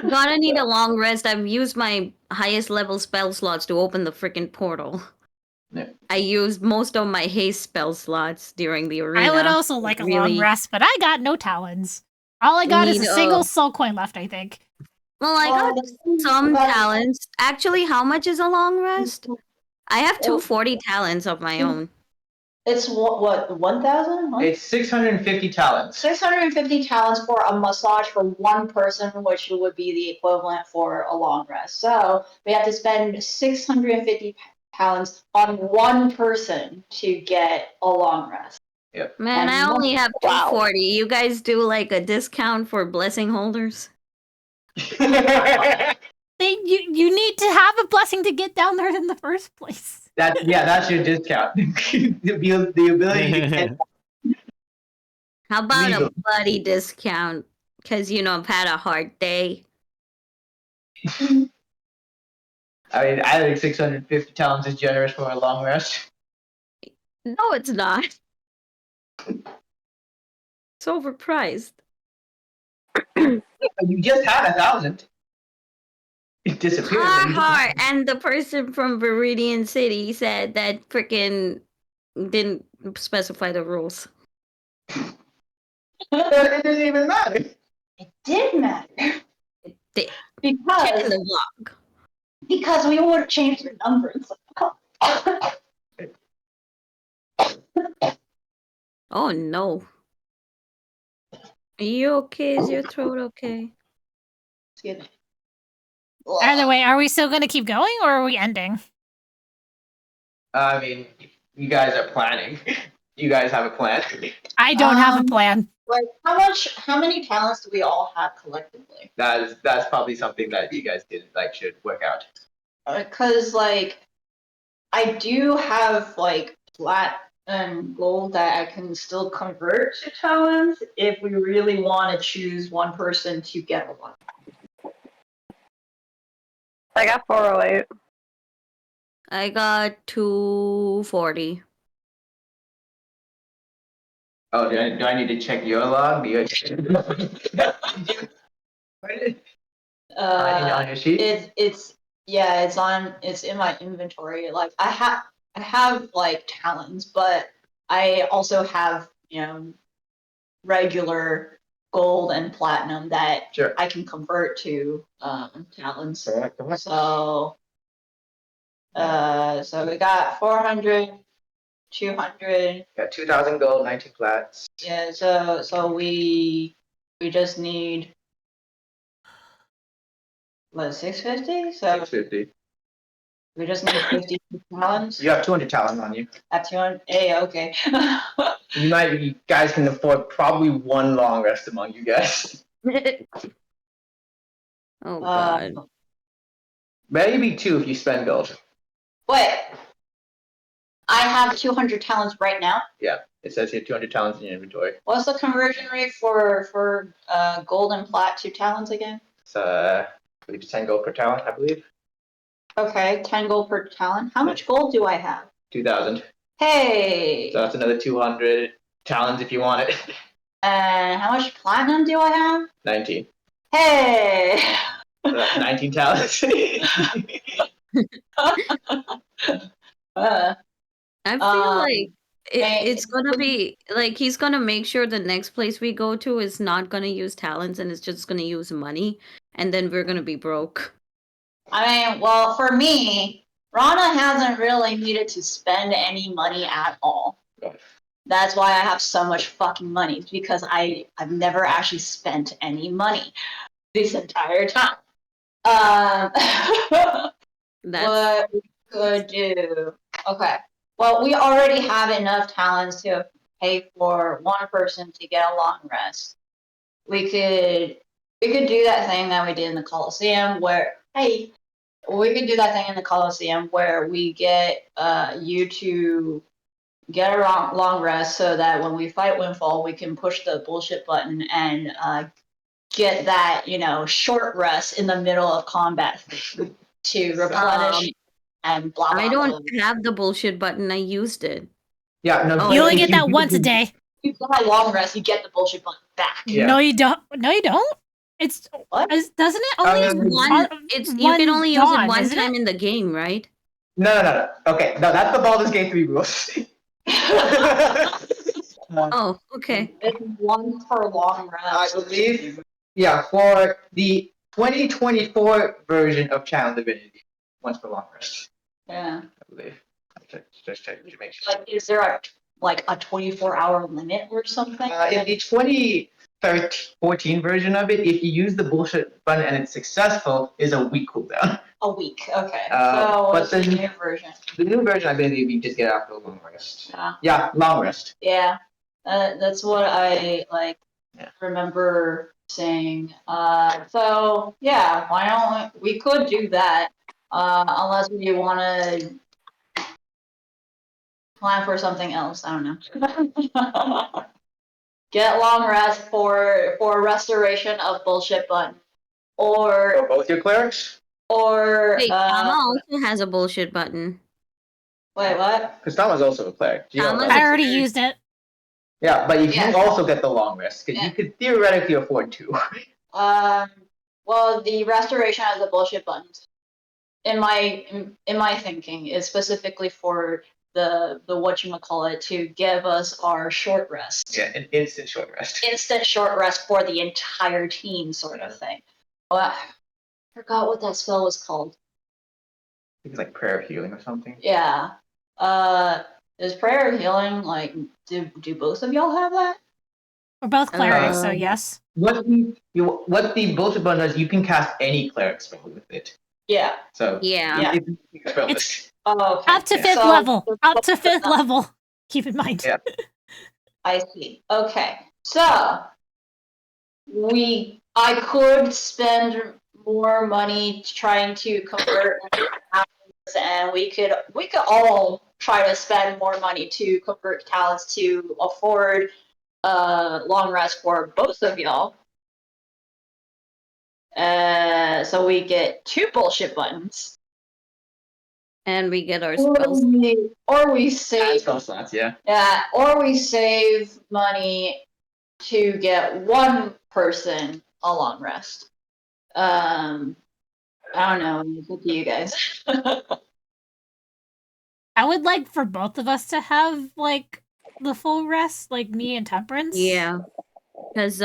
Gonna need a long rest. I've used my highest level spell slots to open the freaking portal. Yeah. I used most of my haste spell slots during the arena. I would also like a long Really rest, but I got no talons. All I got is a need, single soul coin left, I think. Well, I got some talents. Actually, how much is a long rest? I have 240 talents of my own. it's what 1,000? It's 650 talents. 650 talents for a massage for one person, which would be the equivalent for a long rest. So we have to spend 650 talents on one person to get a long rest. Man, And I only have wow. 240. You guys do like a discount for blessing holders? You need to have a blessing to get down there in the first place. That's your discount. the ability to get How about Legal. a bloody discount? Because, you know, I've had a hard day. I mean, I think 650 talents is generous for a long rest. No, it's not. It's overpriced. You just had 1,000. It disappeared. Har, and the person from Viridian City said that freaking didn't specify the rules. It didn't even matter. It did matter. It did. Check in Because, the log. because we would have changed the numbers. Oh no. Are you okay? Is your throat okay? Excuse me. Either way, are we still going to keep going or are we ending? I mean, you guys are planning. You guys have a plan. I don't have a plan. Like, how many talents do we all have collectively? That's probably something that you guys should work out. Because like, I do have like plat and gold that I can still convert to talents if we really want to choose one person to get one. I got 408. I got 240. Oh, do I need to check your log? Do you on your sheet? It's in my inventory. Like I have like talents, but I also have, regular gold and platinum that Sure. I can convert to talents. Correct. So we got 400, 200. Got 2,000 gold, 19 plats. Yeah, so we just need what, 650? So 650. we just need 50 talents You have 200 talent on you. at 200. Hey, okay. You guys can afford probably one long rest among you guys. Oh god. Maybe two if you spend gold. Wait. I have 200 talents right now. Yeah, it says here 200 talents in your inventory. What's the conversion rate for gold and plat to talents again? It's I believe it's 10 gold per talent, I believe. Okay, 10 gold per talent. How much gold do I have? 2,000. Hey. So that's another 200 talents if you want it. And how much platinum do I have? 19. Hey. So that's 19 talents. I feel like it's gonna be like he's gonna make sure the next place we go to is not gonna use talents and it's just gonna use money, and then we're gonna be broke. I mean, well, for me, Rana hasn't really needed to spend any money at all. That's why I have so much fucking money, because I've never actually spent any money this entire time. What we could do? Okay. Well, we already have enough talents to pay for one person to get a long rest. We could do that thing that we did in the Coliseum where we could do that thing in the Coliseum where we get you to get a long rest so that when we fight Windfall, we can push the bullshit button and get that, short rest in the middle of combat to replenish and blah blah. I blah. don't have the bullshit button. I used it. Yeah, no. Oh, You only if get that once a day. You get a long rest, you get the bullshit button back. Yeah. No, you don't. No, you don't. It's What? doesn't it only You can only use it dawn, one isn't time in the game, right? No. Okay, no, that's the Baldur's Gate 3 rules. Oh, okay. It's one per long rest. I believe, yeah, for the 2024 version of Channel Divinity, once per long rest, Yeah. I believe. Just check to make sure. Like, is there a 24-hour limit or something? In the 2014 version of it, if you use the bullshit button and it's successful, is a week cooldown. A week. Okay. but What's the then- new version? The new version, I believe, you just get after a long rest. Yeah. Yeah, long rest. Yeah. That's what I Yeah. remember saying. So yeah, why don't we could do that? Unless we want to plan for something else. I don't know. Get long rest for restoration of bullshit button, For or both your clerics? Wait, Tama also has a bullshit button. wait, what? Because Tama's also a cleric. You know Tama's that. I already used it. Yeah, but you can Yeah. also get the long rest, because you could theoretically afford to. Well, the restoration of the bullshit buttons, in my thinking, is specifically for the whatchamacallit to give us our short rest. Yeah, an instant short rest. Instant short rest for the entire team, sort of thing. I forgot what that spell was called. I think it's like prayer of healing or something. Yeah. Is prayer of healing do both of y'all have that? We're both clerics, so Um, yes. What the bullshit button does, you can cast any cleric spell with it. Yeah. So Yeah. It's Oh, okay. up to Yeah. fifth So- level. Up to fifth level. Keep in mind. Yeah. I see. Okay. So I could spend more money trying to convert talents, and we could all try to spend more money to convert talents to afford long rest for both of y'all. So we get 2 bullshit buttons. And we get our Or spells. we save Spell slots, yeah. Yeah, or we save money to get one person a long rest. I don't know. It's up to you guys. I would like for both of us to have the full rest, like me and Temperance. Yeah. Because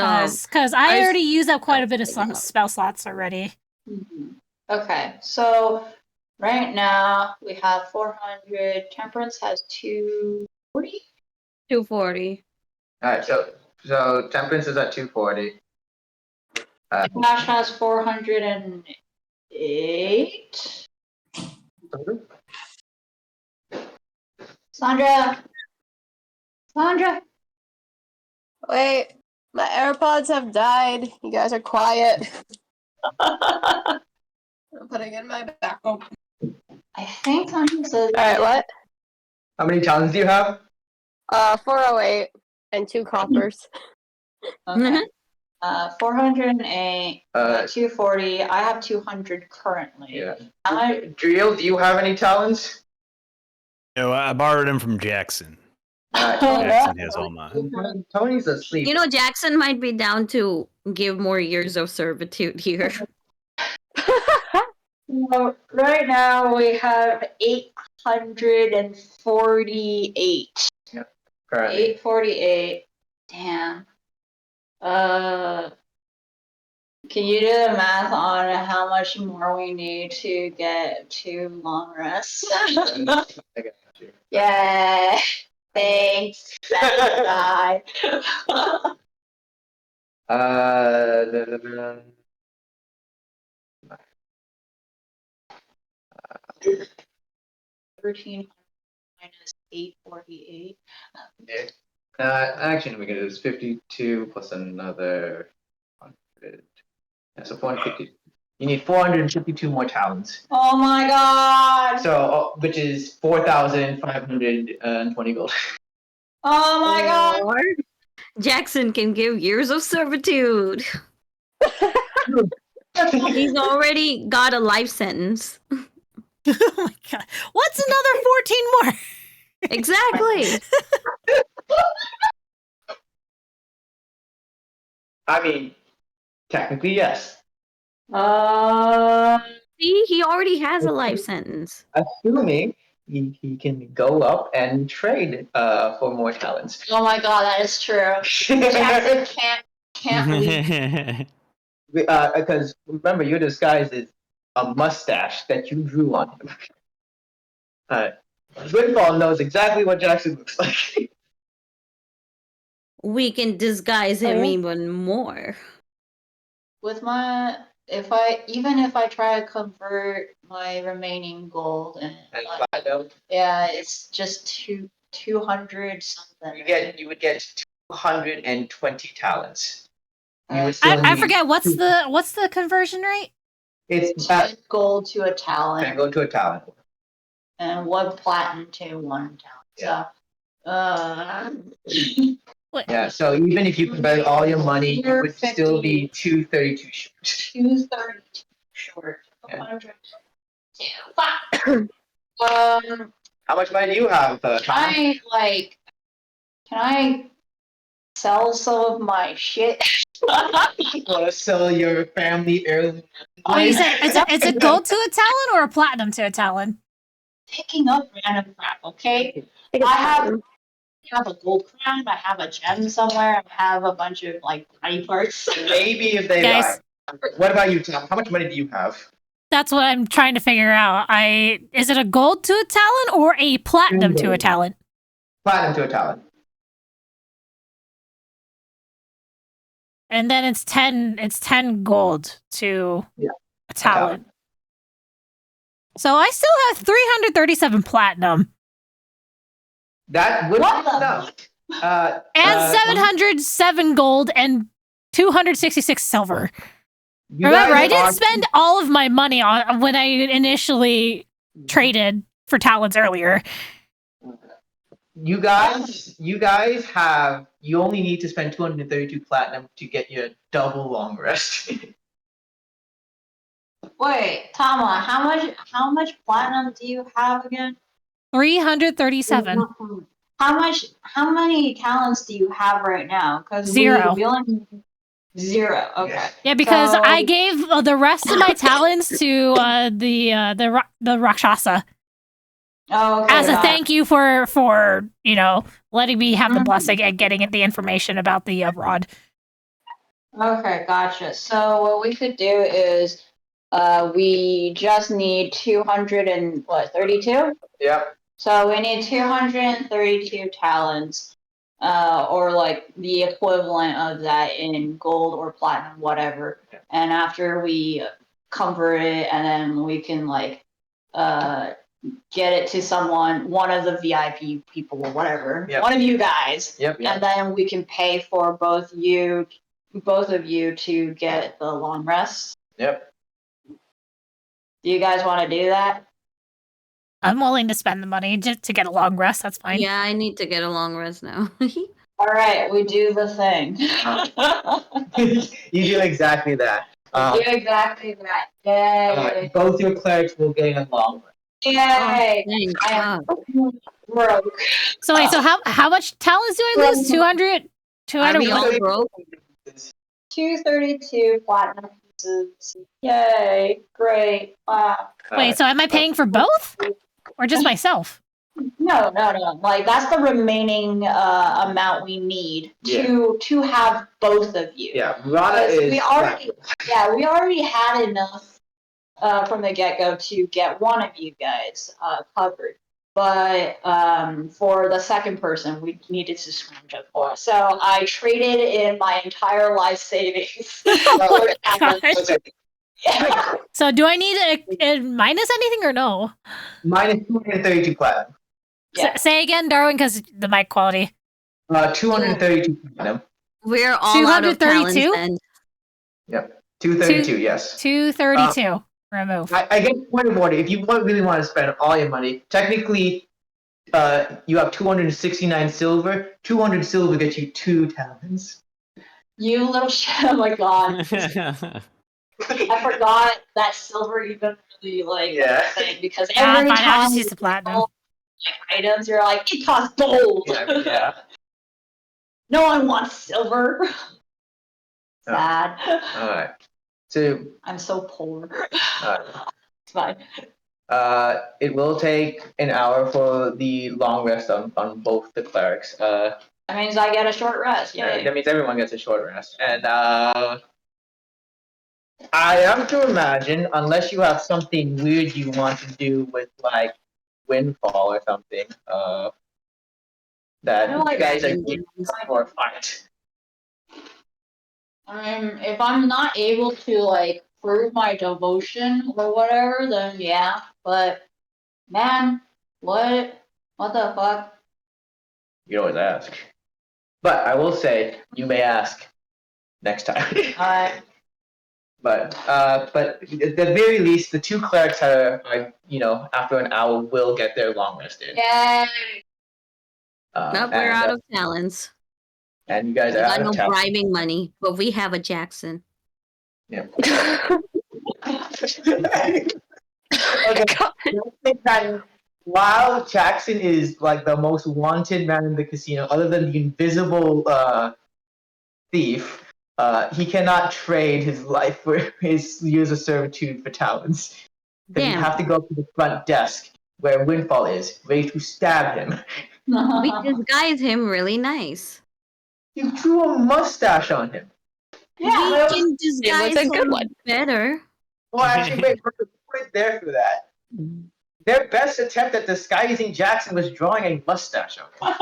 Because I already used up quite a bit of spell slots already. Okay, so right now we have 400. Temperance has 240. 240. Alright, so Temperance is at 240. Nash has 408. Sandra. Wait, my AirPods have died. You guys are quiet. I'm putting in my backup. I think Sandra says. Alright, what? How many talents do you have? 408 and 2 coppers. Okay. 408, 240. I have 200 currently. Yeah. Driel, do you have any talents? No, I borrowed him from Jackson. Alright, Jackson has all mine. Tony's asleep. You know, Jackson might be down to give more years of servitude here. So right now we have 848. Currently. 848. Damn. Can you do the math on how much more we need to get to long rest? I got you. Yeah. Thanks. Bye. Da, da, da. 13 minus 848. Yeah. Actually, let me get it. It's 52 plus another 100. Yeah, so 450. You need 452 more talents. Oh my god! So, which is 4,520 gold. Oh my god! Or Jackson can give years of servitude. He's already got a life sentence. Oh my god. What's another 14 more? Exactly. I mean, technically, yes. See, he already has a life sentence. Assuming he can go up and trade for more talents. Oh my god, that is true. Jackson can't leave. Because remember, your disguise is a mustache that you drew on him. Windfall knows exactly what Jackson looks like. We can disguise him even more. With my if I try to convert my remaining gold and Platinum, yeah, it's just 200 something. you would get 220 talents. You would still I need forget what's the conversion rate? It's 10 gold to a talent. can go to a talent. And 1 platinum to 1 talent. So Yeah, so even if you convert all your money, it would still be 232 short. 232 short. Yeah. 100. How much money do you have, Tom? Can I sell some of my shit? You want to sell your family heirloom? Wait, you said it's a gold to a talent or a platinum to a talent? Picking up random crap, okay? I have a gold crown, I have a gem somewhere, I have a bunch of like body parts. Maybe if they Guys. lie. What about you, Tom? How much money do you have? That's what I'm trying to figure out. Is it a gold to a talent or a platinum to a talent? Platinum to a talent. And then it's 10 gold to Yeah. a talent. So I still have 337 platinum. That would What be the- enough. And 707 gold and 266 silver. You Remember, guys I didn't are- spend all of my money on when I initially traded for talents earlier. You guys have. You only need to spend 232 platinum to get your double long rest. Wait, Tama, how much platinum do you have again? 337. How many talents do you have right now? Because 0. we only 0. Okay. Yeah, because So- I gave the rest of my talents to the Rakshasa Oh, okay. as a got it. thank you for letting me have the blessing and getting the information about the rod. Okay, gotcha. So what we could do is, we just need 232. Yep. So we need 232 talents, or like the equivalent of that in gold or platinum, whatever. And after we convert it, and then we can get it to one of the VIP people or whatever, Yep. one of you guys. Yep. And then we can pay for both of you to get the long rest. Yep. Do you guys want to do that? I'm willing to spend the money just to get a long rest. That's fine. Yeah, I need to get a long rest now. All right, we do the thing. You do exactly that. do exactly that. Yay! Both your clerics will gain a long rest. Yay! Thank I am God. broke. So wait, so how much talents do I lose? 200? Are we 200? all broke? 232 platinum pieces. Yay! Great! Wow. Wait, so am I paying for both? Or just myself? No. Like that's the remaining amount we need to have both of you. Yeah, Rana Because is. we already had enough from the get-go to get one of you guys covered. But for the second person, we needed to scrounge up more. So I traded in my entire life savings. Oh my gosh. Yeah. So do I need a minus anything or no? Minus 232 platinum. Yeah. Say again, Darwin, because the mic quality. 232 platinum. We're all out of talents 232? then. Yep. 232. Yes. 232. Remove. I get the point of order. If you really want to spend all your money, technically, you have 269 silver. 200 silver gets you 2 talents. You little shit! Oh my god! I forgot that silver even really like Yeah. was a thing because Ah, every fine, I'll time just you use the platinum. sell, like, items, you're like, it costs gold. Yeah. No one wants silver. Sad. All right. So, I'm so poor. uh, It's fine. it will take an hour for the long rest on both the clerics. That means I get a short rest. Yay. That means everyone gets a short rest. And I have to imagine, unless you have something weird you want to do with like Windfall or something, that I don't like you guys are dragon getting ones. for a fight. If I'm not able to like prove my devotion or whatever, then yeah. But man, what the fuck? You always ask. But I will say, you may ask next time. Alright. But at the very least, the 2 clerics are after an hour will get their long rest in. Yay! Nope, we're out of talents. And you guys We are got out no of town. bribing money, but we have a Jackson. Yeah. Okay. While Jackson is like the most wanted man in the casino, other than the invisible thief, he cannot trade his life for his years of servitude for talents. Because you Damn. have to go to the front desk where Windfall is, ready to stab him. We disguise him really nice. You drew a mustache on him. Yeah, We but can disguise him better. Well, actually, wait, right there for that. Their best attempt at disguising Jackson was drawing a mustache on him.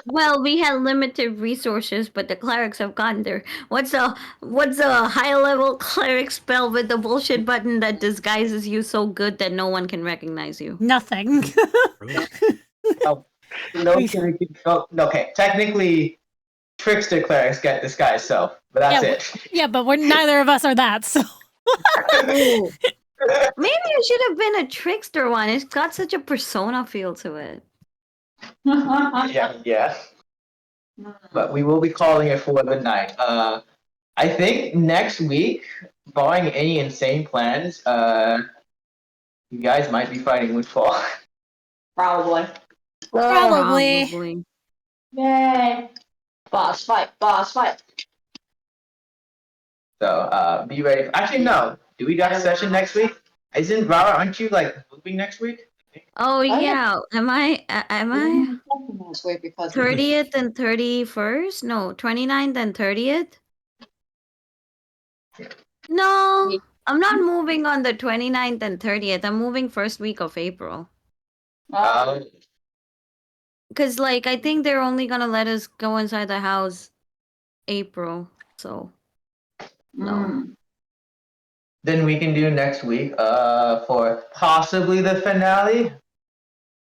Well, we had limited resources, but the clerics have gotten there. What's a high level cleric spell with the bullshit button that disguises you so good that no one can recognize you? Nothing. Okay, technically, trickster clerics get disguised self, but that's Yeah, it. Yeah, but neither of us are that, so. Maybe it should have been a trickster one. It's got such a persona feel to it. Yeah. But we will be calling it for the night. I think next week, barring any insane plans, you guys might be fighting Windfall. Probably. Probably. Yay! Boss fight! So be ready. Actually, no. Do we got a session next week? Isn't Rara? Aren't you like moving next week? Oh yeah. Am I 30th and 31st? No, 29th and 30th? No, I'm not moving on the 29th and 30th. I'm moving first week of April. Because, like, I think they're only gonna let us go inside the house April, so no. Then we can do next week for possibly the finale.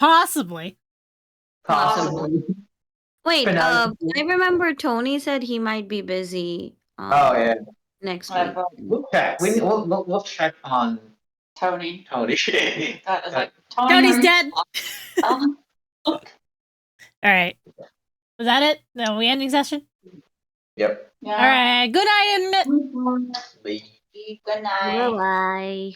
Possibly. Wait, Finale. I remember Tony said he might be busy. Oh yeah. Next week. We'll check. We'll check on Tony. That was like, Tony's dead. Oh. All right. Was that it? No, we ending session? Yep. Yeah. All right. Good night, Internet. Good night. Bye.